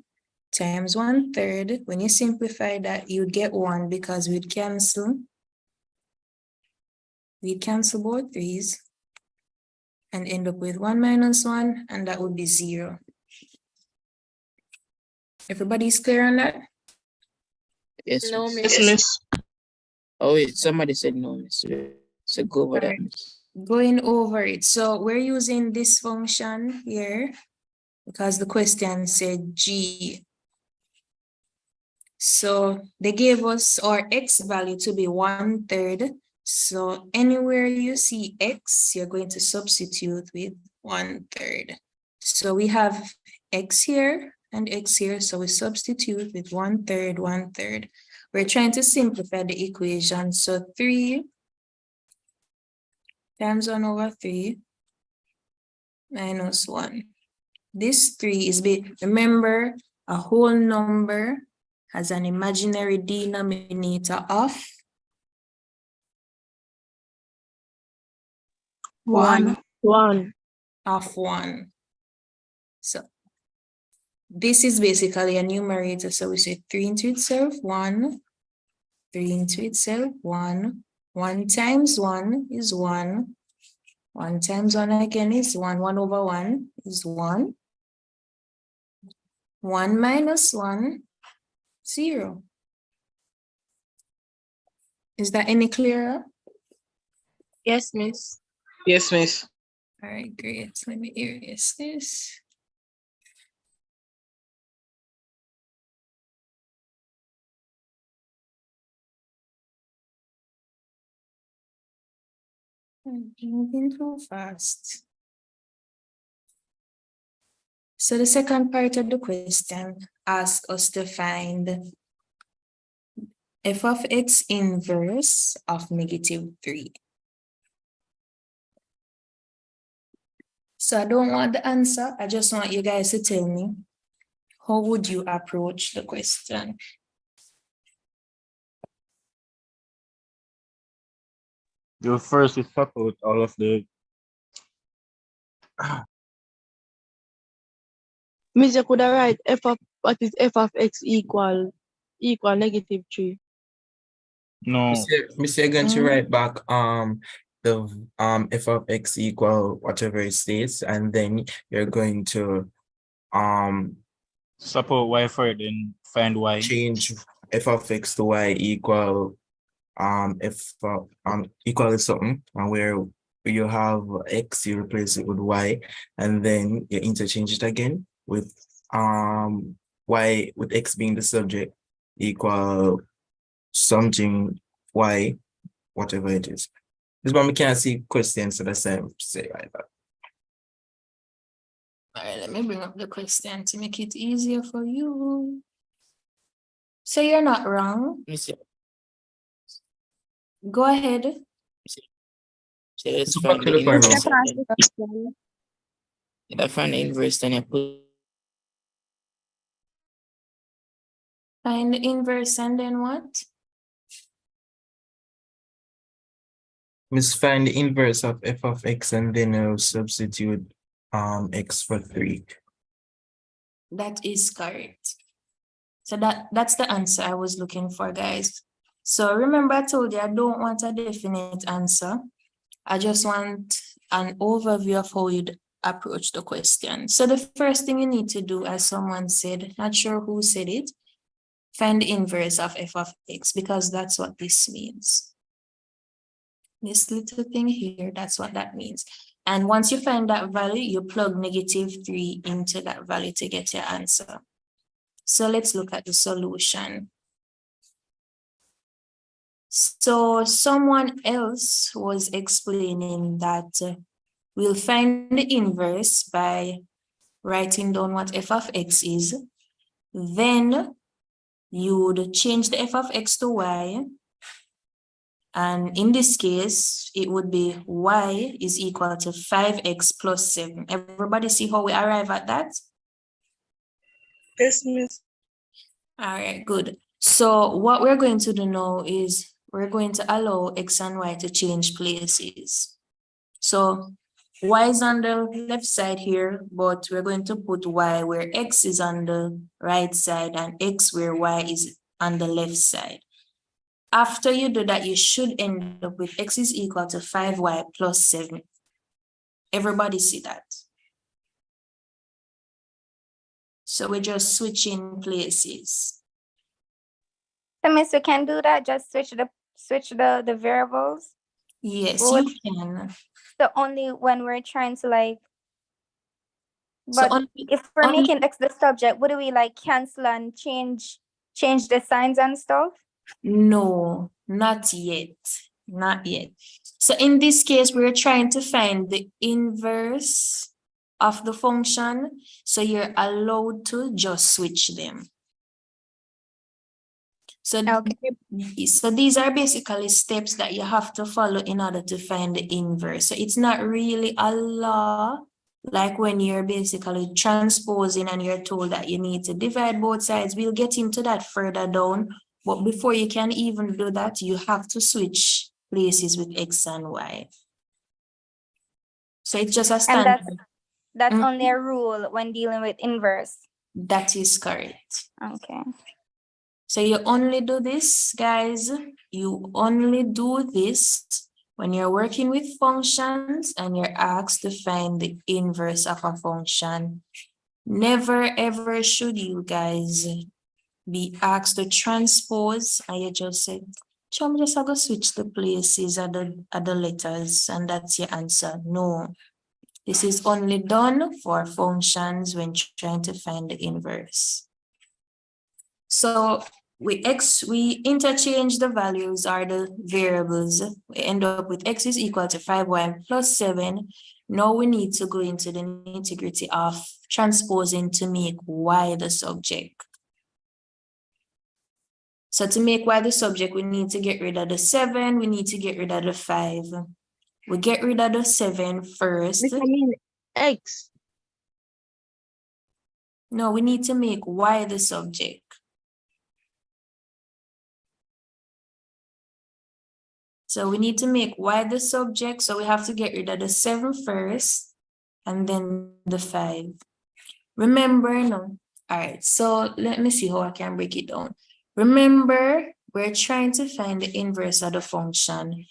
times 1/3. When you simplify that, you'd get 1 because we'd cancel both 3's and end up with 1 minus 1, and that would be 0. Everybody's clear on that? Yes, No, Miss. miss. Oh, wait, somebody said no, Miss. So go over that, Miss. Going over it. So we're using this function here because the question said g. So they gave us our x value to be 1/3. So anywhere you see x, you're going to substitute with 1/3. So we have x here and x here, so we substitute with 1/3, 1/3. We're trying to simplify the equation, so 3 times 1/3 minus 1. This 3 is, remember, a whole number has an imaginary denominator of 1. Of 1. So this is basically a numerator. So we say 3 into itself, 1. 3 into itself, 1. 1 times 1 is 1. 1 times 1 again is 1. 1/1 is 1. 1 minus 1, 0. Is that any clearer? Yes, miss. Yes, miss. All right, great. Let me erase this. I'm moving too fast. So the second part of the question asks us to find f of x inverse of -3. So I don't want the answer. I just want you guys to tell me, how would you approach the question? You first we swap out all of the Miss, you could write what is f of x equal -3. no. Mr. Going to write back the f of x equal whatever it states, and then you're going to swap out y for it and find y. Change f of x to y equal f of, equal to something, and where you have x, you replace it with y, and then you interchange it again with y, with x being the subject, equal something y, whatever it is. This one we can't see questions to the same say like that. All right, let me bring up the question to make it easier for you. So you're not wrong. Go ahead. So let's So find back to the the point inverse. now. I find the inverse, then I put Find the inverse and then what? Let's find the inverse of f of x, and then I'll substitute x for 3. That is correct. So that's the answer I was looking for, guys. So remember, I told you I don't want a definite answer. I just want an overview of how you'd approach the question. So the first thing you need to do, as someone said, not sure who said it, find the inverse of f of x, because that's what this means. This little thing here, that's what that means. And once you find that value, you plug -3 into that value to get your answer. So let's look at the solution. So someone else was explaining that we'll find the inverse by writing down what f of x is. Then you would change the f of x to y. And in this case, it would be y is equal to 5x plus 7. Everybody see how we arrive at that? Yes, miss. All right, good. So what we're going to do now is we're going to allow x and y to change places. So y is on the left side here, but we're going to put y where x is on the right side and x where y is on the left side. After you do that, you should end up with x is equal to 5y plus 7. Everybody see that? So we're just switching places. So, miss, we can do that, just switch the variables? Yes, Well, you can. So only when we're trying to like, So but if we're making x the subject, would we like cancel and change the signs and stuff? No, not yet. Not yet. So in this case, we're trying to find the inverse of the function. So you're allowed to just switch them. So, so these are basically steps that you have to follow in order to find the inverse. So it's not really a law, like when you're basically transposing and you're told that you need to divide both sides. We'll get into that further down. But before you can even do that, you have to switch places with X and Y. So it's just a standard. And that's only a rule when dealing with inverse. That is correct. Okay. So you only do this, guys. You only do this when you're working with functions and you're asked to find the inverse of a function. Never ever should you guys be asked to transpose and you just say, I'm just going to switch the places at the letters and that's your answer. No, this is only done for functions when trying to find the inverse. So we interchange the values or the variables. We end up with X is equal to 5y plus 7. Now we need to go into the nitty-gritty of transposing to make Y the subject. So to make Y the subject, we need to get rid of the 7. We need to get rid of the 5. We get rid of the 7 first. I mean X. No, we need to make Y the subject. So we need to make Y the subject. So we have to get rid of the 7 first and then the 5. Remember, no. All right, so let me see how I can break it down. Remember, we're trying to find the inverse of the function.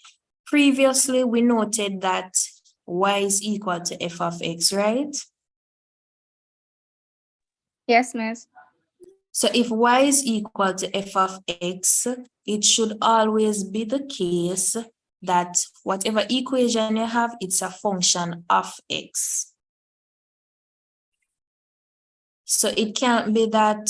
Previously, we noted that Y is equal to f of x, right? Yes, miss. So if Y is equal to f of x, it should always be the case that whatever equation you have, it's a function of x. So it can't be that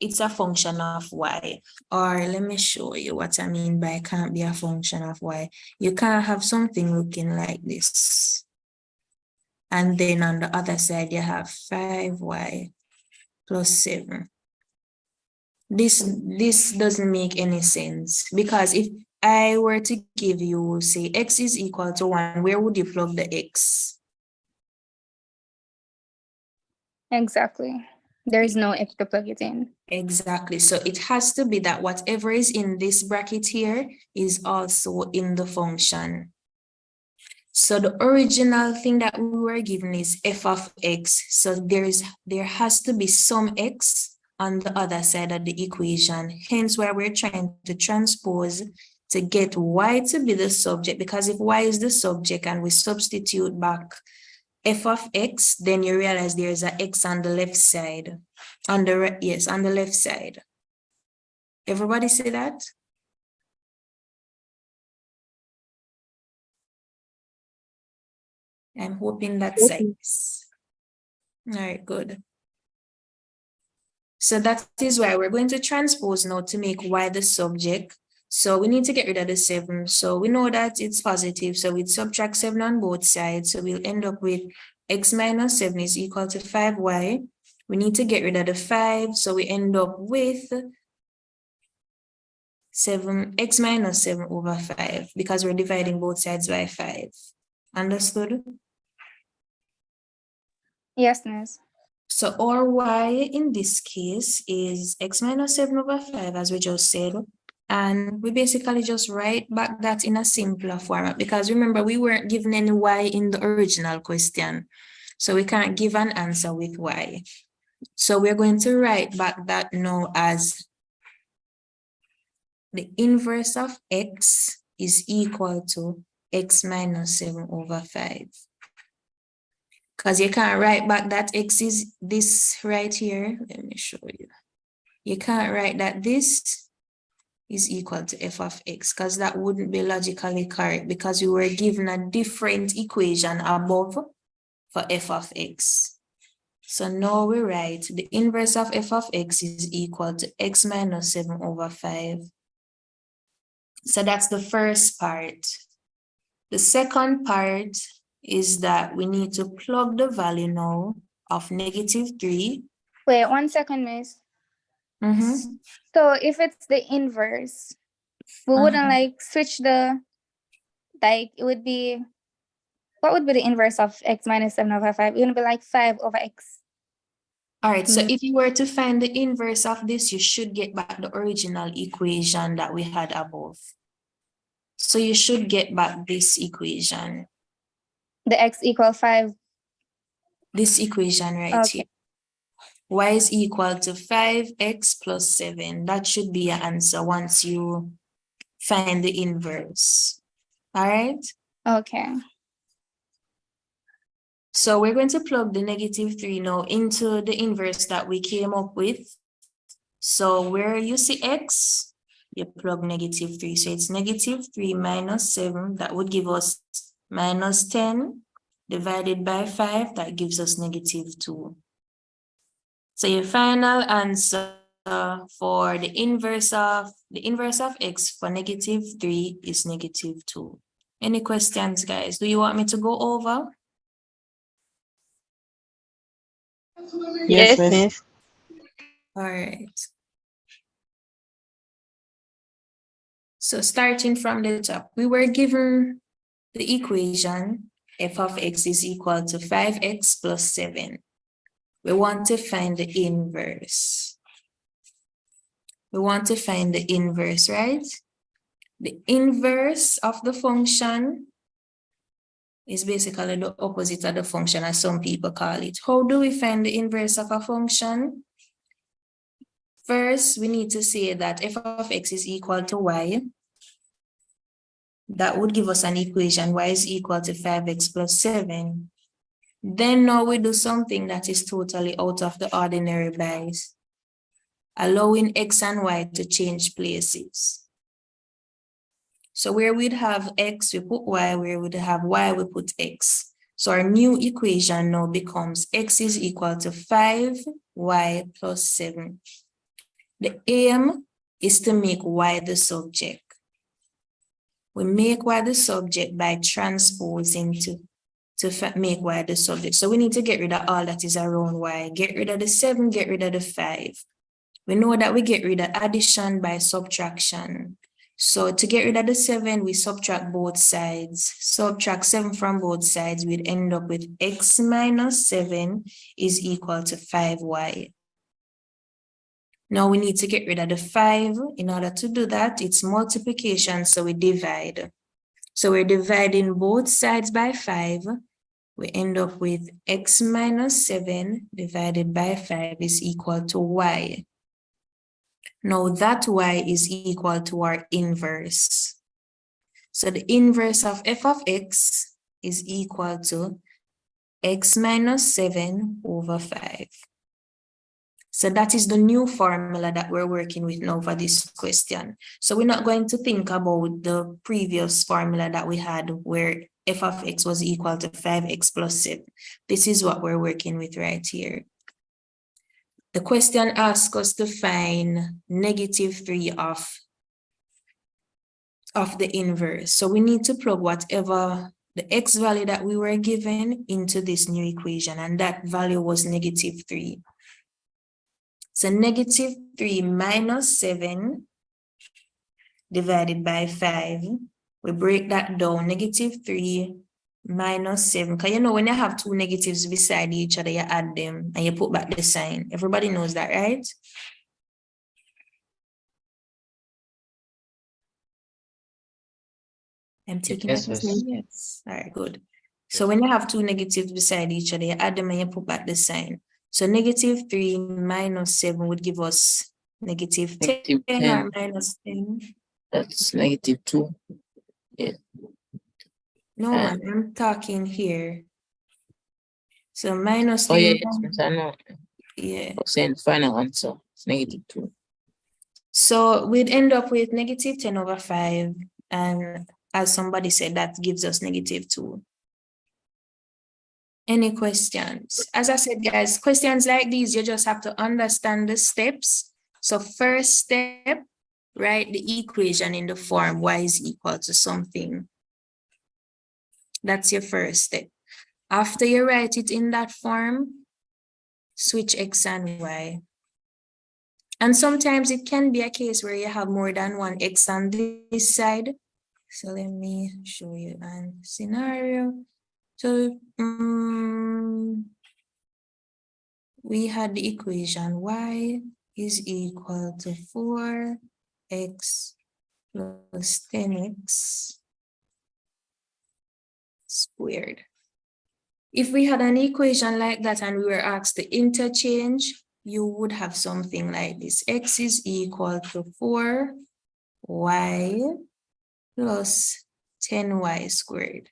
it's a function of y. Or let me show you what I mean by can't be a function of y. You can't have something looking like this. And then on the other side, you have 5y plus 7. This doesn't make any sense, because if I were to give you, say, x is equal to 1, where would you plug the x? Exactly. There is no x to plug it in. Exactly. So it has to be that whatever is in this bracket here is also in the function. So the original thing that we were given is f of x. So there has to be some x on the other side of the equation. Hence why we're trying to transpose to get y to be the subject, because if y is the subject and we substitute back f of x, then you realize there's an x on the left side. On the left side. Everybody say that? I'm hoping that's nice. All right, good. So that is why we're going to transpose now to make y the subject. So we need to get rid of the 7. So we know that it's positive. So we'd subtract 7 on both sides. So we'll end up with x minus 7 is equal to 5y. We need to get rid of the 5. So we end up with 7x minus 7 over 5, because we're dividing both sides by 5. Understood? Yes, miss. So our y in this case is x minus 7 over 5, as we just said. And we basically just write back that in a simpler format, because remember, we weren't given any y in the original question. So we can't give an answer with y. So we're going to write back that now as the inverse of x is equal to x minus 7 over 5. Because you can't write back that x is this right here. Let me show you. You can't write that this is equal to f of x, because that wouldn't be logically correct, because we were given a different equation above for f of x. So now we write the inverse of f of x is equal to x minus 7 over 5. So that's the first part. The second part is that we need to plug the value now of -3. Wait 1 second, miss. So if it's the inverse, we wouldn't like switch the, like it would be, what would be the inverse of x minus 7/5? It would be like 5/x. All right, so if you were to find the inverse of this, you should get back the original equation that we had above. So you should get back this equation. The x equal 5. This equation right here. Y is equal to 5x plus 7. That should be your answer once you find the inverse. All right? Okay. So we're going to plug the -3 now into the inverse that we came up with. So where you see x, you plug -3. So it's -3 minus 7. That would give us -10 divided by 5. That gives us -2. So your final answer for the inverse of x for -3 is -2. Any questions, guys? Do you want me to go over? Yes, miss. All right. So starting from the top, we were given the equation f of x is equal to 5x plus 7. We want to find the inverse. We want to find the inverse, right? The inverse of the function is basically the opposite of the function, as some people call it. How do we find the inverse of a function? First, we need to say that f of x is equal to y. That would give us an equation, y is equal to 5x plus 7. Then now we do something that is totally out of the ordinary by allowing x and y to change places. So where we'd have x, we put y. Where we'd have y, we put x. So our new equation now becomes x is equal to 5y plus 7. The aim is to make y the subject. We make y the subject by transposing to make y the subject. So we need to get rid of all that is around y. Get rid of the 7, get rid of the 5. We know that we get rid of addition by subtraction. So to get rid of the 7, we subtract both sides. Subtract 7 from both sides, we'd end up with x minus 7 is equal to 5y. Now we need to get rid of the 5. In order to do that, it's multiplication, so we divide. So we're dividing both sides by 5. We end up with x minus 7 divided by 5 is equal to y. Now that y is equal to our inverse. So the inverse of f of x is equal to x minus 7 over 5. So that is the new formula that we're working with now for this question. So we're not going to think about the previous formula that we had where f of x was equal to 5x plus 7. This is what we're working with right here. The question asks us to find -3 of the inverse. So we need to plug whatever the x value that we were given into this new equation, and that value was -3. So -3 minus 7 divided by 5. We break that down, -3 minus 7. Because you know, when you have two negatives beside each other, you add them and you put back the sign. Everybody knows that, right? I'm taking Yes, that. yes. Yes. All right, good. So when you have two negatives beside each other, you add them and you put back the sign. So -3 minus 7 would give us -10 or minus 10. That's -2. Yeah. No, man, I'm talking here. So minus 3. Oh, yeah, yes, miss, I know. Yeah. I'm saying final answer is -2. So we'd end up with -10 over 5. And as somebody said, that gives us -2. Any questions? As I said, guys, questions like these, you just have to understand the steps. So first step, write the equation in the form y is equal to something. That's your first step. After you write it in that form, switch X and Y. And sometimes it can be a case where you have more than one X on this side. So let me show you a scenario. So we had the equation y is equal to 4x plus 10x squared. If we had an equation like that and we were asked to interchange, you would have something like this. X is equal to 4y plus 10y squared.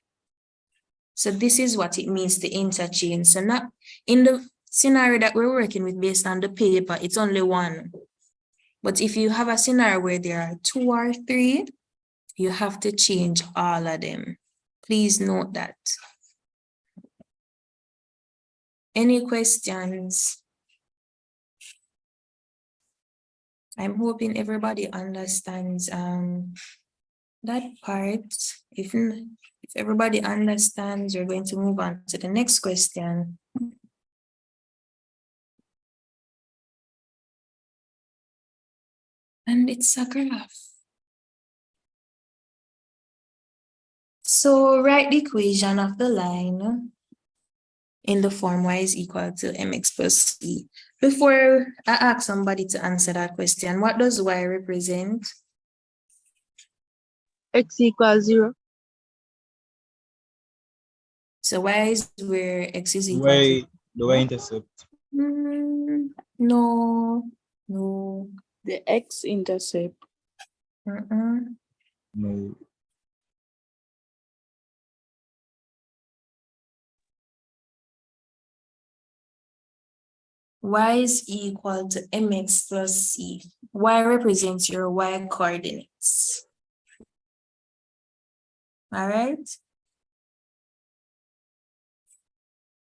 So this is what it means to interchange. So not in the scenario that we're working with based on the paper, it's only one. But if you have a scenario where there are 2 or 3, you have to change all of them. Please note that. Any questions? I'm hoping everybody understands that part. If everybody understands, we're going to move on to the next question. And it's a graph. So write the equation of the line in the form y is equal to mx plus c. Before I ask somebody to answer that question, what does y represent? X equals 0. So y is where x is equal Y, to. the y-intercept. No. The x-intercept. No. Y is equal to mx plus c. Y represents your y coordinates. All right?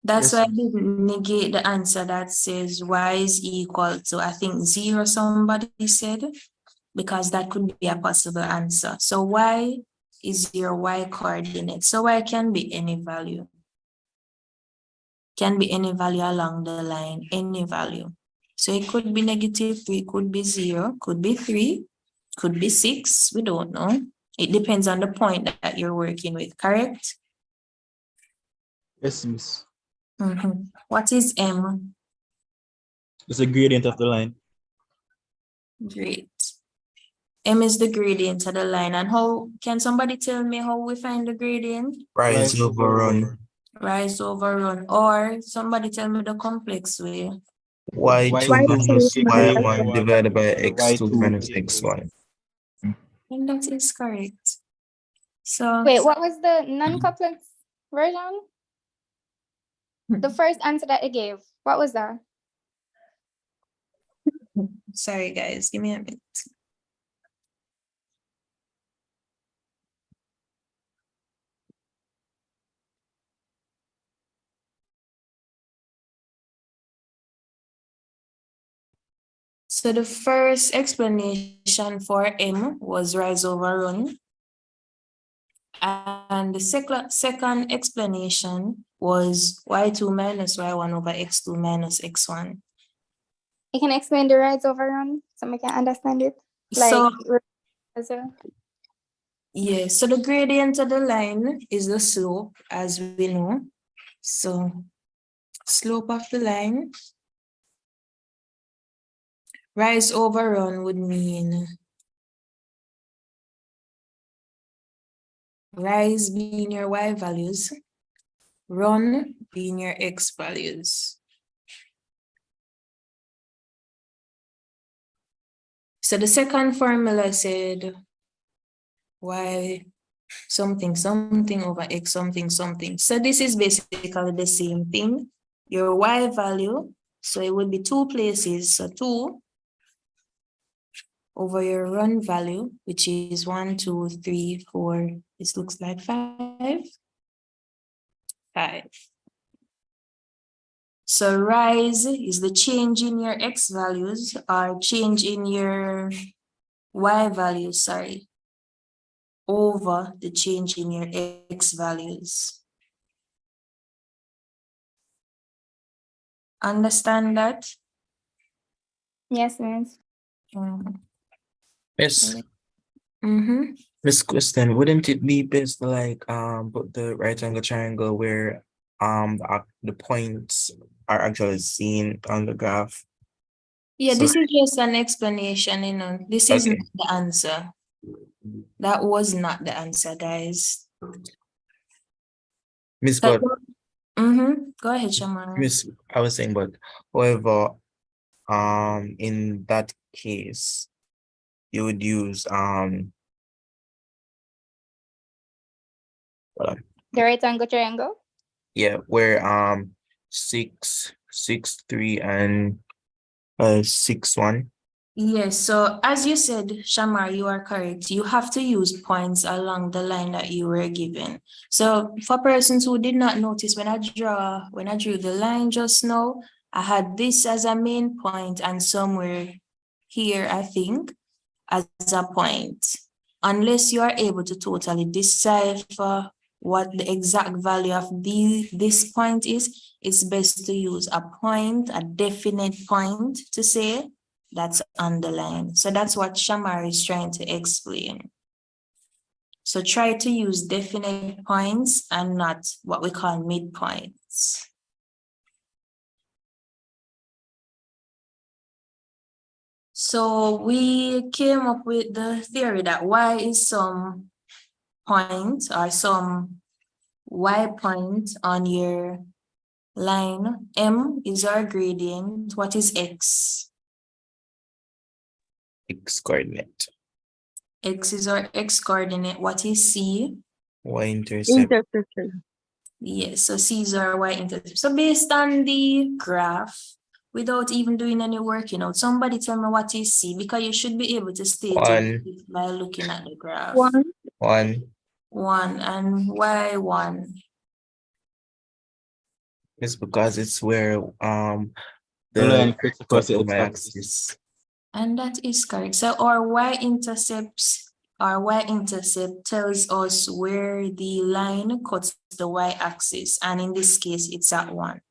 That's why I didn't negate the answer that says y is equal to, I think, 0, somebody said, because that could be a possible answer. So y is your y coordinate. So y can be any value. Can be any value along the line, any value. So it could be -3, could be 0, could be 3, could be 6, we don't know. It depends on the point that you're working with, correct? Yes, miss. What is m? It's a gradient of the line. Great. M is the gradient of the line. And how, can somebody tell me how we find the gradient? Rise over run. Rise over run. Or somebody tell me the complex way. Y2 minus y1 divided by x2 minus x1. And that is correct. So wait, what was the non-complex version? The first answer that I gave, what was that? Sorry guys, give me a minute. So the first explanation for M was rise over run. And the second explanation was y2 minus y1 over x2 minus x1. You can explain the rise over run so I can understand it. So, Like, yeah, so the gradient of the line is the slope, as we know. So slope of the line. Rise over run would mean rise being your y values, run being your x values. So the second formula said y something something over x something something. So this is basically the same thing. Your y value, so it would be 2 places, so 2 over your run value, which is 1, 2, 3, 4. This looks like 5. 5. So rise is the change in your x values, or change in your y values, sorry. over the change in your x values. Understand that? Yes, miss. Yes. Mm-hmm. Miss Kristen, wouldn't it be best to like put the right angle triangle where the points are actually seen on the graph? Yeah, So, this is just an explanation, you know. This is not okay. the answer. That was not the answer, guys. Miss, but Go ahead, Shamara. Miss, I was saying, but however, in that case, you would use The right angle triangle? yeah, where 6, 6, 3, and 6, 1. Yes, so as you said, Shamar, you are correct. You have to use points along the line that you were given. So for persons who did not notice, when I drew the line just now, I had this as a main point and somewhere here, I think, as a point. Unless you are able to totally decipher what the exact value of this point is, it's best to use a point, a definite point to say that's underlined. So that's what Shamar is trying to explain. So try to use definite points and not what we call midpoints. So we came up with the theory that y is some point or some y point on your line. M is our gradient. What is x? X coordinate. X is our x coordinate. What is C? Y intercept. Intersection. Yes, so C is our y intercept. So based on the graph, without even doing any working out, somebody tell me what is C, because you should be able to state it by looking at the graph. 1. 1. 1. And why 1? It's because it's where the the line crisscross the y-axis. And that is correct. So our y-intercept tells us where the line cuts the y-axis, and in this case, it's at 1.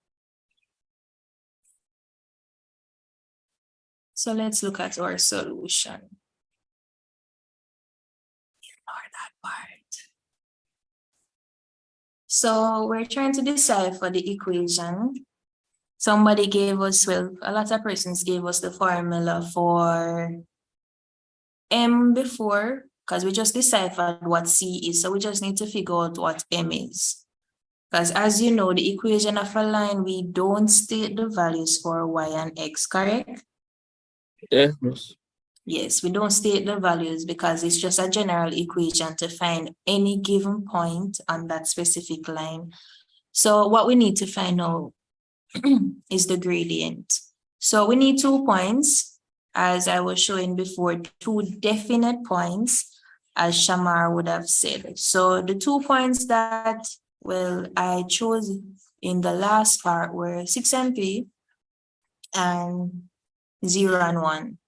So let's look at our solution. Ignore that part. So we're trying to decipher the equation. Somebody gave us, well, a lot of persons gave us the formula for M before, because we just deciphered what C is. So we just need to figure out what M is. Because as you know, the equation of a line, we don't state the values for y and x, correct? Yes. Yes, we don't state the values because it's just a general equation to find any given point on that specific line. So what we need to find out is the gradient. So we need 2 points, as I was showing before, 2 definite points, as Shamar would have said. So the 2 points that, well, I chose in the last part were 6 and 3 and 0 and 1.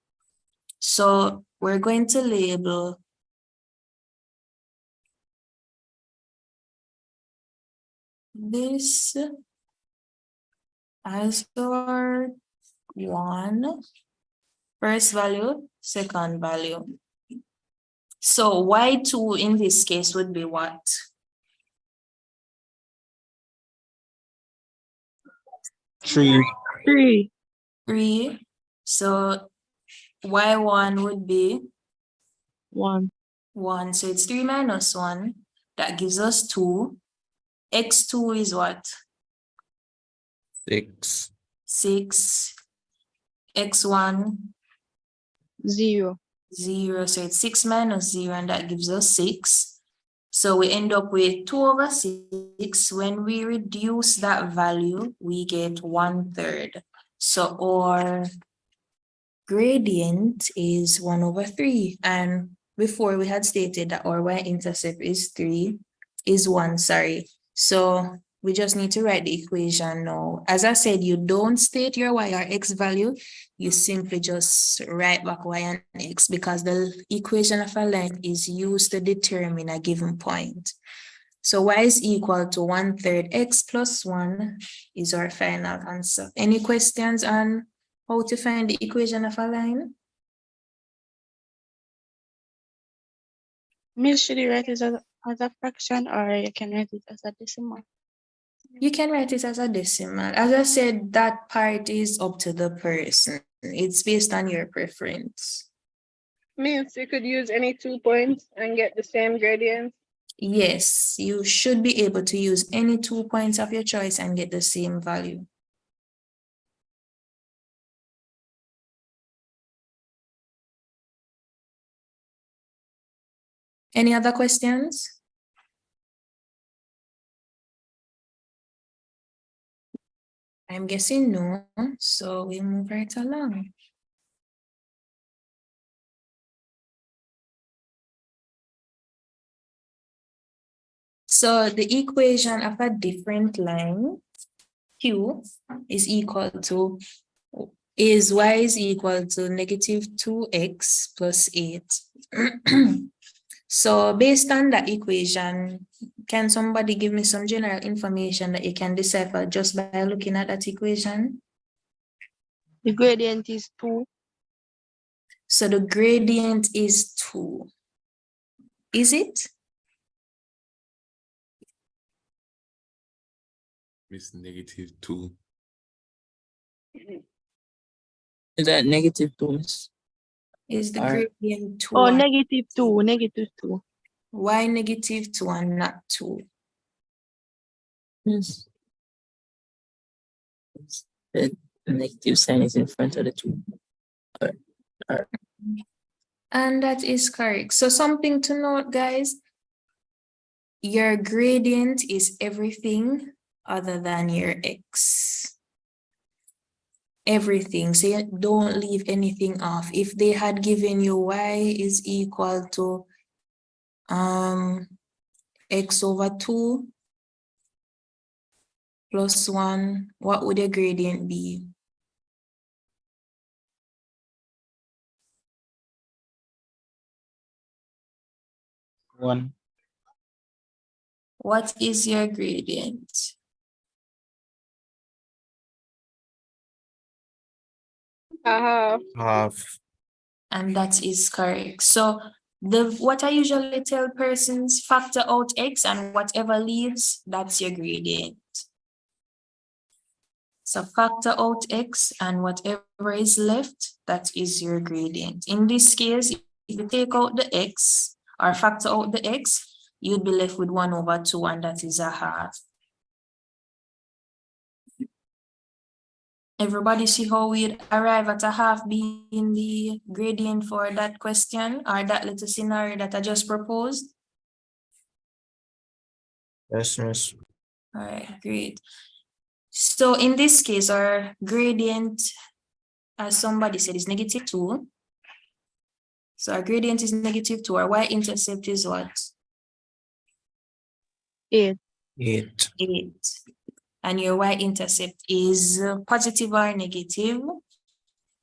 So we're going to label this as our 1, first value, second value. So y2 in this case would be what? 3. 3. 3. So y1 would be 1. 1. So it's 3 minus 1. That gives us 2. X2 is what? 6. 6. X1? 0. 0. So it's 6 minus 0, and that gives us 6. So we end up with 2 over 6. When we reduce that value, we get 1/3. So our gradient is 1 over 3. And before we had stated that our y-intercept is 1, sorry. So we just need to write the equation now. As I said, you don't state your y or x value. You simply just write back y and x because the equation of a line is used to determine a given point. So y is equal to 1/3 x plus 1 is our final answer. Any questions on how to find the equation of a line? Miss, should you write it as a fraction or you can write it as a decimal? You can write it as a decimal. As I said, that part is up to the person. It's based on your preference. Means you could use any 2 points and get the same gradient. Yes, you should be able to use any 2 points of your choice and get the same value. Any other questions? I'm guessing no, so we move right along. So the equation of a different line, Q, is equal to, is y is equal to -2x plus 8. So based on that equation, can somebody give me some general information that you can decipher just by looking at that equation? The gradient is 2. So the gradient is 2. Is it? It's -2. Is that -2, miss? Is the Or- gradient 2? Oh, and- -2, -2. Why -2 and not 2? Yes. The negative sign is in front of the 2. And that is correct. So something to note, guys, your gradient is everything other than your x. Everything. So you don't leave anything off. If they had given you y is equal to x over 2 plus 1, what would your gradient be? One. What is your gradient? Half. And that is correct. So what I usually tell persons, factor out x and whatever leaves, that's your gradient. So factor out x and whatever is left, that is your gradient. In this case, if you take out the x or factor out the x, you'd be left with 1/2, and that is a half. Everybody see how we arrive at a half being the gradient for that question or that little scenario that I just proposed? Yes, miss. All right, great. So in this case, our gradient, as somebody said, is -2. So our gradient is -2. Our y-intercept is what? 8. 8. 8. And your y-intercept is positive or negative?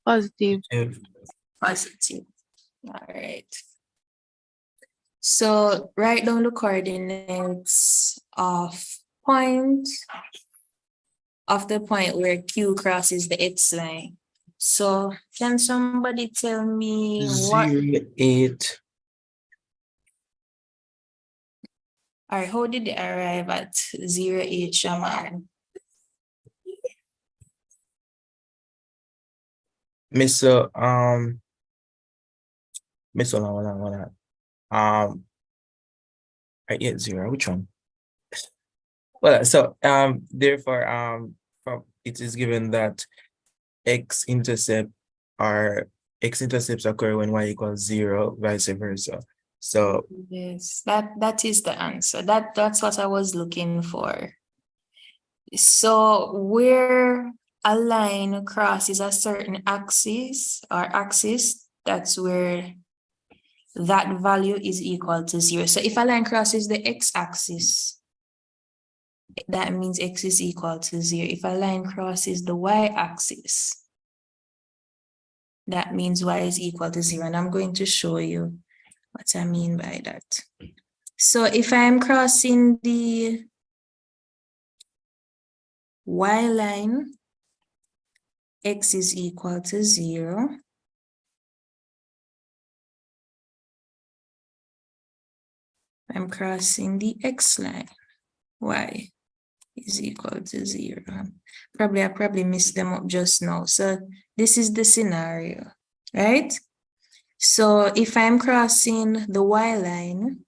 Positive. Positive. All right. So write down the coordinates of the point where Q crosses the X line. So can somebody tell me what? 0, 8. All right, how did they arrive at 0, 8, Shamar? Miss, Miss, hold on. I get 0. Which one? Well, so therefore from it is given that x-intercepts occur when y equals 0, vice versa. So yes, that is the answer. That's what I was looking for. So where a line crosses a certain axis, that's where that value is equal to 0. So if a line crosses the x-axis, that means x is equal to 0. If a line crosses the y-axis, that means y is equal to 0. And I'm going to show you what I mean by that. So if I'm crossing the y line, x is equal to 0. I'm crossing the x line, y is equal to 0. I probably missed them up just now. So this is the scenario, right? So if I'm crossing the y line,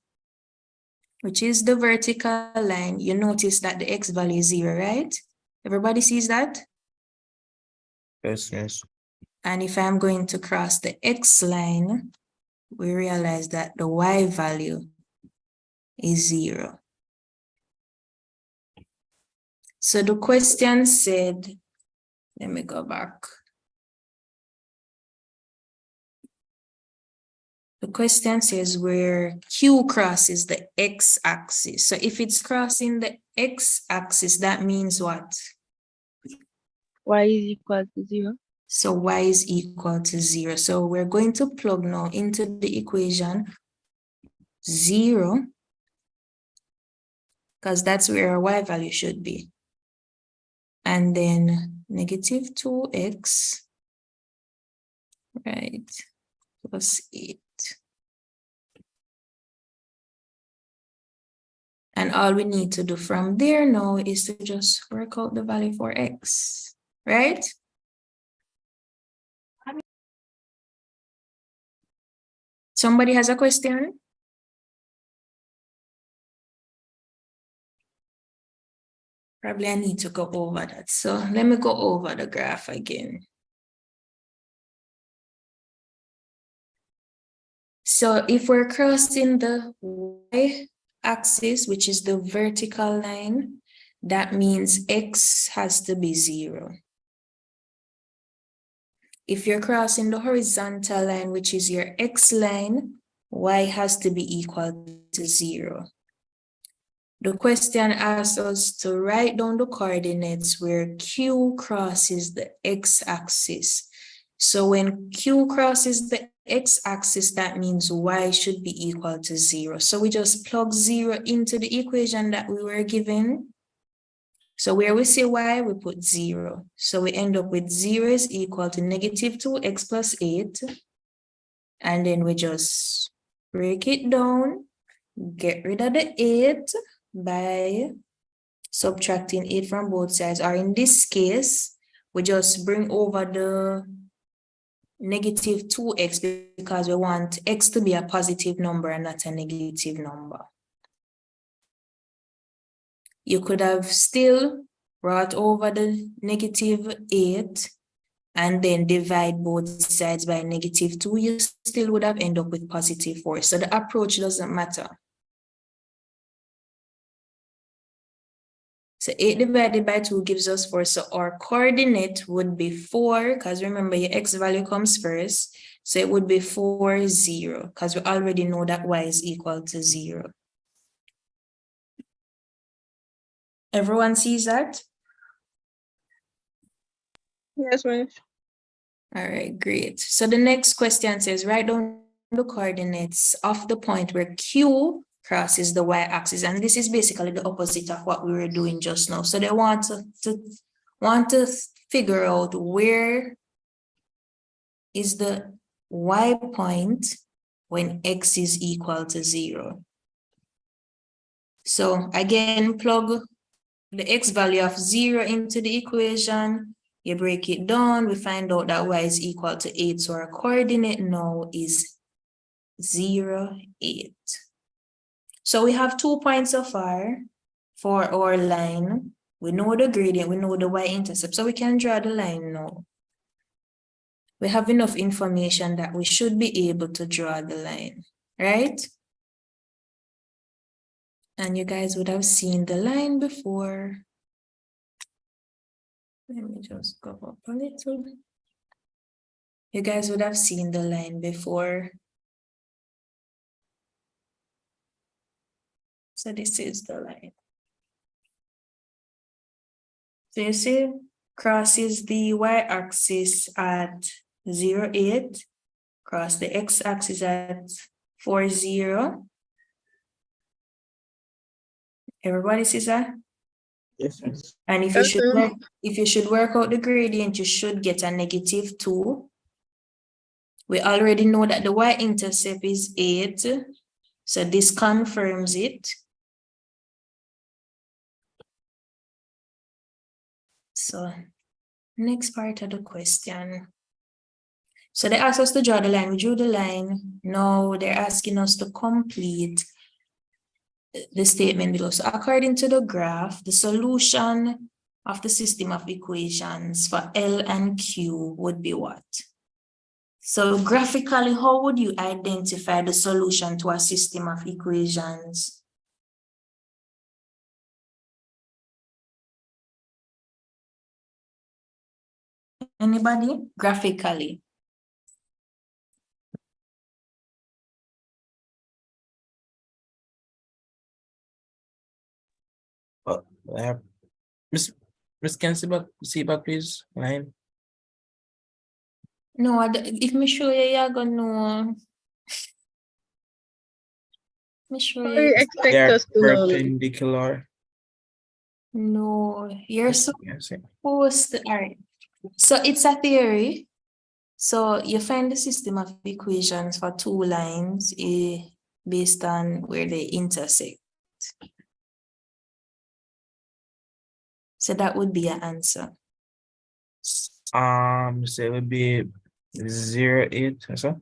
which is the vertical line, you notice that the x value is 0, right? Everybody sees that? Yes, yes. And if I'm going to cross the x line, we realize that the y value is 0. So the question said, let me go back. The question says where Q crosses the x-axis. So if it's crossing the x-axis, that means what? Y is equal to 0. So y is equal to 0. So we're going to plug now into the equation 0, because that's where our y value should be. And then negative 2x, right, plus 8. And all we need to do from there now is to just work out the value for x, right? Somebody has a question? Probably I need to go over that. So let me go over the graph again. So if we're crossing the y-axis, which is the vertical line, that means x has to be 0. If you're crossing the horizontal line, which is your x line, y has to be equal to 0. The question asks us to write down the coordinates where Q crosses the x-axis. So when Q crosses the x-axis, that means y should be equal to 0. So we just plug 0 into the equation that we were given. So where we say y, we put 0. So we end up with 0 is equal to negative 2x plus 8. And then we just break it down, get rid of the 8 by subtracting 8 from both sides. Or in this case, we just bring over the negative 2x because we want x to be a positive number and not a negative number. You could have still brought over the negative 8 and then divide both sides by negative 2. You still would have ended up with positive 4. So the approach doesn't matter. So 8 divided by 2 gives us 4. So our coordinate would be 4, because remember your x value comes first. So it would be 4, 0, because we already know that y is equal to 0. Everyone sees that? Yes, miss. All right, great. So the next question says, write down the coordinates of the point where Q crosses the y-axis. And this is basically the opposite of what we were doing just now. So they want to figure out where is the y point when x is equal to 0. So again, plug the x value of 0 into the equation. You break it down, we find out that y is equal to 8. So our coordinate now is 0, 8. So we have 2 points so far for our line. We know the gradient, we know the y-intercept, so we can draw the line now. We have enough information that we should be able to draw the line, right? And you guys would have seen the line before. Let me just go up a little. You guys would have seen the line before. So this is the line. So you see, crosses the y-axis at 0, 8, cross the x-axis at 4, 0. Everybody sees that? Yes, miss. And if you should work out the gradient, you should get a -2. We already know that the y-intercept is 8, so this confirms it. So next part of the question. So they asked us to draw the line. We drew the line. Now they're asking us to complete the statement below. So according to the graph, the solution of the system of equations for L and Q would be what? So graphically, how would you identify the solution to a system of equations? Anybody? Graphically. Miss can see back please. Line. No, if me show you, you're gonna know. Me show you. expect They're us to know. perpendicular. No, you're Yes, supposed to. All right. So it's a theory. So you find the system of equations for two lines based on where they intersect. So that would be an answer. So it would be 0, 8, so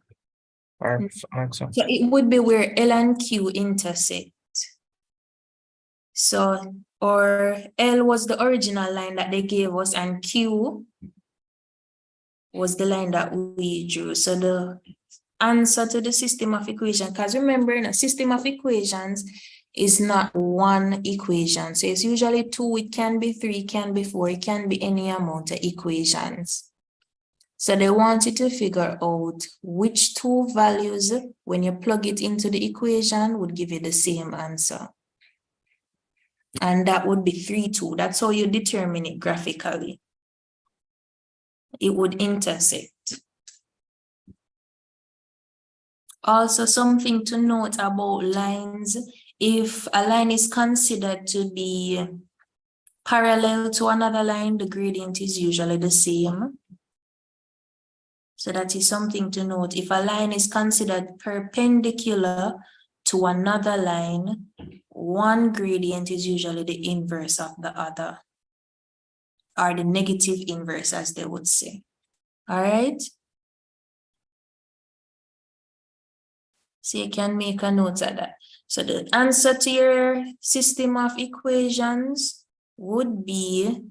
or so. So it would be where L and Q intersect. So, or L was the original line that they gave us, and Q was the line that we drew. So the answer to the system of equation, because remember, in a system of equations is not one equation. So it's usually 2, it can be 3, it can be 4, it can be any amount of equations. So they want you to figure out which two values, when you plug it into the equation, would give you the same answer. And that would be 3, 2. That's how you determine it graphically. It would intersect. Also, something to note about lines, if a line is considered to be parallel to another line, the gradient is usually the same. So that is something to note. If a line is considered perpendicular to another line, one gradient is usually the inverse of the other, or the negative inverse, as they would say. All right? So you can make a note of that. So the answer to your system of equations would be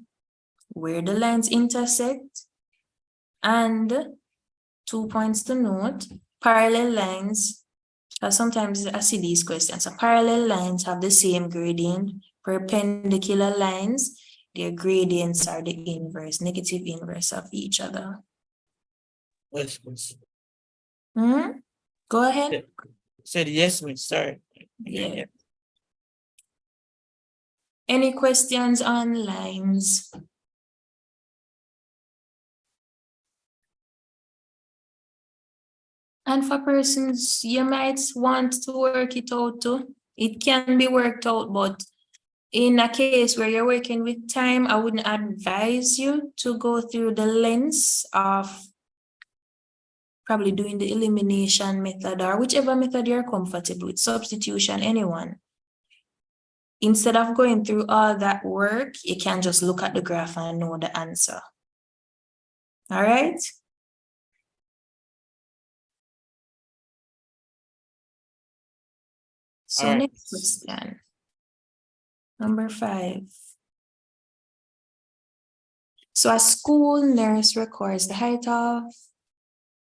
where the lines intersect, and 2 points to note, parallel lines. Sometimes I see these questions. So parallel lines have the same gradient. Perpendicular lines, their gradients are the inverse, negative inverse of each other. Yes, miss. Go ahead. Said yes, miss. Sorry. Yeah. Any questions on lines? And for persons, you might want to work it out too. It can be worked out, but in a case where you're working with time, I wouldn't advise you to go through the lens of probably doing the elimination method or whichever method you're comfortable with, substitution, anyone. Instead of going through all that work, you can just look at the graph and know the answer. All right? So next question. Number 5. So a school nurse records the height of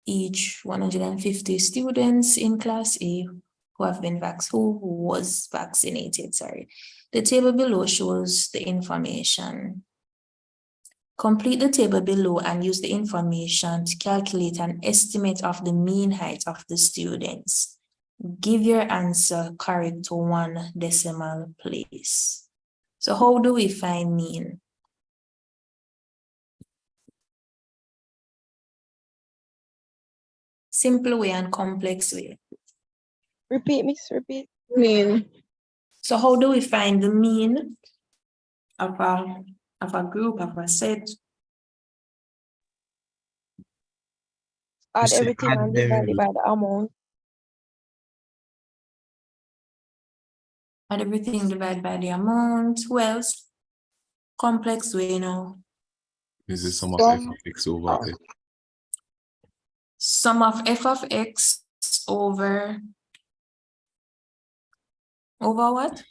each 150 students in class A who was vaccinated. The table below shows the information. Complete the table below and use the information to calculate an estimate of the mean height of the students. Give your answer correct to 1 decimal place. So how do we find mean? Simple way and complex way. Repeat, miss, repeat. Mean. So how do we find the mean of a group, of a set? Add everything and divide it by the amount. Add everything divided by the amount. Well, complex way now. Is the sum of f of x over f? Sum of f of x over what?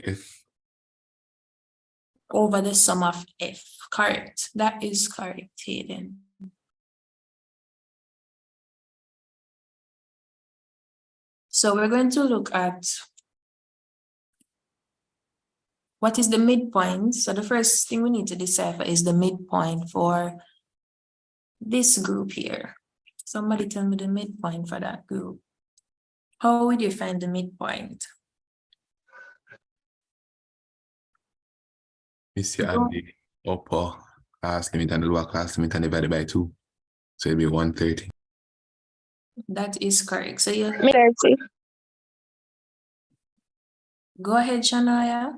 F. Over the sum of f. Correct. That is correct, Hayden. So we're going to look at what is the midpoint. So the first thing we need to decipher is the midpoint for this group here. Somebody tell me the midpoint for that group. How would you find the midpoint? Miss, you add the upper class limit and the lower class limit and divide it by 2. So it'll be 130. That is correct. So you 30. Go ahead, Shania.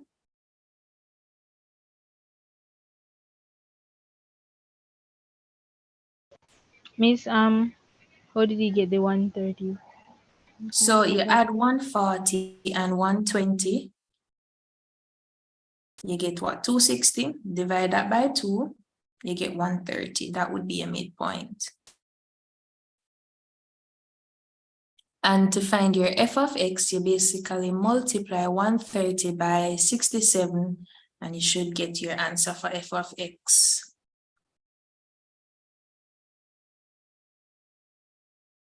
Miss, how did you get the 130? So you add 140 and 120. You get what? 260. Divide that by 2. You get 130. That would be a midpoint. And to find your f of x, you basically multiply 130 by 67, and you should get your answer for f of x.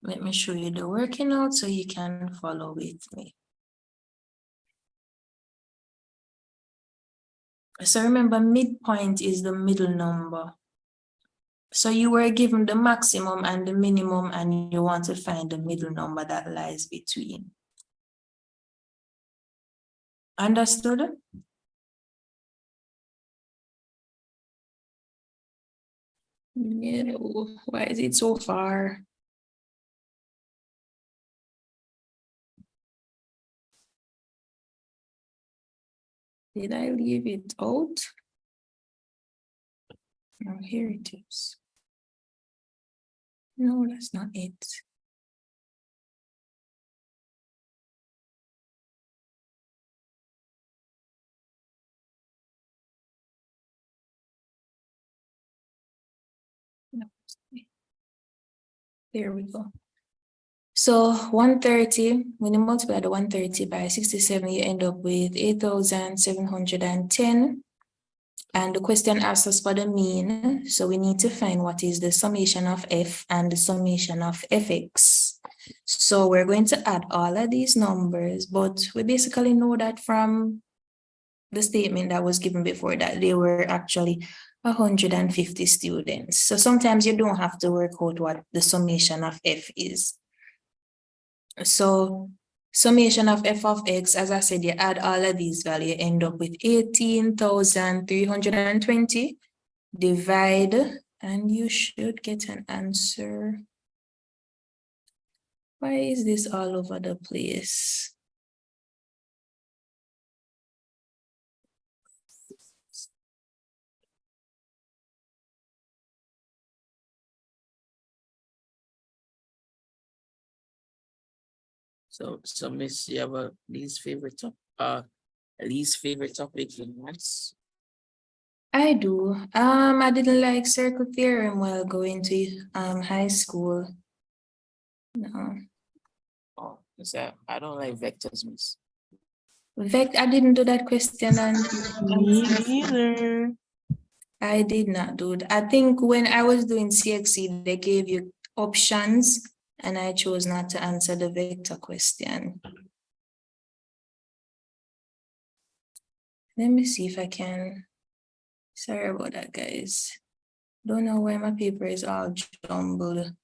Let me show you the working out so you can follow with me. So remember, midpoint is the middle number. So you were given the maximum and the minimum, and you want to find the middle number that lies between. Understood? Yeah, why is it so far? Did I leave it out? Oh, here it is. No, that's not it. No, there we go. So 130, when you multiply the 130 by 67, you end up with 8,710. And the question asks us for the mean. So we need to find what is the summation of f and the summation of fx. So we're going to add all of these numbers, but we basically know that from the statement that was given before that they were actually 150 students. So sometimes you don't have to work out what the summation of f is. So summation of f of x, as I said, you add all of these values, you end up with 18,320. Divide, and you should get an answer. Why is this all over the place? So Miss, you have a least favorite topic in maths? I do. I didn't like circle theorem while going to high school. No. Oh, I don't like vectors, Miss. I didn't do that question, and Me neither. I did not do that. I think when I was doing CXC, they gave you options, and I chose not to answer the vector question. Let me see if I can. Sorry about that, guys. Don't know why my paper is all jumbled.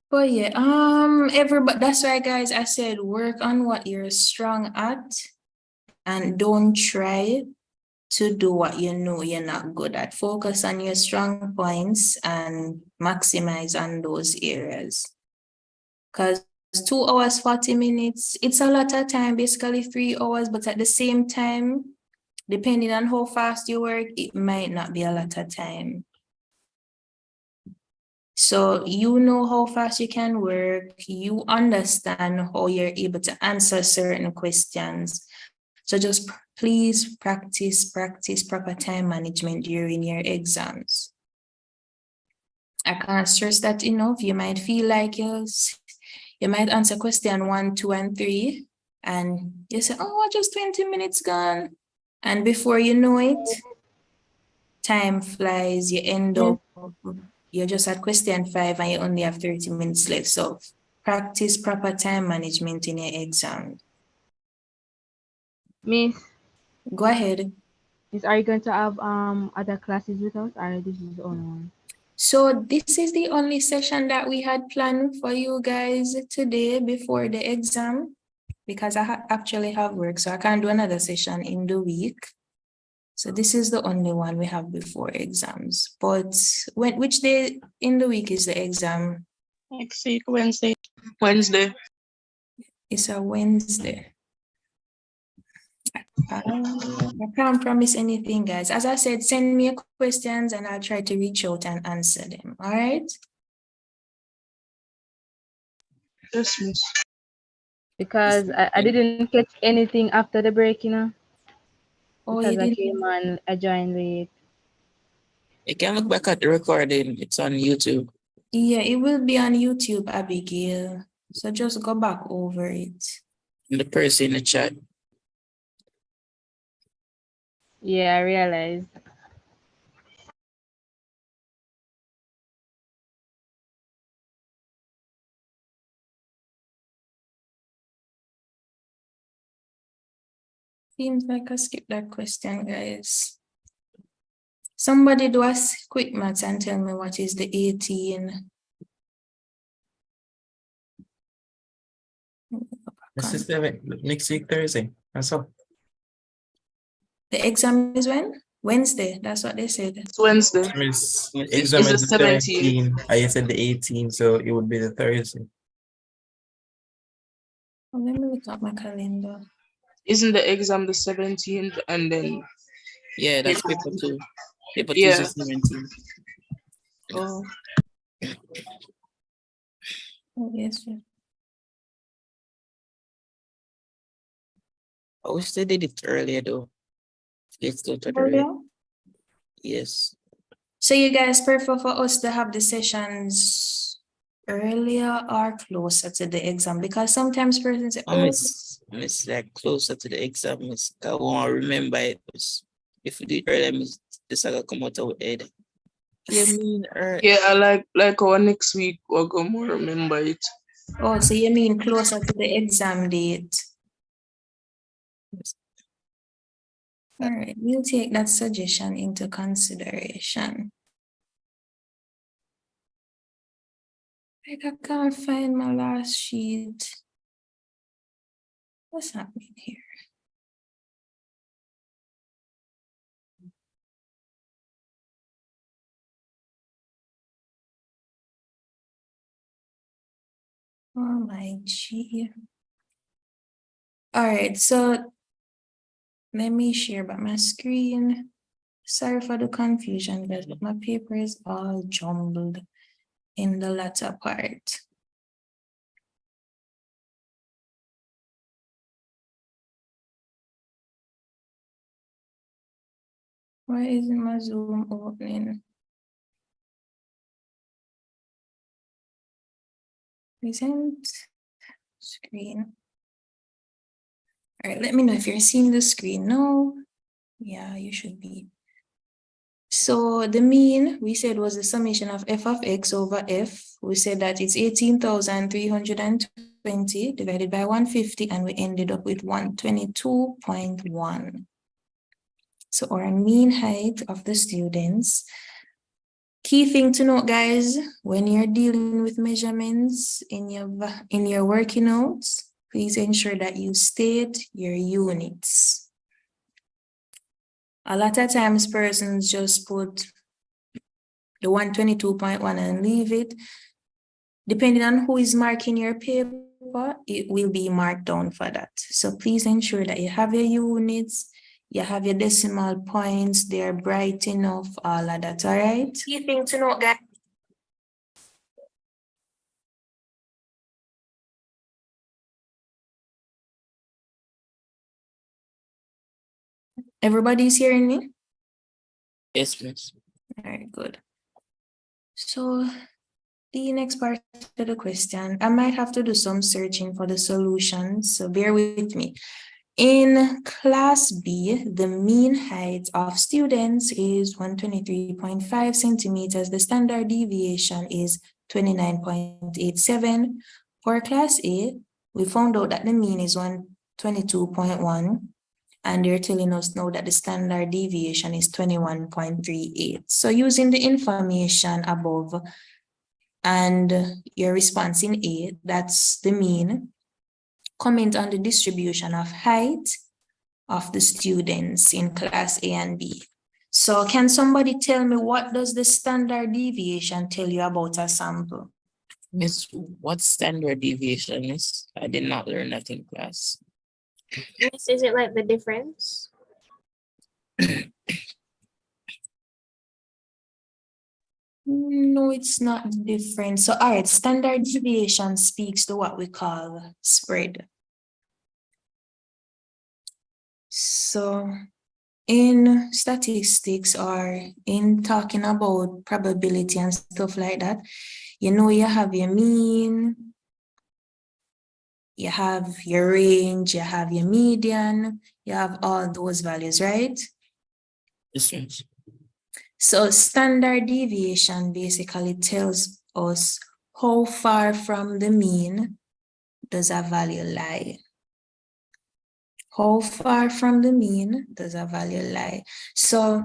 But yeah, everybody, that's right, guys. I said work on what you're strong at and don't try to do what you know you're not good at. Focus on your strong points and maximize on those areas. Because 2 hours, 40 minutes, it's a lot of time, basically 3 hours, but at the same time, depending on how fast you work, it might not be a lot of time. So you know how fast you can work, you understand how you're able to answer certain questions. So just please practice proper time management during your exams. I can't stress that enough. You might feel like you might answer question 1, 2, and 3, and you say, oh, just 20 minutes gone. And before you know it, time flies, you end up, you're just at question 5 and you only have 30 minutes left. So practice proper time management in your exam. Miss, go ahead. Miss, are you going to have other classes with us, or this is the only one? So this is the only session that we had planned for you guys today before the exam, because I actually have work, so I can't do another session in the week. So this is the only one we have before exams. But which day in the week is the exam? Next week, Wednesday. Wednesday. It's a Wednesday. I can't promise anything, guys. As I said, send me questions and I'll try to reach out and answer them. All right? Yes, miss. Because I didn't catch anything after the break, you know. Oh, because you I didn't? came on, I joined late. You can look back at the recording. It's on YouTube. Yeah, it will be on YouTube, Abigail. So just go back over it. And the person in the chat. Yeah, I realized. Seems like I skipped that question, guys. Somebody do a quick maths and tell me what is the 18. This is the next week, Thursday. That's all. The exam is when? Wednesday. That's what they said. It's Wednesday. Exam It's is the the 17th. 13. I said the 18, so it would be the Thursday. Oh, let me look at my calendar. Isn't the exam the 17th and then? Yeah, that's paper 2. Paper 2 Yeah. is the 17th. Oh. Oh, yes, sir. I wish they did it earlier though. Let's go to the Earlier? Yes. So you guys prefer for us to have the sessions earlier or closer to the exam? Because sometimes persons say, oh, Miss like closer to the exam. I won't remember it. If we do it earlier, miss this I come out of head. You mean Yeah, like our next week we're gonna remember it. Oh, so you mean closer to the exam date? All right, we'll take that suggestion into consideration. Like I can't find my last sheet. What's happening here? Oh my G. All right, so let me share back my screen. Sorry for the confusion, guys, but my paper is all jumbled in the latter part. Why isn't my Zoom opening? Present screen. All right, let me know if you're seeing the screen. No? Yeah, you should be. So the mean we said was the summation of f of x over f. We said that it's 18,320 divided by 150, and we ended up with 122.1. So our mean height of the students. Key thing to note, guys, when you're dealing with measurements in your working notes, please ensure that you state your units. A lot of times persons just put the 122.1 and leave it. Depending on who is marking your paper, it will be marked down for that. So please ensure that you have your units, you have your decimal points, they're bright enough, all of that, all right? Key thing to note, guys. Everybody's hearing me? Yes, miss. All right, good. So the next part of the question, I might have to do some searching for the solutions, so bear with me. In class B, the mean height of students is 123.5 centimeters. The standard deviation is 29.87. For class A, we found out that the mean is 122.1, and they're telling us now that the standard deviation is 21.38. So using the information above and your response in A, that's the mean. Comment on the distribution of height of the students in class A and B. So can somebody tell me, what does the standard deviation tell you about a sample? Miss, what standard deviation is? I did not learn that in class. Miss, is it like the difference? No, it's not different. So, all right, standard deviation speaks to what we call spread. So, in statistics or in talking about probability and stuff like that, you know, you have your mean, you have your range, you have your median, you have all those values, right? Yes. So standard deviation basically tells us how far from the mean does a value lie. How far from the mean does a value lie? So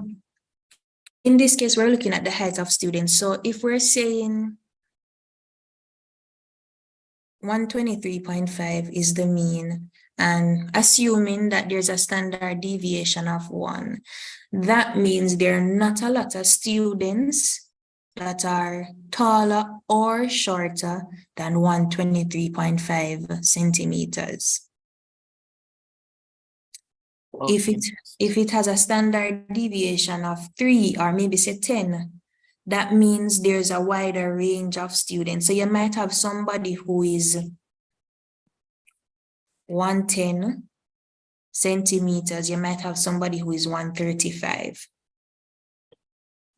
in this case, we're looking at the height of students. So if we're saying 123.5 is the mean, and assuming that there's a standard deviation of 1, that means there are not a lot of students that are taller or shorter than 123.5 centimeters. Okay. If it has a standard deviation of 3 or maybe say 10, that means there's a wider range of students. So you might have somebody who is 110 centimeters, you might have somebody who is 135.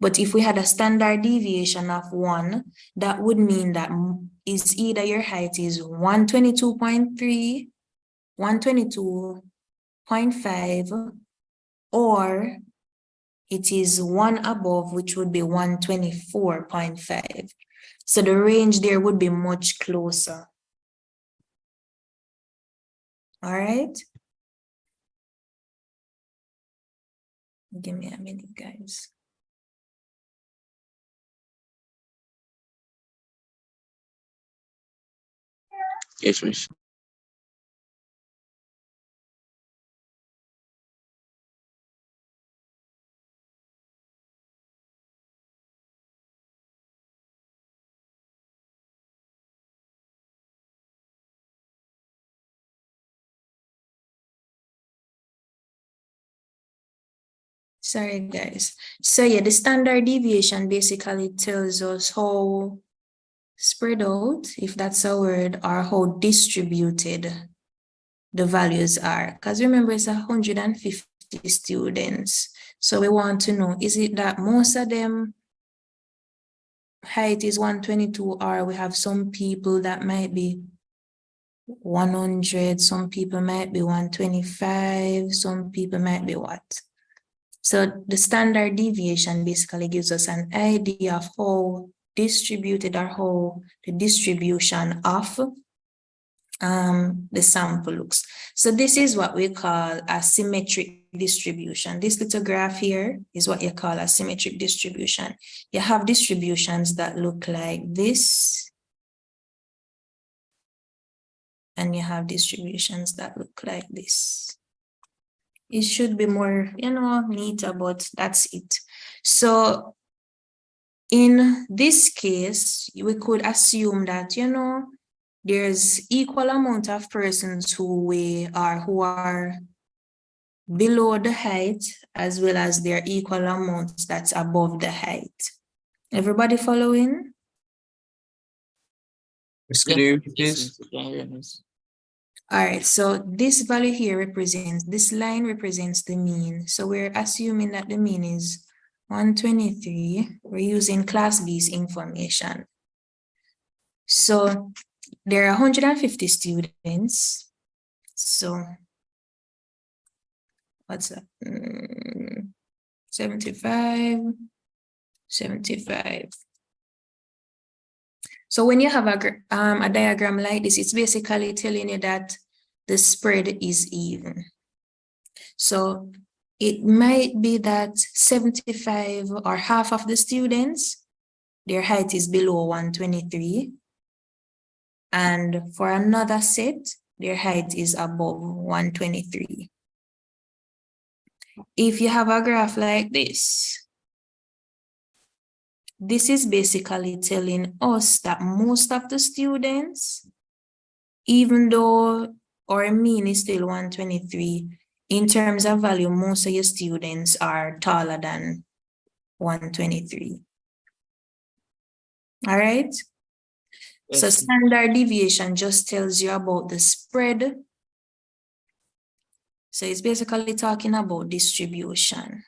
But if we had a standard deviation of 1, that would mean that is either your height is 122.3, 122.5, or it is 1 above, which would be 124.5. So the range there would be much closer. All right. Give me a minute, guys. Yes, miss. Sorry, guys. So yeah, the standard deviation basically tells us how spread out, if that's a word, or how distributed the values are. Because remember, it's 150 students. So we want to know, is it that most of them height is 122, or we have some people that might be 100, some people might be 125, some people might be what? So the standard deviation basically gives us an idea of how distributed or how the distribution of the sample looks. So this is what we call a symmetric distribution. This little graph here is what you call a symmetric distribution. You have distributions that look like this, and you have distributions that look like this. It should be more, neater, but that's it. So in this case, we could assume that, there's equal amount of persons who are below the height, as well as there are equal amounts that's above the height. Everybody following? All right, so this value here this line represents the mean. So we're assuming that the mean is 123. We're using class B's information. So there are 150 students. So what's that? 75, 75. So when you have a diagram like this, it's basically telling you that the spread is even. So it might be that 75 or half of the students, their height is below 123. And for another set, their height is above 123. If you have a graph like this, this is basically telling us that most of the students, even though our mean is still 123, in terms of value, most of your students are taller than 123. All right? Yes. So standard deviation just tells you about the spread. So it's basically talking about distribution.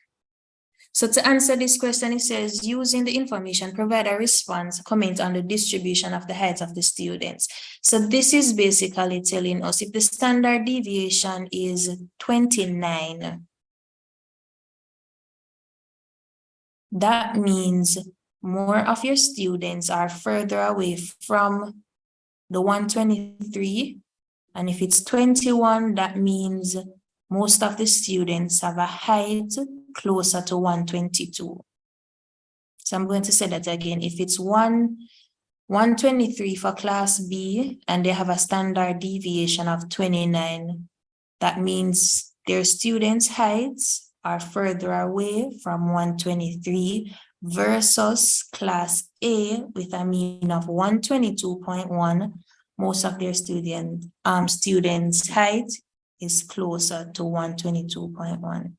So to answer this question, it says, using the information, provide a response, comment on the distribution of the height of the students. So this is basically telling us if the standard deviation is 29, that means more of your students are further away from the 123. And if it's 21, that means most of the students have a height closer to 122. So I'm going to say that again. If it's 123 for class B and they have a standard deviation of 29, that means their students' heights are further away from 123 versus class A with a mean of 122.1. Most of their students' height is closer to 122.1.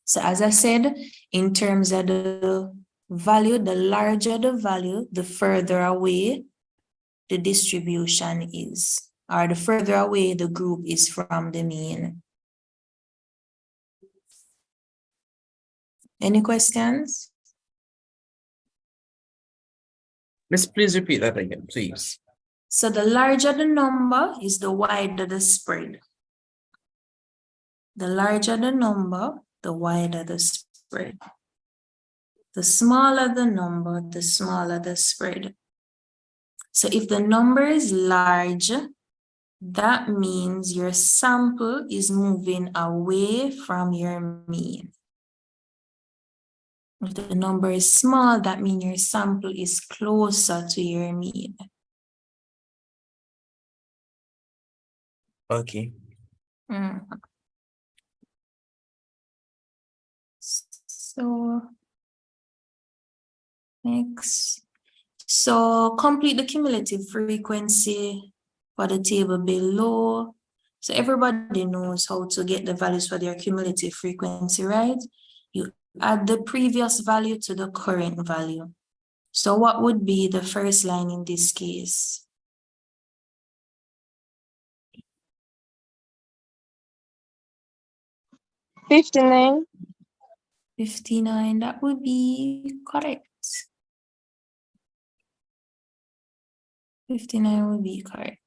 So as I said, in terms of the value, the larger the value, the further away the distribution is, or the further away the group is from the mean. Any questions? Let's please repeat that again, please. So the larger the number is the wider the spread. The larger the number, the wider the spread. The smaller the number, the smaller the spread. So if the number is large, that means your sample is moving away from your mean. If the number is small, that means your sample is closer to your mean. Okay. So next. So complete the cumulative frequency for the table below. So everybody knows how to get the values for their cumulative frequency, right? You add the previous value to the current value. So what would be the first line in this case? $59. 59, that would be correct. 59 would be correct.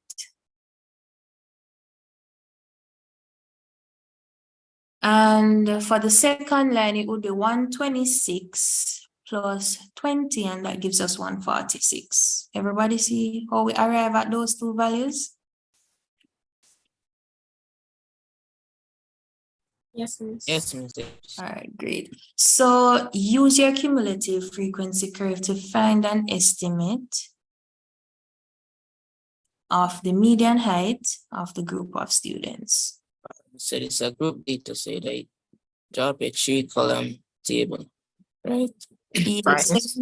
And for the second line, it would be 126 plus 20, and that gives us 146. Everybody see how we arrive at those two values? Yes, miss. Yes, miss. All right, great. So use your cumulative frequency curve to find an estimate of the median height of the group of students. So it's a group data, so they drop a 3-column table, right? Yes.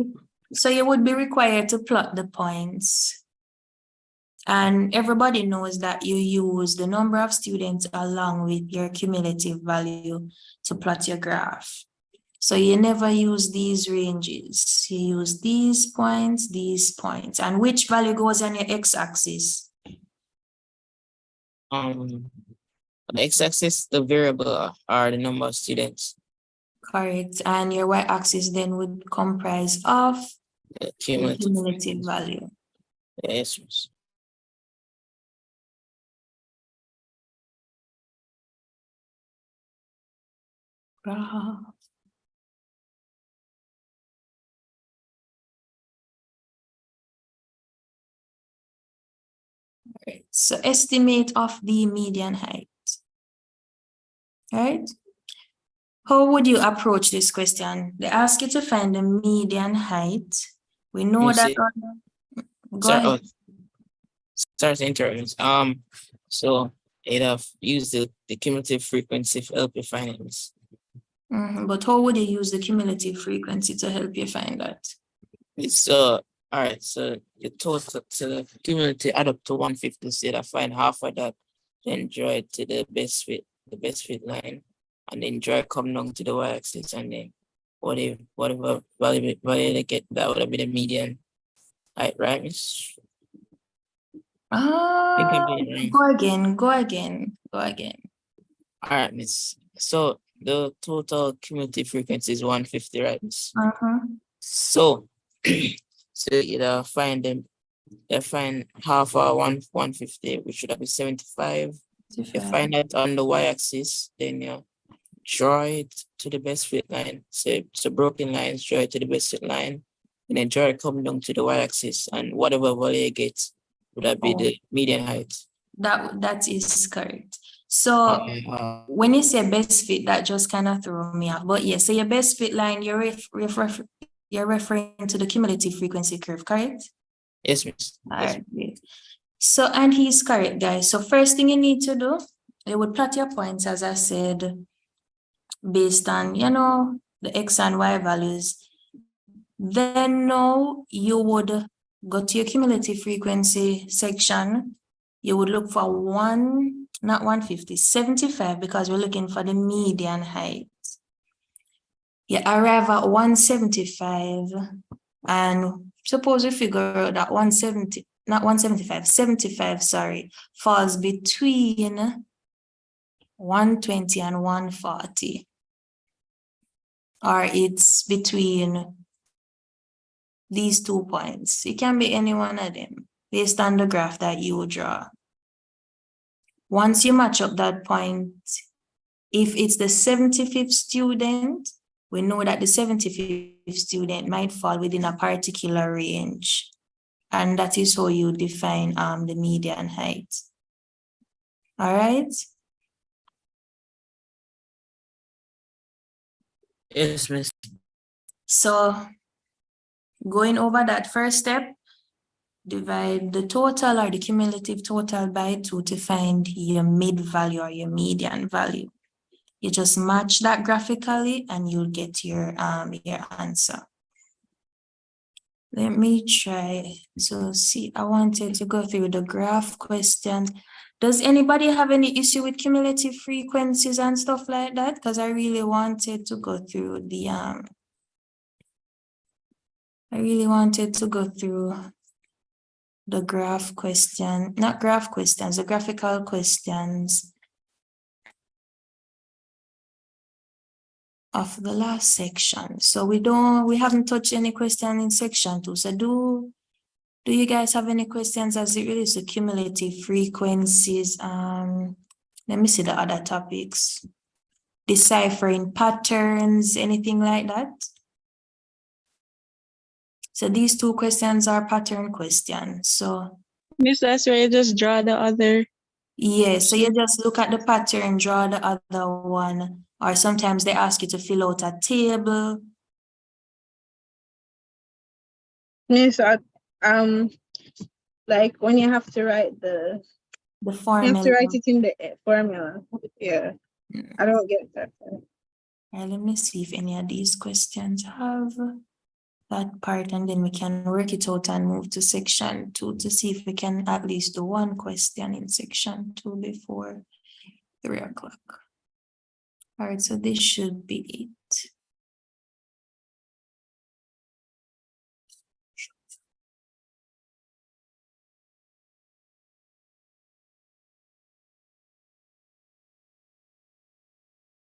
So you would be required to plot the points. And everybody knows that you use the number of students along with your cumulative value to plot your graph. So you never use these ranges. You use these points. And which value goes on your x-axis? The x-axis, the variable are the number of students. Correct. And your y-axis then would comprise of the cumulative value. Yes. Right. So estimate of the median height. Right? How would you approach this question? They ask you to find the median height. We know that. Go ahead. Sorry to interrupt. So it have used the cumulative frequency to help you find this. But how would you use the cumulative frequency to help you find that? So all right, so the total to the cumulative add up to 150, so I find half of that, then draw it to the best fit line, and then draw it come down to the y-axis, and then whatever value they get, that would have been the median height, right, miss? Go again. All right, miss. So the total cumulative frequency is 150, right, miss? So so you find them. They find half of 150, which should have been 75. You find that on the y-axis, then you draw it to the best fit line. So broken lines, draw it to the best fit line, and then draw it coming down to the y-axis, and whatever value you get would that be the median height. That is correct. So when you say best fit, that just kind of threw me off. But yes, so your best fit line, you're referring to the cumulative frequency curve, correct? Yes, miss. All right, great. So, and he's correct, guys. So first thing you need to do, you would plot your points, as I said, based on, the X and Y values. Then now you would go to your cumulative frequency section. You would look for 75, because we're looking for the median height. You arrive at 175, and suppose we figure out that 75, falls between 120 and 140. Or it's between these 2 points. It can be any one of them based on the graph that you draw. Once you match up that point, if it's the 75th student, we know that the 75th student might fall within a particular range. And that is how you define the median height. All right? Yes, miss. So going over that first step, divide the total or the cumulative total by 2 to find your mid value or your median value. You just match that graphically and you'll get your answer. Let me try to see. I wanted to go through the graph questions. Does anybody have any issue with cumulative frequencies and stuff like that? Because I really wanted to go through the graph question, not graph questions, the graphical questions of the last section. So we haven't touched any question in section 2. So do you guys have any questions as it relates to cumulative frequencies? Let me see the other topics. Deciphering patterns, anything like that? So these 2 questions are pattern questions. So Miss, that's where you just draw the other. Yeah, so you just look at the pattern, draw the other one, or sometimes they ask you to fill out a table. Miss, like when you have to write the The You have formula. to write it in the formula. Yeah. I don't get that. Let me see if any of these questions have that part, and then we can work it out and move to section 2 to see if we can at least do one question in section 2 before 3 o'clock. All right, so this should be it.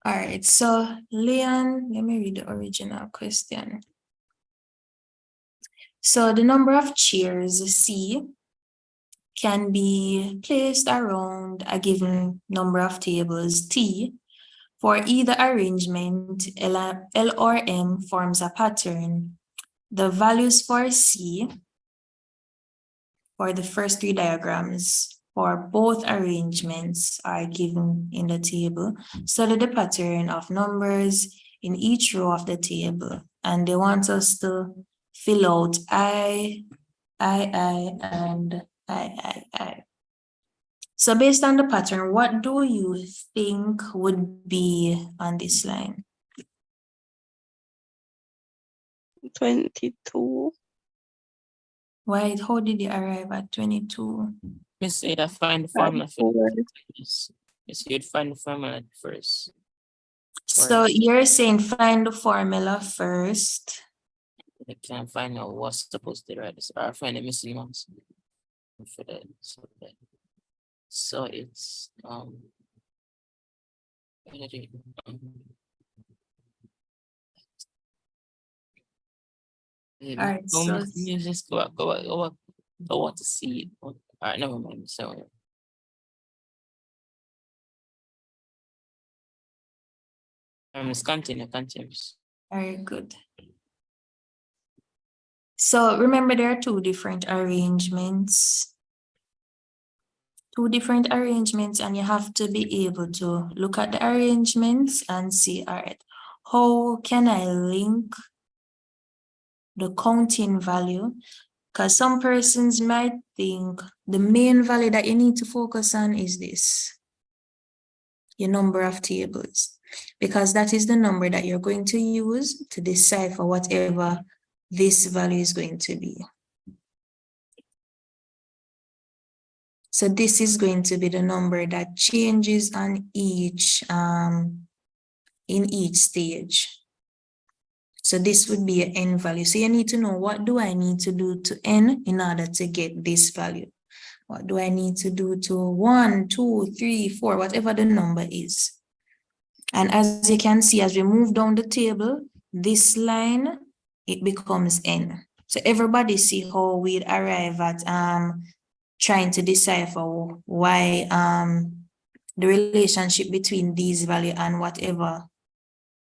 All right, so Leon, let me read the original question. So the number of chairs, C, can be placed around a given number of tables, T, for either arrangement. L or M forms a pattern. The values for C, for the first 3 diagrams, for both arrangements are given in the table. Study the pattern of numbers in each row of the table. And they want us to fill out I, and I. So based on the pattern, what do you think would be on this line? 22. Why? How did you arrive at 22? You say that find the formula first. Yes, you'd find the formula first. So you're saying find the formula first. I can't find out what's supposed to write this, or find the missing ones. For that, so it's Alright, so you just go out to see it. All right, never mind. So it's continuous. Very good. So remember, there are 2 different arrangements. 2 different arrangements, and you have to be able to look at the arrangements and see, all right, how can I link the counting value? Because some persons might think the main value that you need to focus on is this, your number of tables, because that is the number that you're going to use to decipher whatever this value is going to be. So this is going to be the number that changes on each, in each stage. So this would be an n value. So you need to know, what do I need to do to n in order to get this value? What do I need to do to 1, 2, 3, 4, whatever the number is? And as you can see, as we move down the table, this line, it becomes n. So everybody see how we'd arrive at trying to decipher why the relationship between these value and whatever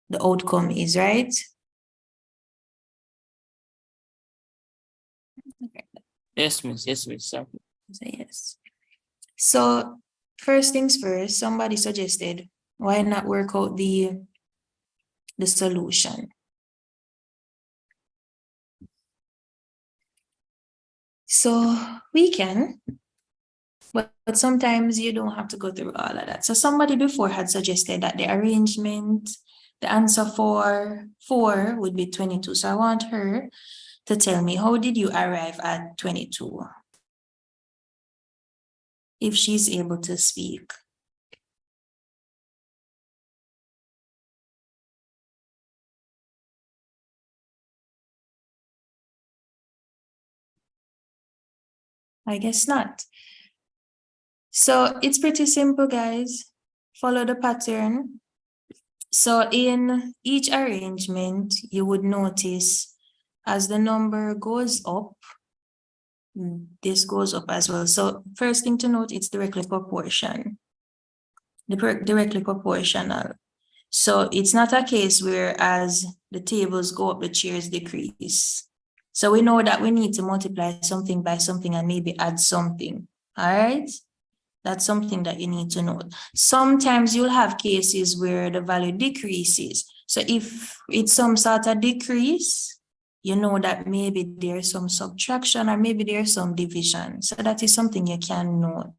the outcome is, right? Yes, miss. Yes, miss. So yes. So first things first, somebody suggested, why not work out the solution? So we can, but sometimes you don't have to go through all of that. So somebody before had suggested that the arrangement, the answer for 4 would be 22. So I want her to tell me, how did you arrive at 22? If she's able to speak. I guess not. So it's pretty simple, guys. Follow the pattern. So in each arrangement, you would notice as the number goes up, this goes up as well. So first thing to note, it's directly proportion. Directly proportional. So it's not a case where as the tables go up, the chairs decrease. So we know that we need to multiply something by something and maybe add something. All right. That's something that you need to note. Sometimes you'll have cases where the value decreases. So if it's some sort of decrease, you know that maybe there's some subtraction or maybe there's some division. So that is something you can note.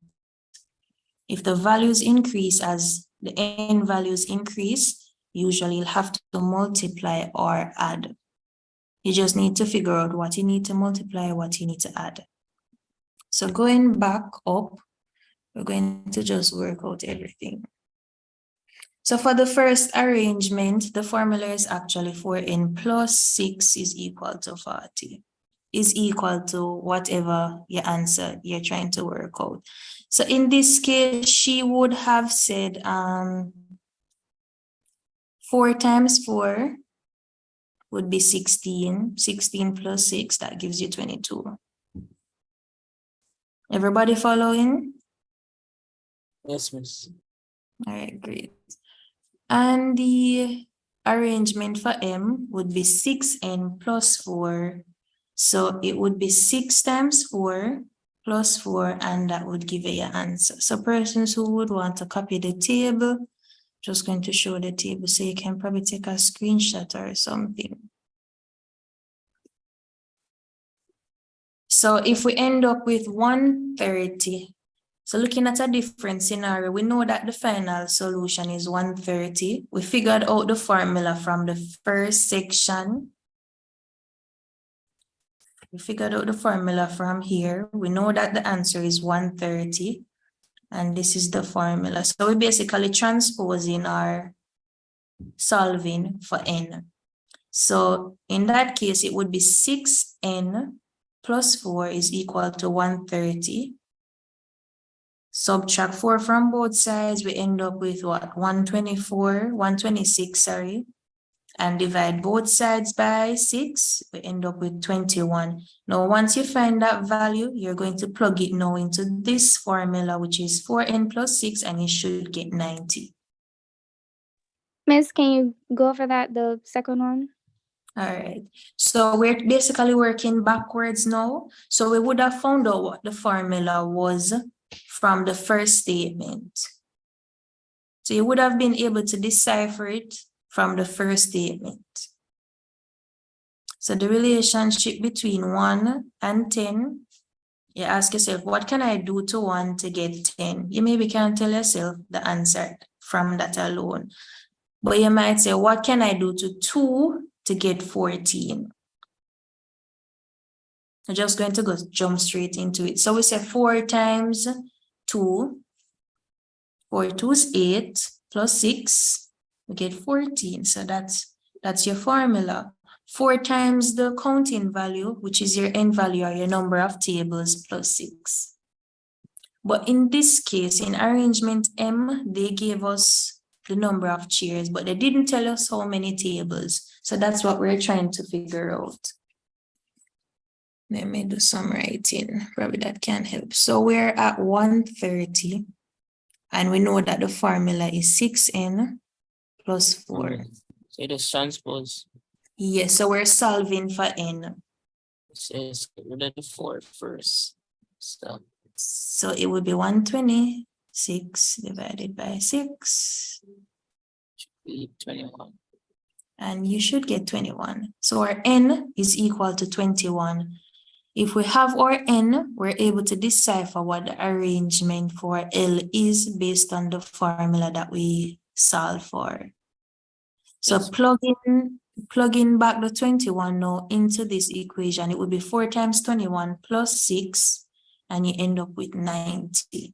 If the values increase as the n values increase, usually you'll have to multiply or add. You just need to figure out what you need to multiply, what you need to add. So going back up, we're going to just work out everything. So for the first arrangement, the formula is actually 4n plus 6 is equal to 40, is equal to whatever your answer you're trying to work out. So in this case, she would have said 4 times 4 would be 16. 16 plus 6, that gives you 22. Everybody following? Yes, miss. All right, great. And the arrangement for m would be 6n plus 4. So it would be 6 times 4 plus 4, and that would give you your answer. So persons who would want to copy the table, just going to show the table so you can probably take a screenshot or something. So if we end up with 130, so looking at a different scenario, we know that the final solution is 130. We figured out the formula from the first section. We figured out the formula from here. We know that the answer is 130. And this is the formula. So we're basically transposing or solving for n. So in that case, it would be 6n plus 4 is equal to 130. Subtract 4 from both sides, we end up with what? 126, sorry. And divide both sides by 6, we end up with 21. Now, once you find that value, you're going to plug it now into this formula, which is 4n plus 6, and you should get 90. Miss, can you go over that, the second one? All right, so we're basically working backwards now. So we would have found out what the formula was from the first statement. So you would have been able to decipher it from the first statement. So the relationship between 1 and 10, you ask yourself, what can I do to 1 to get 10? You maybe can't tell yourself the answer from that alone. But you might say, what can I do to 2 to get 14? I'm just going to jump straight into it. So we say 4 times 2, 4 2 is 8, plus 6, we get 14. So that's your formula. 4 times the counting value, which is your n value or your number of tables, plus 6. But in this case, in arrangement M, they gave us the number of chairs, but they didn't tell us how many tables. So that's what we're trying to figure out. Let me do some writing, probably that can help. So we're at 130, and we know that the formula is 6n plus 4. So just transpose. Yes, so we're solving for n. So get rid of the 4 first. So it would be 126 divided by 6. Should be 21. And you should get 21. So our n is equal to 21. If we have our n, we're able to decipher what the arrangement for L is based on the formula that we solve for. So Yes. plugging back the 21 now into this equation, it would be 4 times 21 plus 6, and you end up with 90.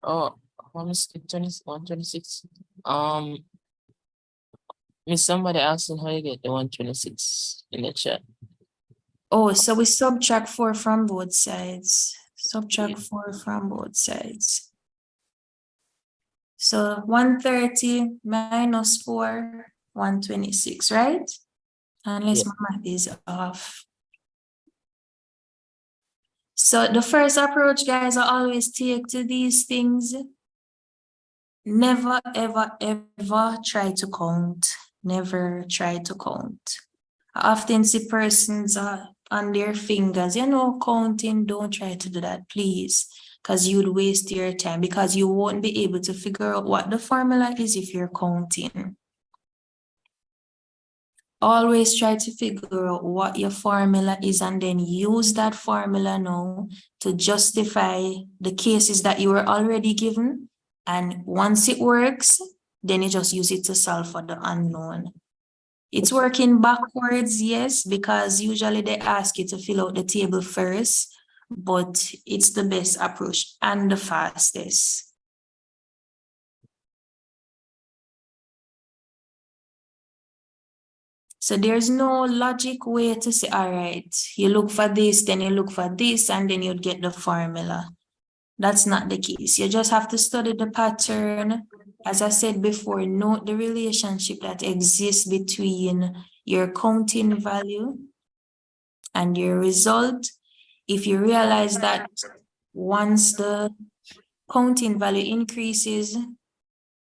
Oh, 126. Miss, somebody asking how you get the 126 in the chat. Oh, so we subtract 4 from both sides. Subtract 4 from both sides. So 130 minus 4, 126, right? Unless my math is off. So the first approach, guys, I always take to these things. Never, ever, ever try to count. Never try to count. I often see persons on their fingers, counting. Don't try to do that, please, because you'd waste your time, because you won't be able to figure out what the formula is if you're counting. always try to figure out what your formula is and then use that formula now to justify the cases that you were already given. And once it works, then you just use it to solve for the unknown. It's working backwards, yes, because usually they ask you to fill out the table first, but it's the best approach and the fastest. So there's no logic way to say, all right, you look for this, then you look for this, and then you'd get the formula. That's not the case. You just have to study the pattern. As I said before, note the relationship that exists between your counting value and your result. If you realize that once the counting value increases,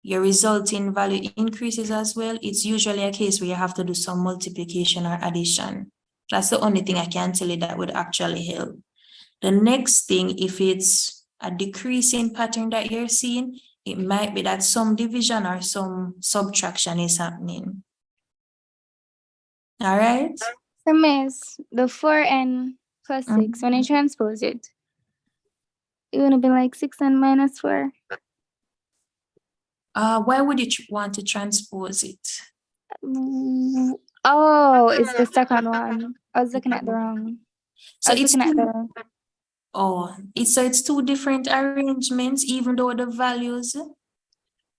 your resulting value increases as well, it's usually a case where you have to do some multiplication or addition. That's the only thing I can tell you that would actually help. The next thing, if it's a decreasing pattern that you're seeing, it might be that some division or some subtraction is happening. All right? So, Miss, the 4n plus 6, when you transpose it, it would have been like 6n minus 4. Why would you want to transpose it? Oh, it's the second one. I was looking at the wrong. So it's two different arrangements, even though the values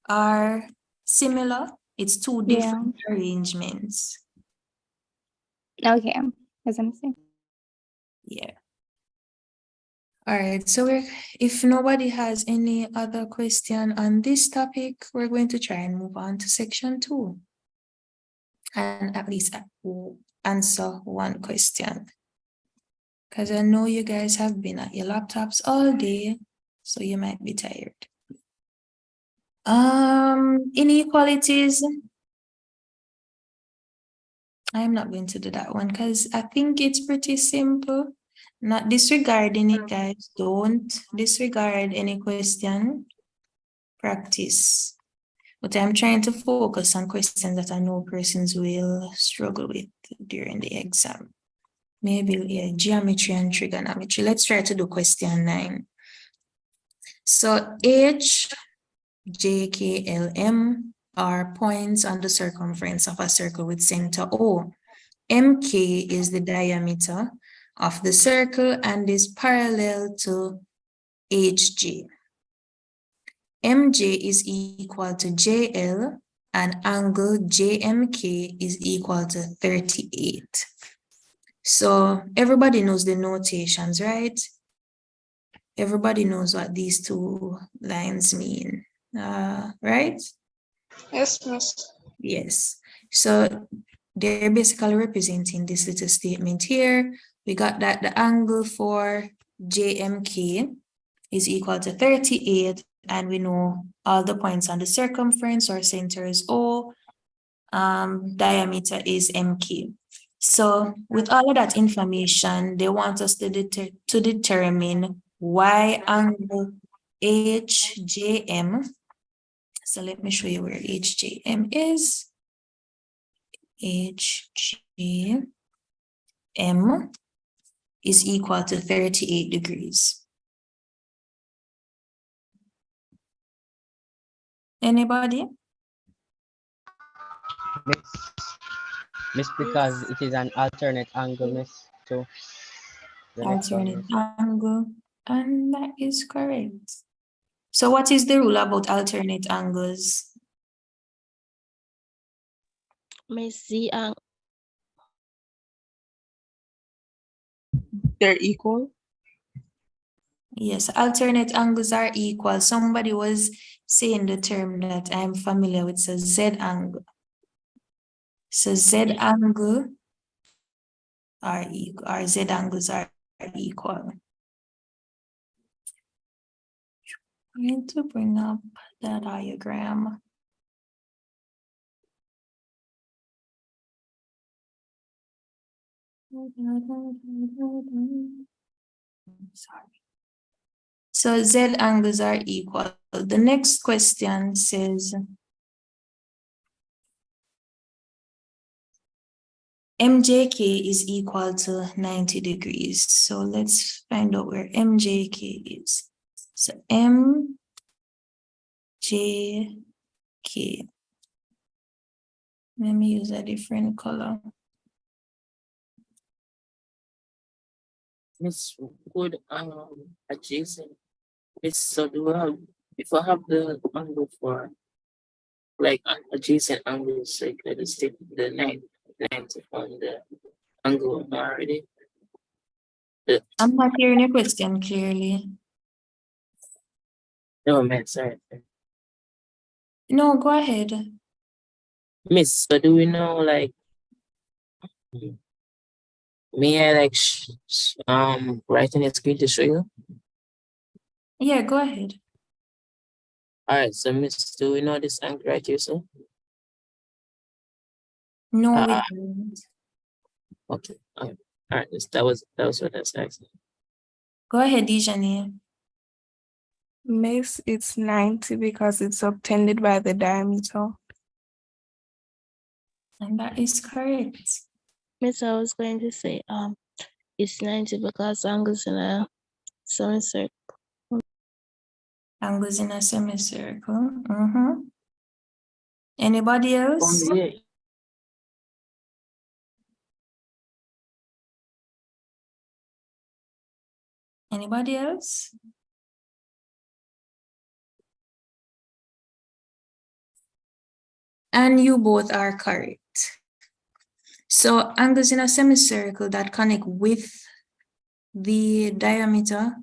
are similar. It's two different arrangements. Okay, as I'm saying. Yeah. All right, so if nobody has any other question on this topic, we're going to try and move on to section 2. And at least answer one question. Because I know you guys have been at your laptops all day, so you might be tired. Inequalities. I'm not going to do that one because I think it's pretty simple. Not disregarding it, guys. Don't disregard any question. Practice. But I'm trying to focus on questions that I know persons will struggle with during the exam. Maybe geometry and trigonometry. Let's try to do question 9. So H, J, K, L, M are points on the circumference of a circle with center O. MK is the diameter of the circle and is parallel to HG. MJ is equal to JL and angle JMK is equal to 38. So everybody knows the notations, right? Everybody knows what these two lines mean, right? Yes, miss. Yes. So they're basically representing this little statement here. We got that the angle for JMK is equal to 38, and we know all the points on the circumference or center is O, diameter is MK. So with all of that information, they want us to determine y angle HJM. So let me show you where HJM is. HJM is equal to 38 degrees. Anybody? Miss, because it is an alternate angle, miss. So Alternate angle, and that is correct. So what is the rule about alternate angles? Miss, they're equal? Yes, alternate angles are equal. Somebody was saying the term that I'm familiar with, so Z angle. So Z angle are equal, or Z angles are equal. I'm going to bring up the diagram. Sorry. So Z angles are equal. The next question says, MJK is equal to 90 degrees. So let's find out where MJK is. So MJK. Let me use a different color. Miss, would adjacent. Miss, so do we have, if I have the angle for like adjacent angles, like let us take the 90 on the angle already. I'm not hearing your question clearly. No, man, sorry. No, go ahead. Miss, so do we know like may I like write on the screen to show you? Yeah, go ahead. All right, so Miss, do we know this angle right here, so? No, we don't. Okay. All right. That was what I was asking. Go ahead, Dijani. Miss, it's 90 because it's subtended by the diameter. And that is correct. Miss, I was going to say it's 90 because angles in a semicircle. Angles in a semicircle. Anybody else? Yeah. Anybody else? And you both are correct. So angles in a semicircle that connect with the diameter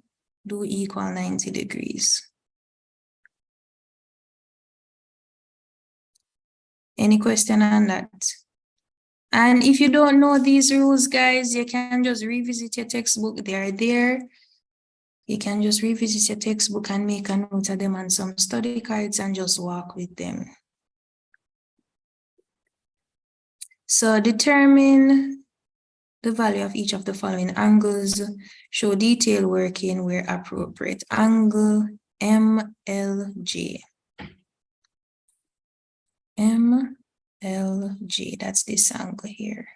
do equal 90 degrees. Any question on that? And if you don't know these rules, guys, you can just revisit your textbook. They are there. You can just revisit your textbook and make a note of them on some study cards and just walk with them. So determine the value of each of the following angles. Show detail working where appropriate. Angle MLG. MLG, that's this angle here.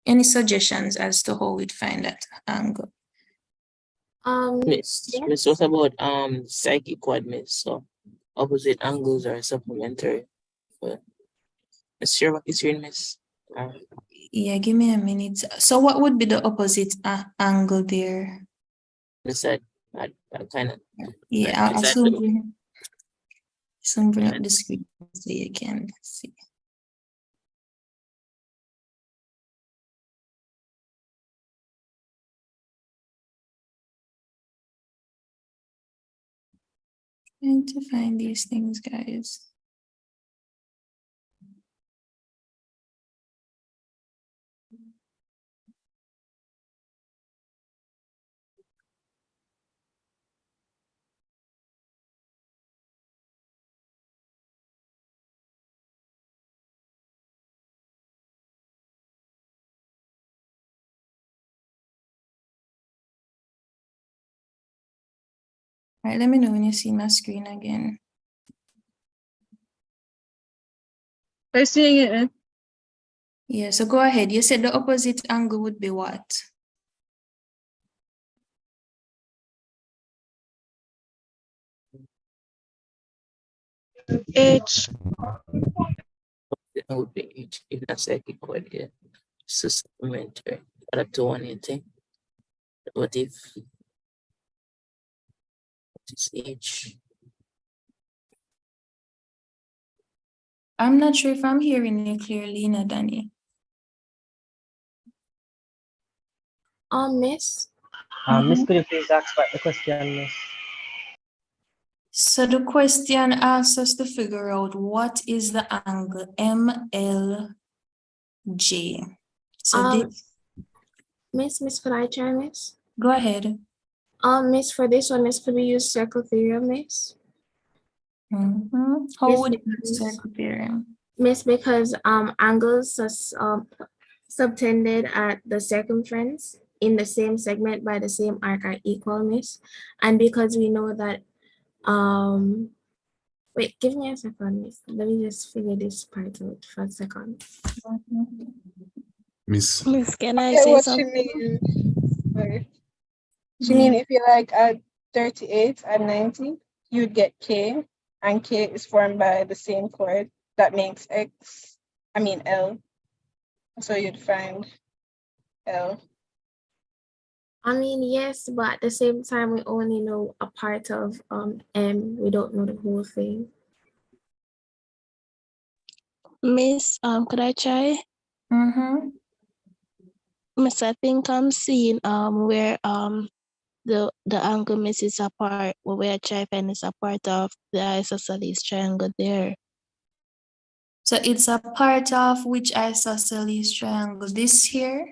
Any suggestions as to how we'd find that angle? Miss, yes. what about psychic coordinates? So opposite angles are supplementary. Miss Shereka is here, Miss. Yeah, give me a minute. So what would be the opposite angle there? Miss, I kind of. Yeah, I'll soon bring up the screen so you can see. Trying to find these things, guys. All right, let me know when you see my screen again. I'm seeing it. Yeah, so go ahead. You said the opposite angle would be what? H. That would be H. If not psychic coordinate, it's a supplementary. Add up to 180. What if it's H? I'm not sure if I'm hearing you clearly, Danny. Miss. Miss, could you please ask what the question, Miss? So the question asks us to figure out what is the angle MLG. So this. Miss, could I try, Miss? Go ahead. Miss, for this one, Miss, could we use circle theorem, Miss? How would you use circle theorem? Miss, because angles subtended at the circumference in the same segment by the same arc are equal, Miss. And because we know that Wait, give me a second, miss. Let me just figure this part out for a second. Miss. Miss, can I Yeah, say what she something? mean? Sorry. She mean if you like add 38 and 90, you'd get K, and K is formed by the same chord that makes L. So you'd find L. I mean, yes, but at the same time, we only know a part of M. We don't know the whole thing. Miss, could I try? Miss, I think I'm seeing where the angle miss is a part where triphen is a part of the isosceles triangle there. So it's a part of which isosceles triangle? This here?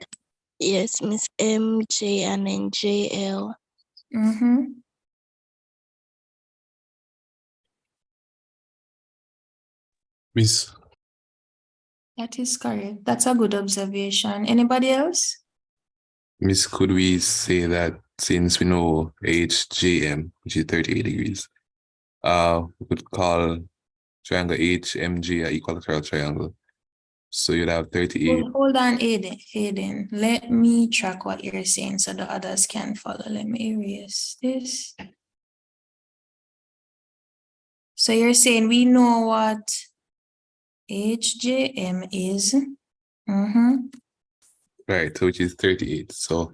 Yes, Miss MJ and then JL. Miss. That is correct. That's a good observation. Anybody else? Miss, could we say that since we know HJM, which is 38 degrees, we could call triangle HMG an equilateral triangle. So you'd have 38. Hold on, Hayden. Let me track what you're saying so the others can follow. Let me erase this. So you're saying we know what HJM is. Right, so which is 38. So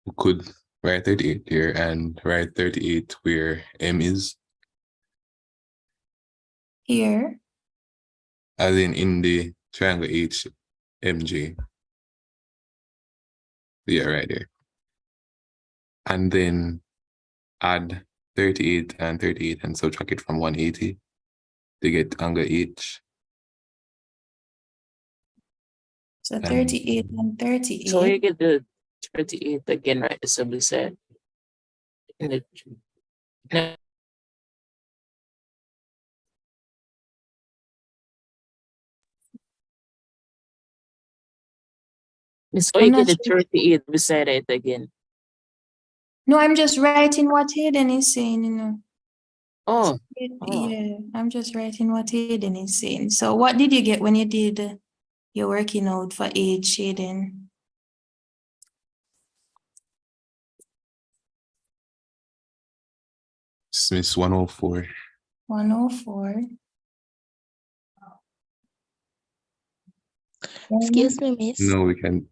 we could write 38 here and write 38 where M is. Here. As in the triangle HMJ. Yeah, right there. And then add 38 and subtract it from 180 to get angle H. So 38 and 38. So you get the 38 again, right? As we said. In the, so you get the 38 beside it again. No, I'm just writing what Hayden is saying, you know. Oh. Yeah, I'm just writing what Hayden is saying. So what did you get when you did your working out for H, Hayden? Smith 104. 104. Excuse me, miss. No, we can.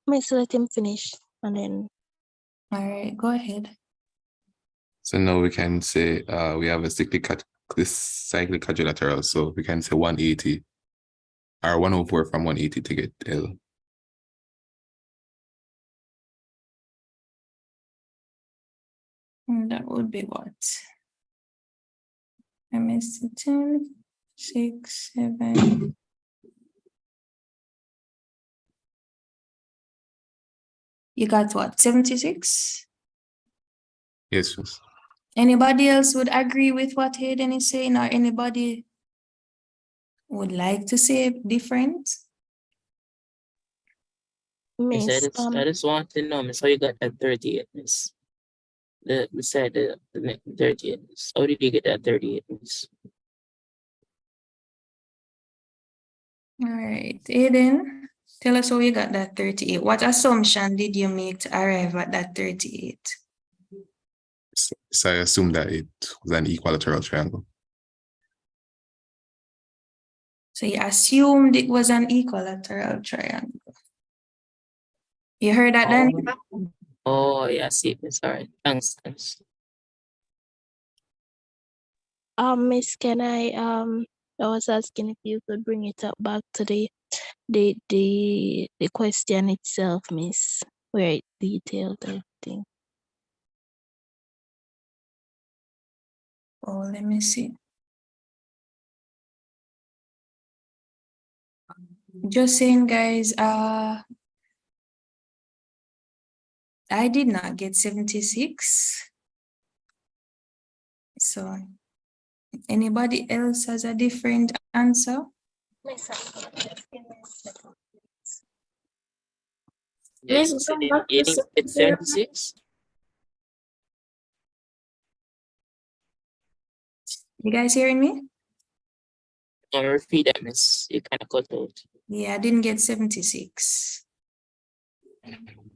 Miss, let him finish and then. All right, go ahead. So now we can say we have a cyclic quadrilateral. So we can say 180 or 104 from 180 to get L. That would be what? I missed 10, 6, 7. You got what? 76? Yes, yes. Anybody else would agree with what Hayden is saying, or anybody would like to say different? Miss, I just want to know, miss, how you got that 38, miss? Beside the 38, miss. How did you get that 38, miss? All right, Hayden, tell us how you got that 38. What assumption did you make to arrive at that 38? So I assume that it was an equilateral triangle. So you assumed it was an equilateral triangle. You heard that, Danny? Oh, yeah, see, miss. All right, thanks. Miss, can I was asking if you could bring it up back to the question itself, miss, where it detailed everything. Oh, let me see. Just saying, guys, I did not get 76. So anybody else has a different answer? Miss, So go back you to didn't get 0. 76? You guys hearing me? Repeat that, miss. You kind of cut out. Yeah, I didn't get 76.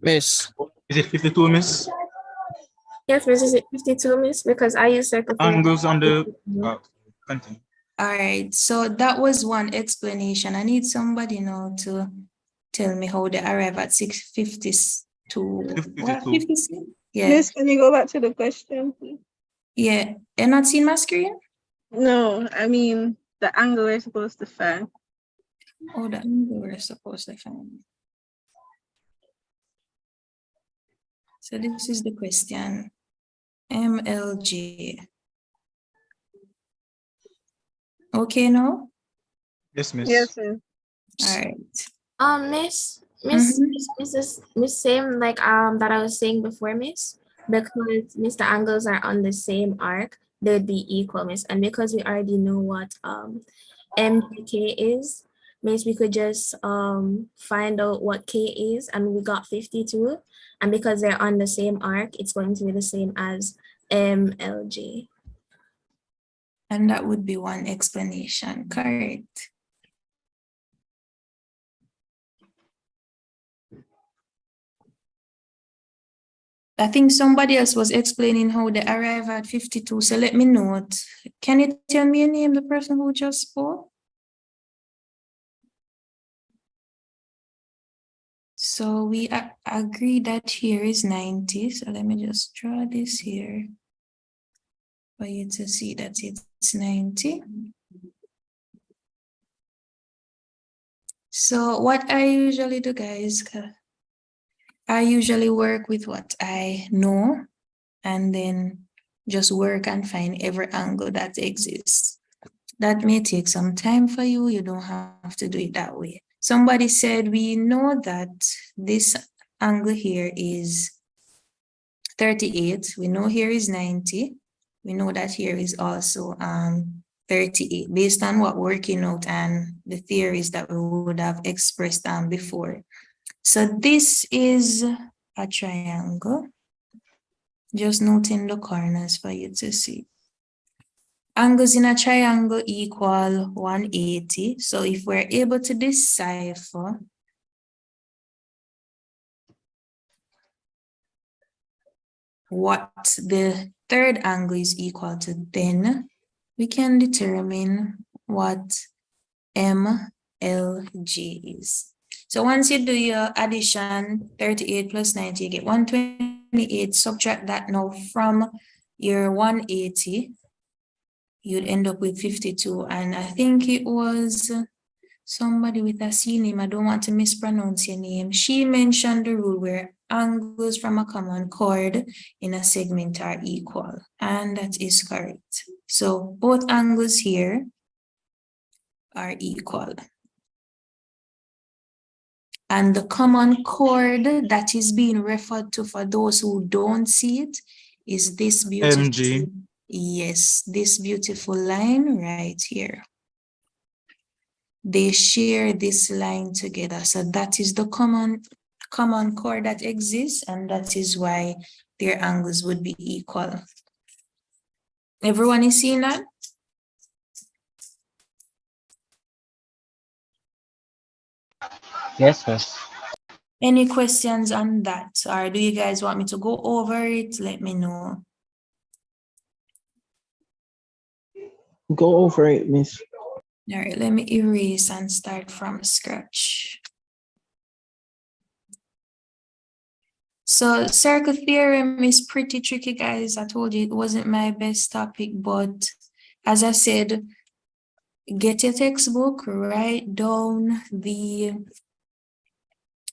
Miss, is it 52, miss? Yes, miss, is it 52, miss? Because I use circle theory. Angles on the continue. All right, so that was one explanation. I need somebody now to tell me how they arrive at 652. 56? Yeah. Miss, can you go back to the question, please? Yeah. You're not seeing my screen? No, I mean the angle we're supposed to find. Oh, the angle we're supposed to find. So this is the question. MLG. Okay now? Yes, miss. Yes, miss. All right. Miss, same like that I was saying before, miss, because miss, the angles are on the same arc, they'd be equal, miss, and because we already know what MK is, miss, we could just find out what K is, and we got 52, and because they're on the same arc, it's going to be the same as MLG. And that would be one explanation, correct? I think somebody else was explaining how they arrive at 52, so let me know. Can you tell me your name, the person who just spoke? So we agree that here is 90, so let me just draw this here for you to see that it's 90. So what I usually do, guys, I usually work with what I know and then just work and find every angle that exists. That may take some time for you. You don't have to do it that way. Somebody said, we know that this angle here is 38. We know here is 90. We know that here is also 38 based on what working out and the theories that we would have expressed before. So this is a triangle. Just noting the corners for you to see. Angles in a triangle equal 180. So if we're able to decipher what the third angle is equal to, then we can determine what MLG is. So once you do your addition, 38 plus 90, you get 128. Subtract that now from your 180. You'd end up with 52. And I think it was somebody with a C name. I don't want to mispronounce your name. She mentioned the rule where angles from a common chord in a segment are equal. And that is correct. So both angles here are equal. And the common chord that is being referred to for those who don't see it is this beautiful. MG. Yes, this beautiful line right here. They share this line together. So that is the common chord that exists, and that is why their angles would be equal. Everyone is seeing that? Yes, miss. Any questions on that? Or do you guys want me to go over it? Let me know. Go over it, miss. All right, let me erase and start from scratch. So circle theorem is pretty tricky, guys. I told you it wasn't my best topic, but as I said, get your textbook, write down the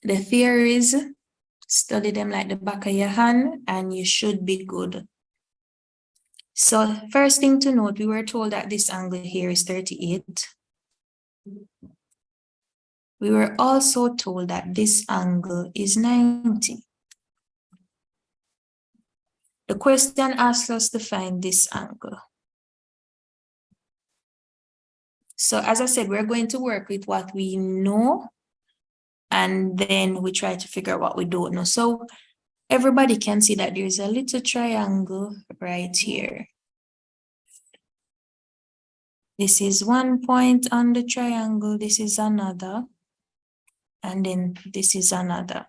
theories, study them like the back of your hand, and you should be good. So first thing to note, we were told that this angle here is 38. We were also told that this angle is 90. The question asks us to find this angle. So as I said, we're going to work with what we know and then we try to figure out what we don't know. So everybody can see that there's a little triangle right here. This is one point on the triangle, this is another, and then this is another.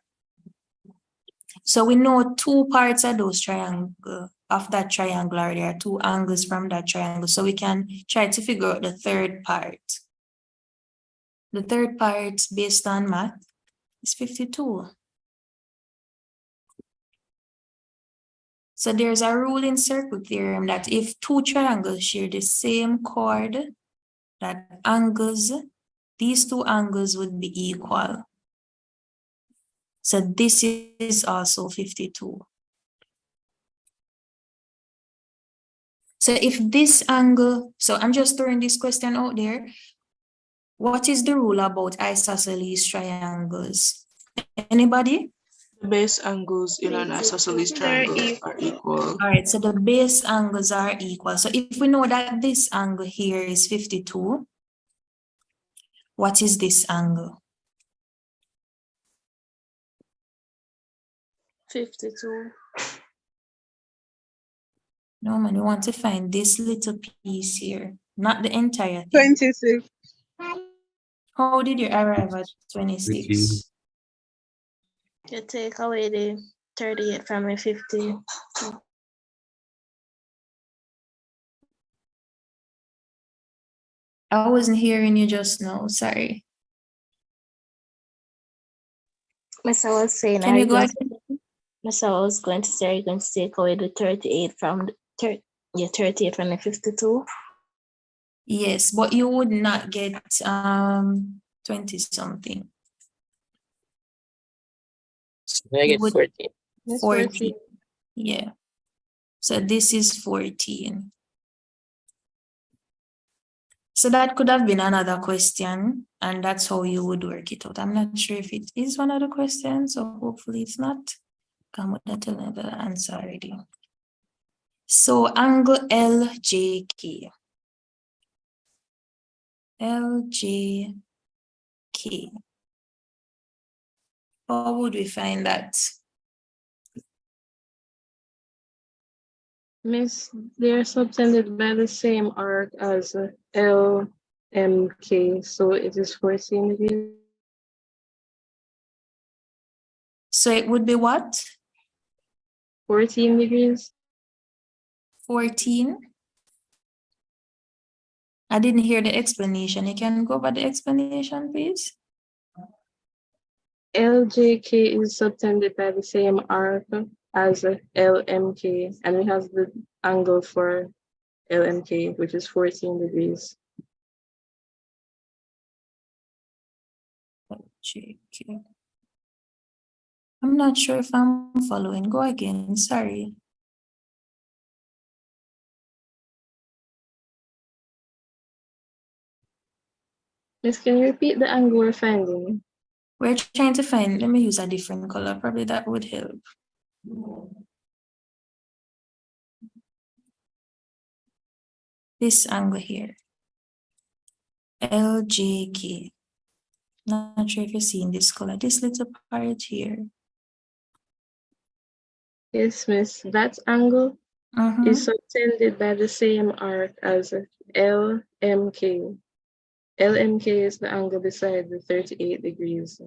So we know two parts of those triangle, of that triangle, or there are two angles from that triangle. So we can try to figure out the third part. The third part based on math is 52. So there's a rule in circle theorem that if two triangles share the same chord, that angles, these two angles would be equal. So this is also 52. So if this angle, so I'm just throwing this question out there. What is the rule about isosceles triangles? Anybody? The base angles in an isosceles triangle are equal. All right, so the base angles are equal. So if we know that this angle here is 52, what is this angle? 52. No, man, we want to find this little piece here, not the entire thing. 26. How did you arrive at 26? You take away the 38 from the 50. I wasn't hearing you just now, sorry. Miss, I was saying, Can you go again? Miss, I was going to say, you're going to take away the 38 from the 38 from the 52. Yes, but you would not get 20 something. I get 14. 14. Yeah. So this is 14. So that could have been another question, and that's how you would work it out. I'm not sure if it is one of the questions, so hopefully it's not. Come with that another answer already. So angle LJK. LJK. How would we find that? Miss, they're subtended by the same arc as LMK, so it is 14 degrees. So it would be what? 14 degrees. 14? I didn't hear the explanation. You can go over the explanation, please. LJK is subtended by the same arc as LMK, and we have the angle for LMK, which is 14 degrees. LJK. I'm not sure if I'm following. Go again, sorry. Miss, can you repeat the angle we're finding? We're trying to find, let me use a different color, probably that would help. This angle here, LJK. Not sure if you're seeing this color, this little part here. Yes, Miss, that angle is subtended by the same arc as LMK. LMK is the angle beside the 38 degrees,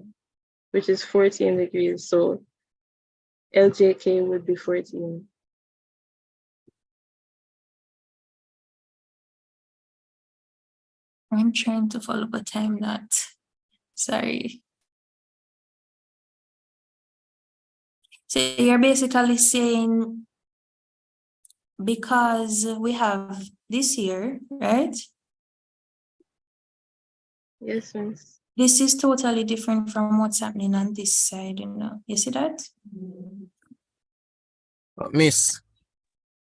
which is 14 degrees. So LJK would be 14. I'm trying to follow, but I'm not. Sorry. So you're basically saying because we have this here, right? Yes, Miss. This is totally different from what's happening on this side, you know. You see that? Miss.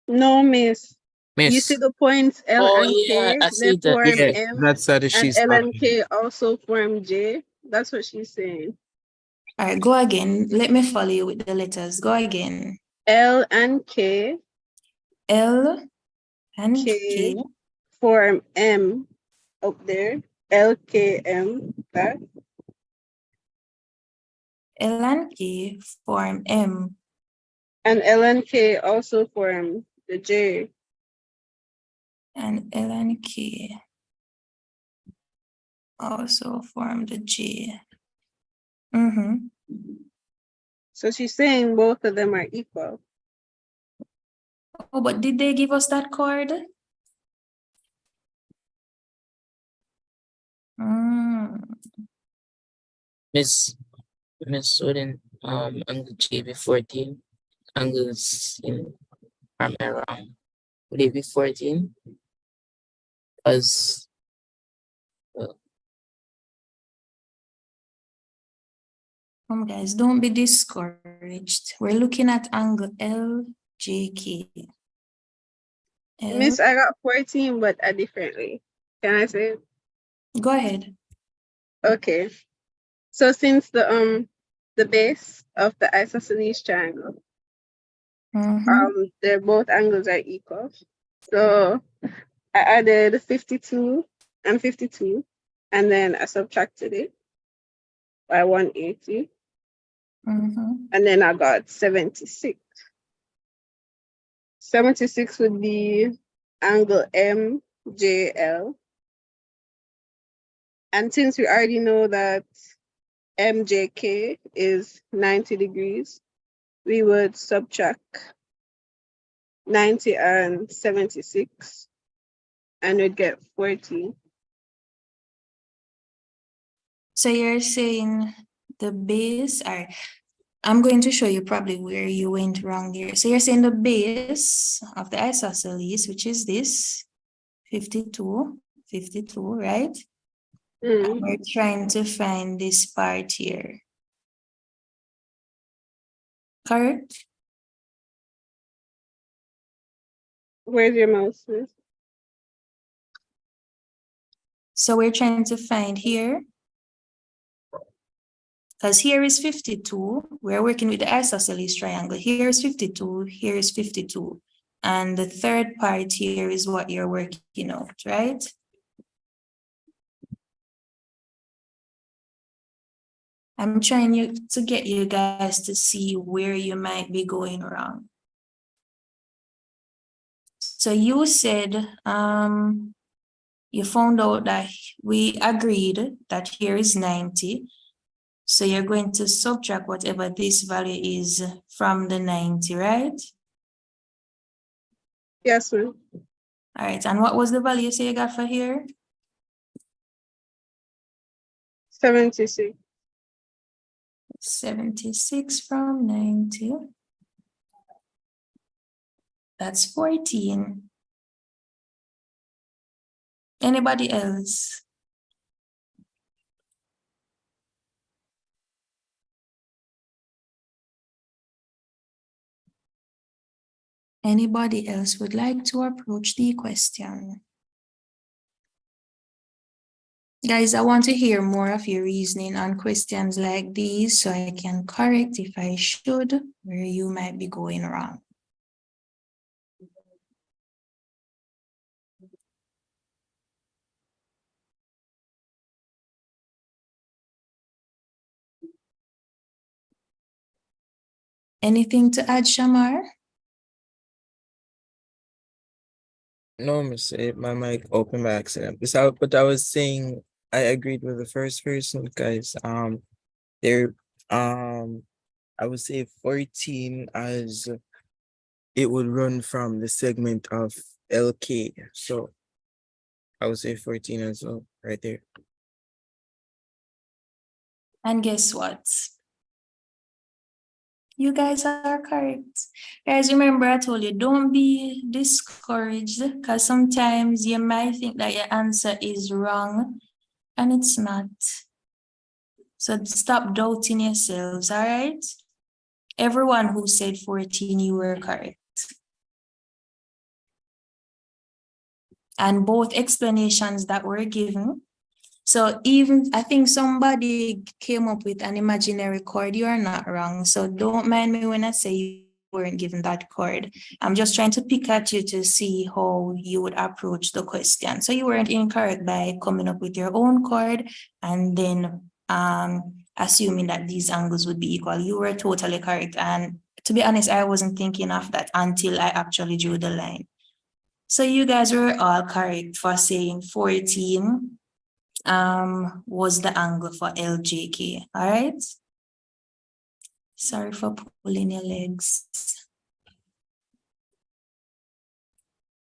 No, miss. You Miss. see the points L Oh, and yeah, K, I they see that. form Yeah, M, that's how and she's L and talking. K also form J. That's what she's saying. All right, go again. Let me follow you with the letters. Go again. L and K. L and K K. form M up there. LKM, that. L and K form M. And L and K also form the J. And L and K also form the J. So she's saying both of them are equal. Oh, but did they give us that chord? Miss Wooden, angle J be 14. Angles in am I wrong? Would it be 14? Because Guys, don't be discouraged. We're looking at angle LJK. Miss, I got 14, but a differently. Can I say it? Go ahead. Okay. So since the base of the isosceles triangle, they're both angles are equal. So I added 52 and 52, and then I subtracted it by 180. And then I got 76. 76 would be angle MJL. And since we already know that MJK is 90 degrees, we would subtract 90 and 76, and we'd get 14. So you're saying the base, I'm going to show you probably where you went wrong here. So you're saying the base of the isosceles, which is this, 52, right? And we're trying to find this part here. Correct? Where's your mouse, Miss? So we're trying to find here, because here is 52. We're working with the isosceles triangle. Here is 52, here is 52. And the third part here is what you're working out, right? I'm trying to get you guys to see where you might be going wrong. So you said you found out that we agreed that here is 90. So you're going to subtract whatever this value is from the 90, right? Yes, ma'am. All right, and what was the value you say you got for here? 76. 76 from 90. That's 14. Anybody else? Anybody else would like to approach the question? Guys, I want to hear more of your reasoning on questions like these so I can correct if I should, where you might be going wrong. Anything to add, Shamar? No, Miss, my mic open by accident. But I was saying I agreed with the first person because there I would say 14 as it would run from the segment of LK. So I would say 14 as well, right there. And guess what? You guys are correct. Guys, remember I told you, don't be discouraged because sometimes you might think that your answer is wrong and it's not. So stop doubting yourselves, all right? Everyone who said 14, you were correct. And both explanations that were given. So even, I think somebody came up with an imaginary chord. You are not wrong. So don't mind me when I say you weren't given that chord. I'm just trying to pick at you to see how you would approach the question. So you weren't incorrect by coming up with your own chord and then assuming that these angles would be equal. You were totally correct. And to be honest, I wasn't thinking of that until I actually drew the line. So you guys were all correct for saying 14 was the angle for LJK. All right. Sorry for pulling your legs.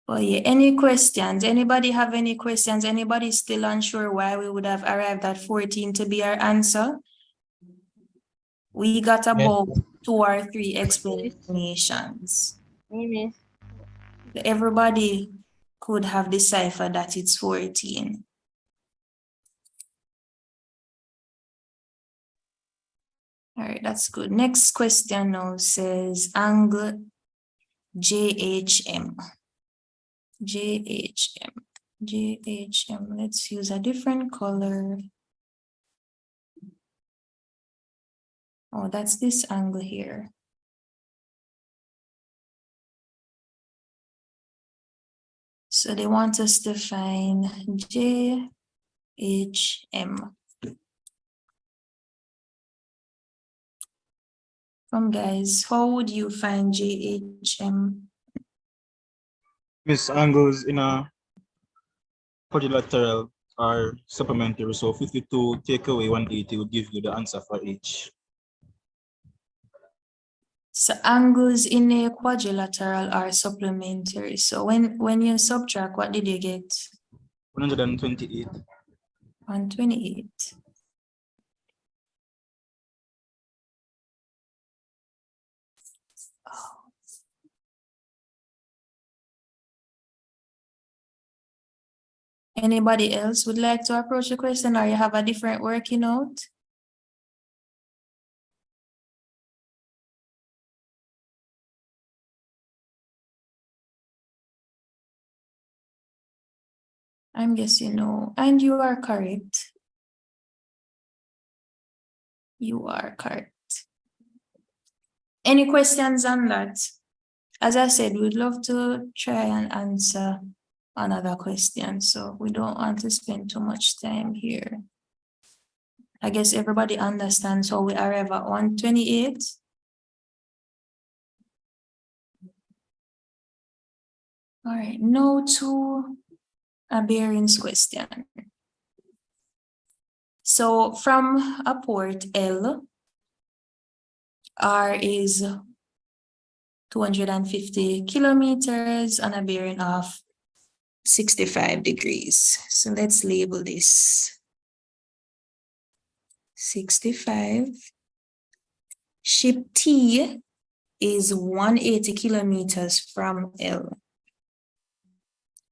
Oh yeah, any questions? Anybody have any questions? Anybody still unsure why we would have arrived at 14 to be our answer? We got about 2 or 3 explanations. Everybody could have deciphered that it's 14. All right, that's good. Next question now says angle JHM. JHM. JHM. Let's use a different color. Oh, that's this angle here. So they want us to find JHM. Guys, how would you find JHM? Miss, angles in a quadrilateral are supplementary. So 52 take away 180 will give you the answer for H. So angles in a quadrilateral are supplementary. So when you subtract, what did you get? 128. 128. Anybody else would like to approach the question, or you have a different working out? I'm guessing no, and you are correct. You are correct. Any questions on that? As I said, we'd love to try and answer another question, so we don't want to spend too much time here. I guess everybody understands how we arrive at 128. All right, now to a bearings question. So from a port L, R is 250 kilometers on a bearing of 65 degrees. So let's label this 65. Ship T is 180 kilometers from L.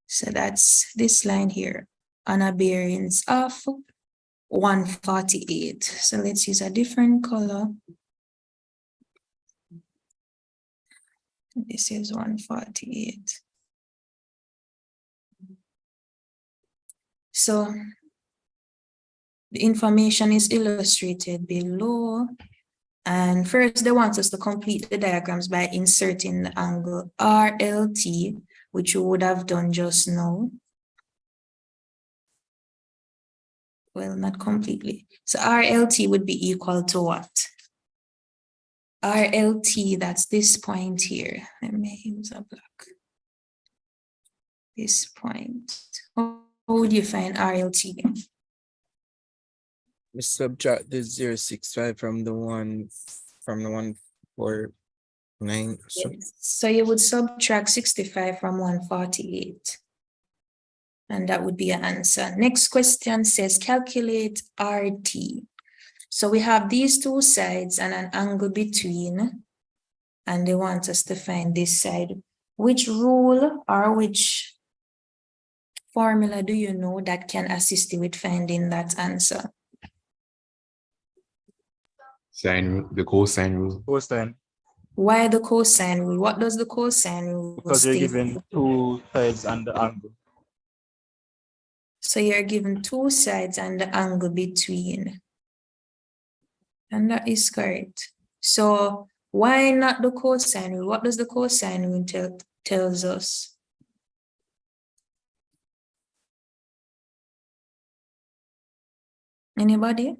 So that's this line here on a bearings of 148. So let's use a different color. This is 148. So the information is illustrated below. And first, they want us to complete the diagrams by inserting the angle RLT, which you would have done just now. Well, not completely. So RLT would be equal to what? RLT, that's this point here. Let me use a block. This point. How would you find RLT? We subtract the 0.65 from the 149. So you would subtract 65 from 148. And that would be your answer. Next question says calculate RT. So we have these two sides and an angle between, and they want us to find this side. Which rule or which formula do you know that can assist you with finding that answer? Sine rule, the cosine rule. Cosine. Why the cosine rule? What does the cosine rule Because you're state? given two sides and the angle. So you're given two sides and the angle between. And that is correct. So why not the cosine rule? What does the cosine rule tells us? Anybody?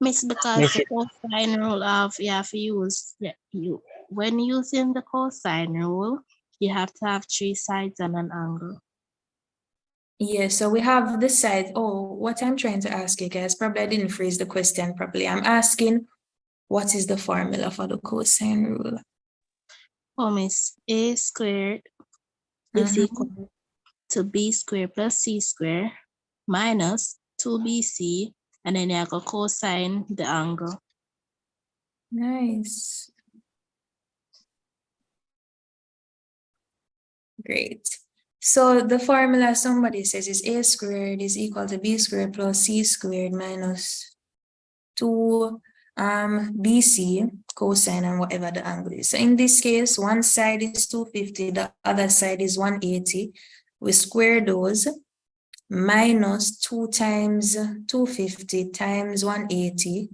Miss, because Miss, the cosine rule you have to use when using the cosine rule, you have to have 3 sides and an angle. Yeah, so we have the side. Oh, what I'm trying to ask you guys, probably I didn't phrase the question properly. I'm asking, what is the formula for the cosine rule? Oh, Miss, a squared is equal to b squared plus c squared minus 2bc, and then you have to cosine the angle. Nice. Great. So the formula somebody says is a squared is equal to b squared plus c squared minus 2 bc cosine and whatever the angle is. So in this case, one side is 250, the other side is 180. We square those, minus 2 times 250 times 180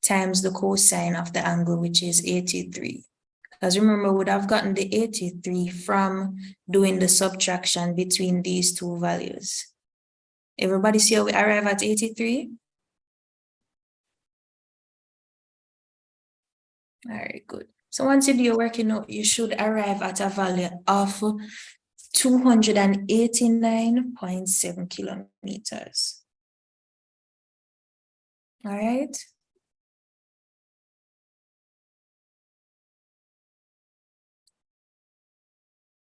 times the cosine of the angle, which is 83. Because remember, we would have gotten the 83 from doing the subtraction between these two values. Everybody see how we arrive at 83? All right, good. So once you do your work, you should arrive at a value of 289.7 kilometers. All right.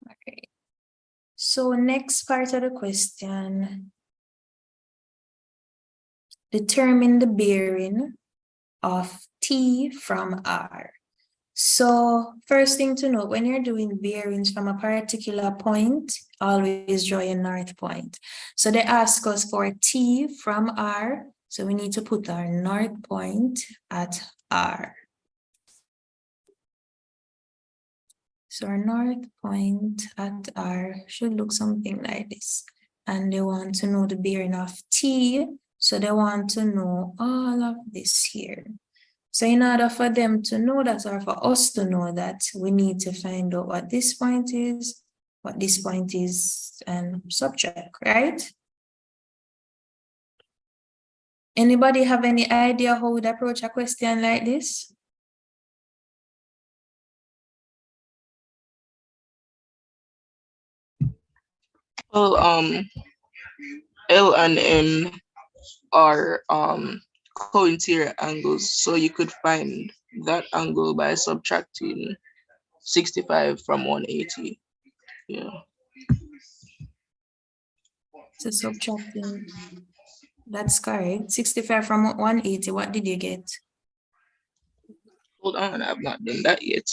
Okay. So next part of the question, determine the bearing of T from R. So first thing to note, when you're doing bearings from a particular point, always draw your north point. So they ask us for T from R. So we need to put our north point at R. So our north point at R should look something like this. And they want to know the bearing of T. So they want to know all of this here. So in order for them to know that, or for us to know that, we need to find out what this point is, what this point is, and subtract, right? Anybody have any idea how we'd approach a question like this? Well, L and M are co-interior angles, so you could find that angle by subtracting 65 from 180. Yeah. So subtracting, that's correct. 65 from 180, what did you get? Hold on, I've not done that yet.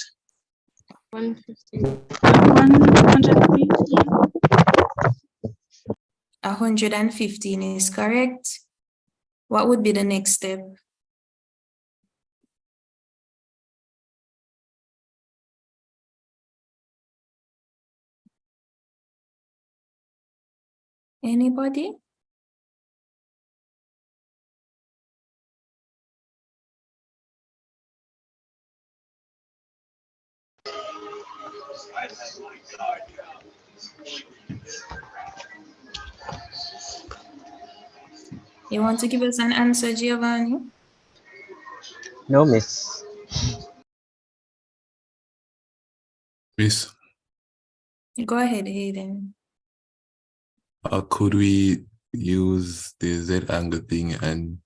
115 is correct. What would be the next step? Anybody? You want to give us an answer, Giovanni? no, Miss. Miss, Go ahead, Hayden. could we use the Z angle thing and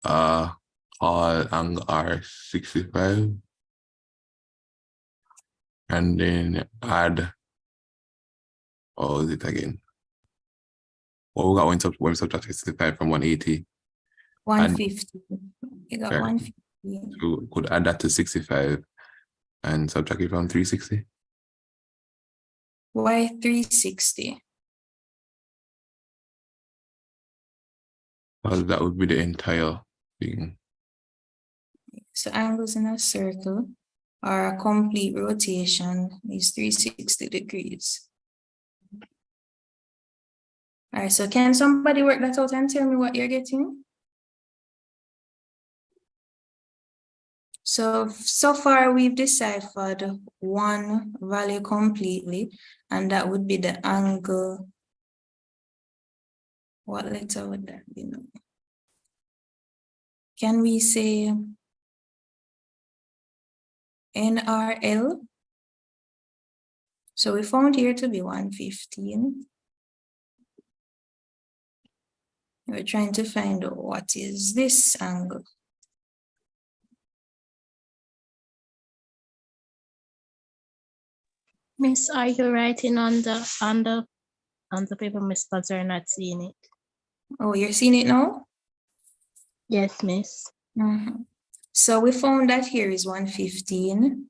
call angle R 65 and then add, what was it again? Well, we got when we subtract 65 from 180. 150. You got 150. So we could add that to 65 and subtract it from 360. Why 360? Well, that would be the entire thing. So angles in a circle or a complete rotation is 360 degrees. All right, so can somebody work that out and tell me what you're getting? So far we've deciphered one value completely, and that would be the angle. What letter would that be now? can we say NRL? So we found here to be 115. We're trying to find out what is this angle. Miss, are you writing on the paper, Miss, because you're not seeing it? Oh, you're seeing it now? Yes, Miss. So we found that here is 115.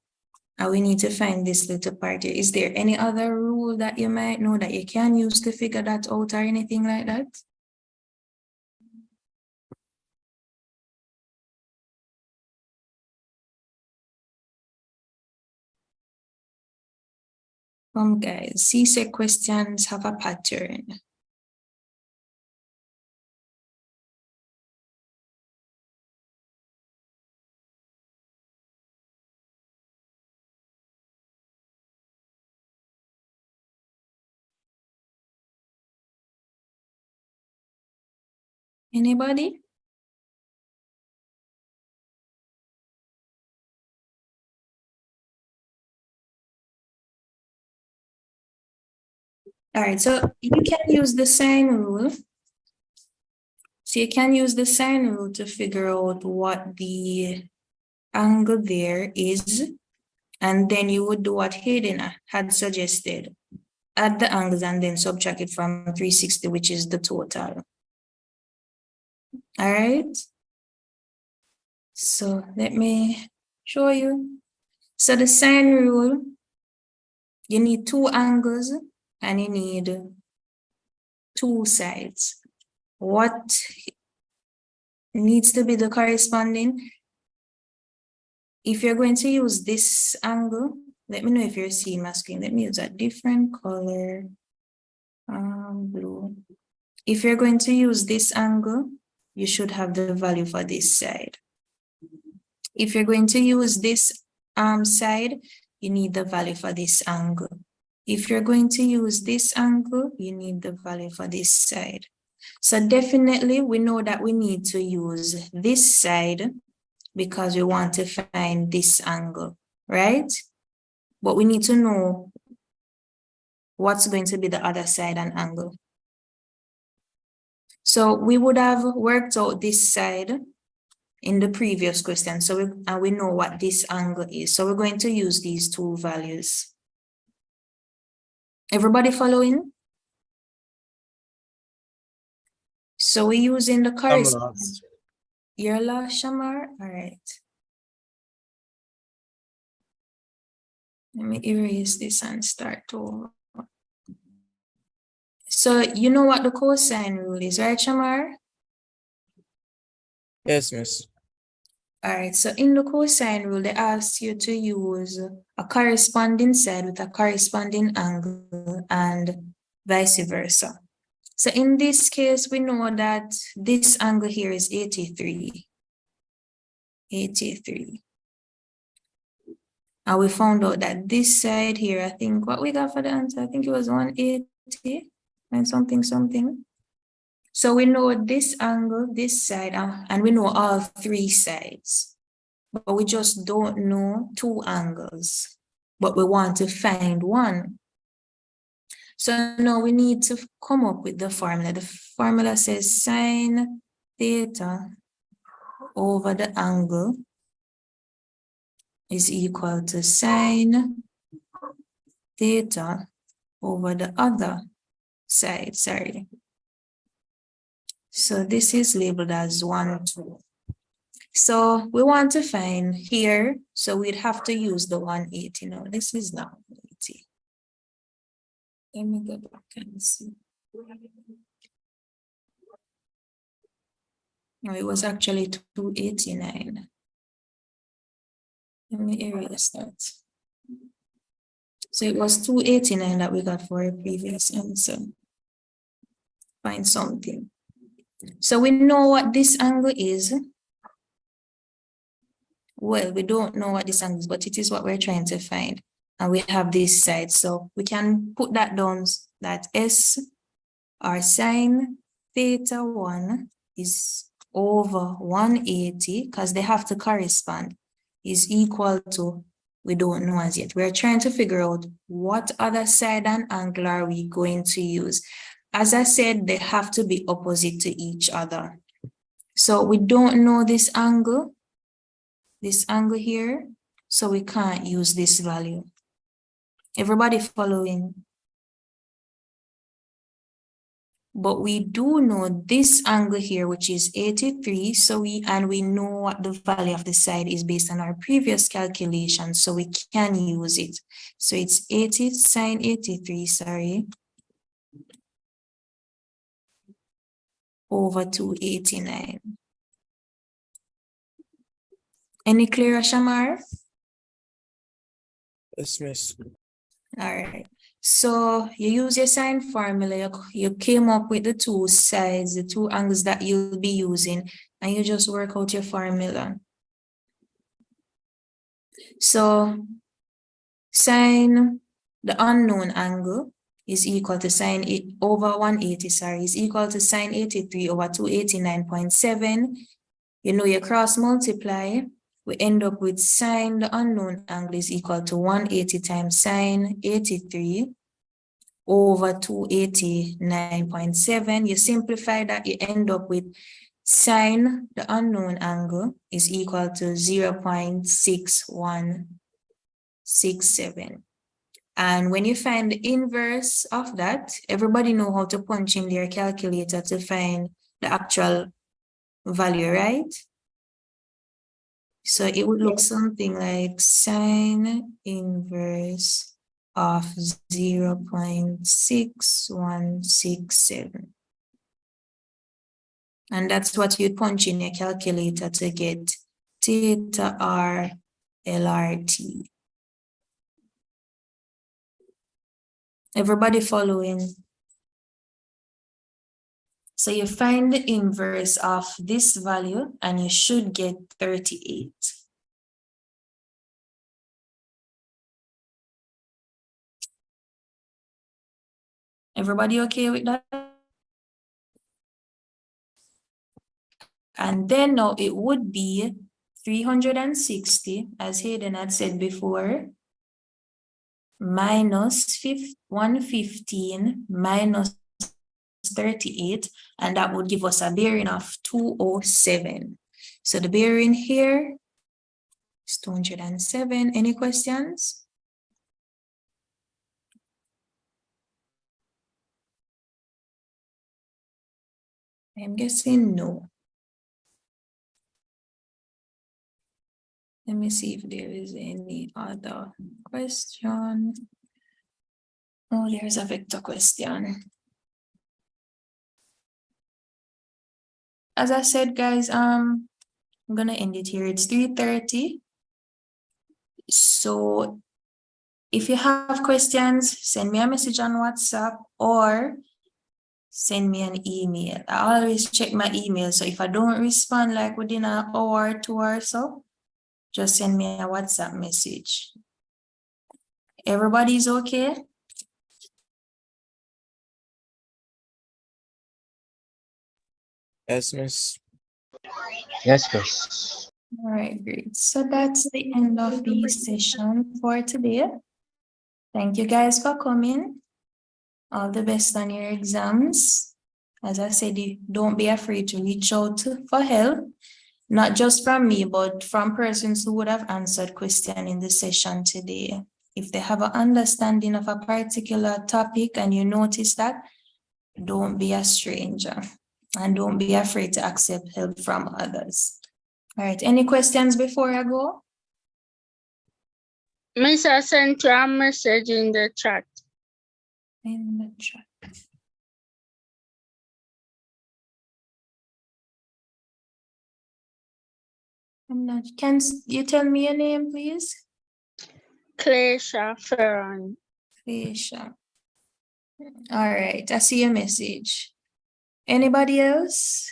And we need to find this little part here. Is there any other rule that you might know that you can use to figure that out or anything like that? Guys, CSEC questions have a pattern. Anybody? All right, so you can use the sine rule. So you can use the sine rule to figure out what the angle there is. And then you would do what Hayden had suggested. Add the angles and then subtract it from 360, which is the total. All right. So let me show you. So the sine rule, you need two angles and you need two sides. What needs to be the corresponding? If you're going to use this angle, let me know if you're seeing my screen. Let me use a different color, blue. If you're going to use this angle, you should have the value for this side. If you're going to use this side, you need the value for this angle. If you're going to use this angle, you need the value for this side. So definitely we know that we need to use this side because we want to find this angle, right? But we need to know what's going to be the other side and angle. So we would have worked out this side in the previous question. So we know what this angle is. So we're going to use these two values. Everybody following? So we're using the corresponding. You're lost, Shamar? All right. Let me erase this and start over. So you know what the cosine rule is, right, Shamar? Yes, Miss. All right, so in the cosine rule, they ask you to use a corresponding side with a corresponding angle and vice versa. So in this case, we know that this angle here is 83. 83. And we found out that this side here, I think what we got for the answer, I think it was 180 and something. So we know this angle, this side, and we know all three sides. But we just don't know two angles. But we want to find one. So now we need to come up with the formula. The formula says sine theta over the angle is equal to sine theta over the other side, sorry. So this is labeled as 1, 2. So we want to find here, so we'd have to use the 180 now. This is now 180. Let me go back and see. No, it was actually 289. Let me erase that. So it was 289 that we got for a previous answer. Find something. So we know what this angle is. Well, we don't know what this angle is, but it is what we're trying to find. And we have this side. So we can put that down, that S, our sine theta 1 is over 180, because they have to correspond, is equal to, we don't know as yet. We're trying to figure out what other side and angle are we going to use. As I said, they have to be opposite to each other. So we don't know this angle here, so we can't use this value. Everybody following? But we do know this angle here, which is 83. So we know what the value of the side is based on our previous calculation. So we can use it. So it's 80 sine 83, sorry, over 289. Any clearer, Shamar? Yes, miss. All right. So you use your sine formula, you came up with the two sides, the two angles that you'll be using, and you just work out your formula. So sine the unknown angle is equal to sine over 180, sorry, is equal to sine 83 over 289.7. You know, you cross multiply, we end up with sine the unknown angle is equal to 180 times sine 83 over 289.7. You simplify that, you end up with sine the unknown angle is equal to 0.6167. And when you find the inverse of that, everybody know how to punch in their calculator to find the actual value, right? So it would look something like sine inverse of 0.6167. And that's what you'd punch in your calculator to get theta r LRT. Everybody following? So you find the inverse of this value and you should get 38. Everybody okay with that? And then now it would be 360, as Hayden had said before, minus 115 minus 38, and that would give us a bearing of 207. So the bearing here is 207. Any questions? I'm guessing no. Let me see if there is any other question. Oh, there's a vector question. As I said, guys, I'm gonna end it here. It's 3:30. So if you have questions, send me a message on WhatsApp or send me an email. I always check my email. So if I don't respond like within an hour or two or so, just send me a WhatsApp message. Everybody's okay? Yes, miss. Yes, miss. All right, great. So that's the end of the session for today. Thank you guys for coming. All the best on your exams. As I said, don't be afraid to reach out for help, not just from me, but from persons who would have answered question in the session today. If they have an understanding of a particular topic and you notice that, don't be a stranger and don't be afraid to accept help from others. All right, any questions before I go? Miss, I sent you a message in the chat. In the chat. I'm not, can you tell me your name, please? Cleisha Ferron. Cleisha. All right, I see your message. Anybody else?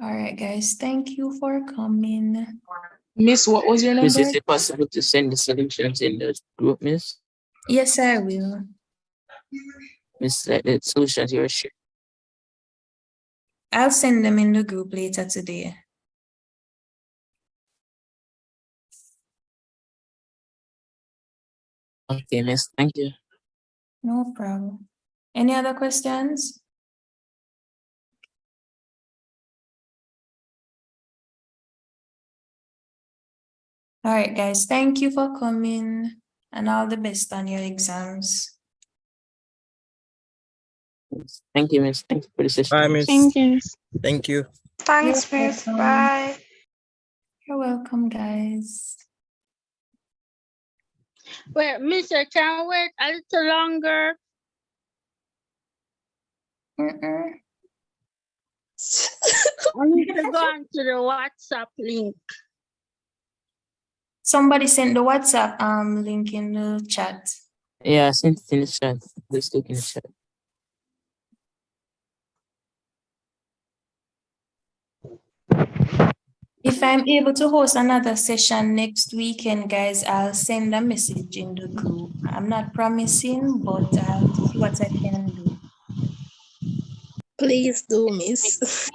All right, guys, thank you for coming. Miss, what was your number? Miss, is it possible to send the solutions in the group, Miss? Yes, I will. Miss, the solutions you're sharing. I'll send them in the group later today. Okay, Miss, thank you. No problem. Any other questions? All right, guys, thank you for coming and all the best on your exams. Thank you, Miss. Thank you for the session. Bye, Miss. Thank you. Thank you. Thanks, Miss. Bye. You're welcome, guys. Wait, Mister, can I wait a little longer? I need to go onto the WhatsApp link. Somebody sent the WhatsApp link in the chat. Yeah, send it in the chat. Let's look in the chat. If I'm able to host another session next weekend, guys, I'll send a message in the group. I'm not promising, but I'll see what I can do. Please do, Miss.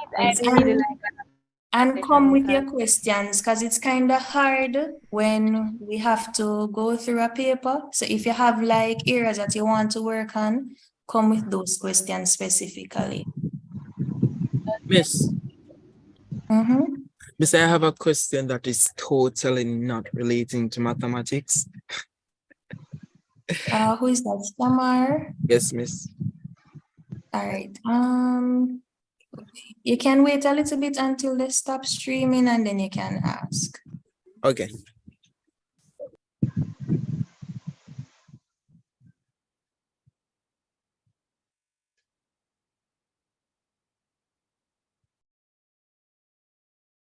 And come with your questions, because it's kind of hard when we have to go through a paper. So if you have like areas that you want to work on, come with those questions specifically. Miss. Mm-hmm. Miss, I have a question that is totally not relating to mathematics. Who is that? Samar? Yes, Miss. All right. You can wait a little bit until they stop streaming and then you can ask. Okay.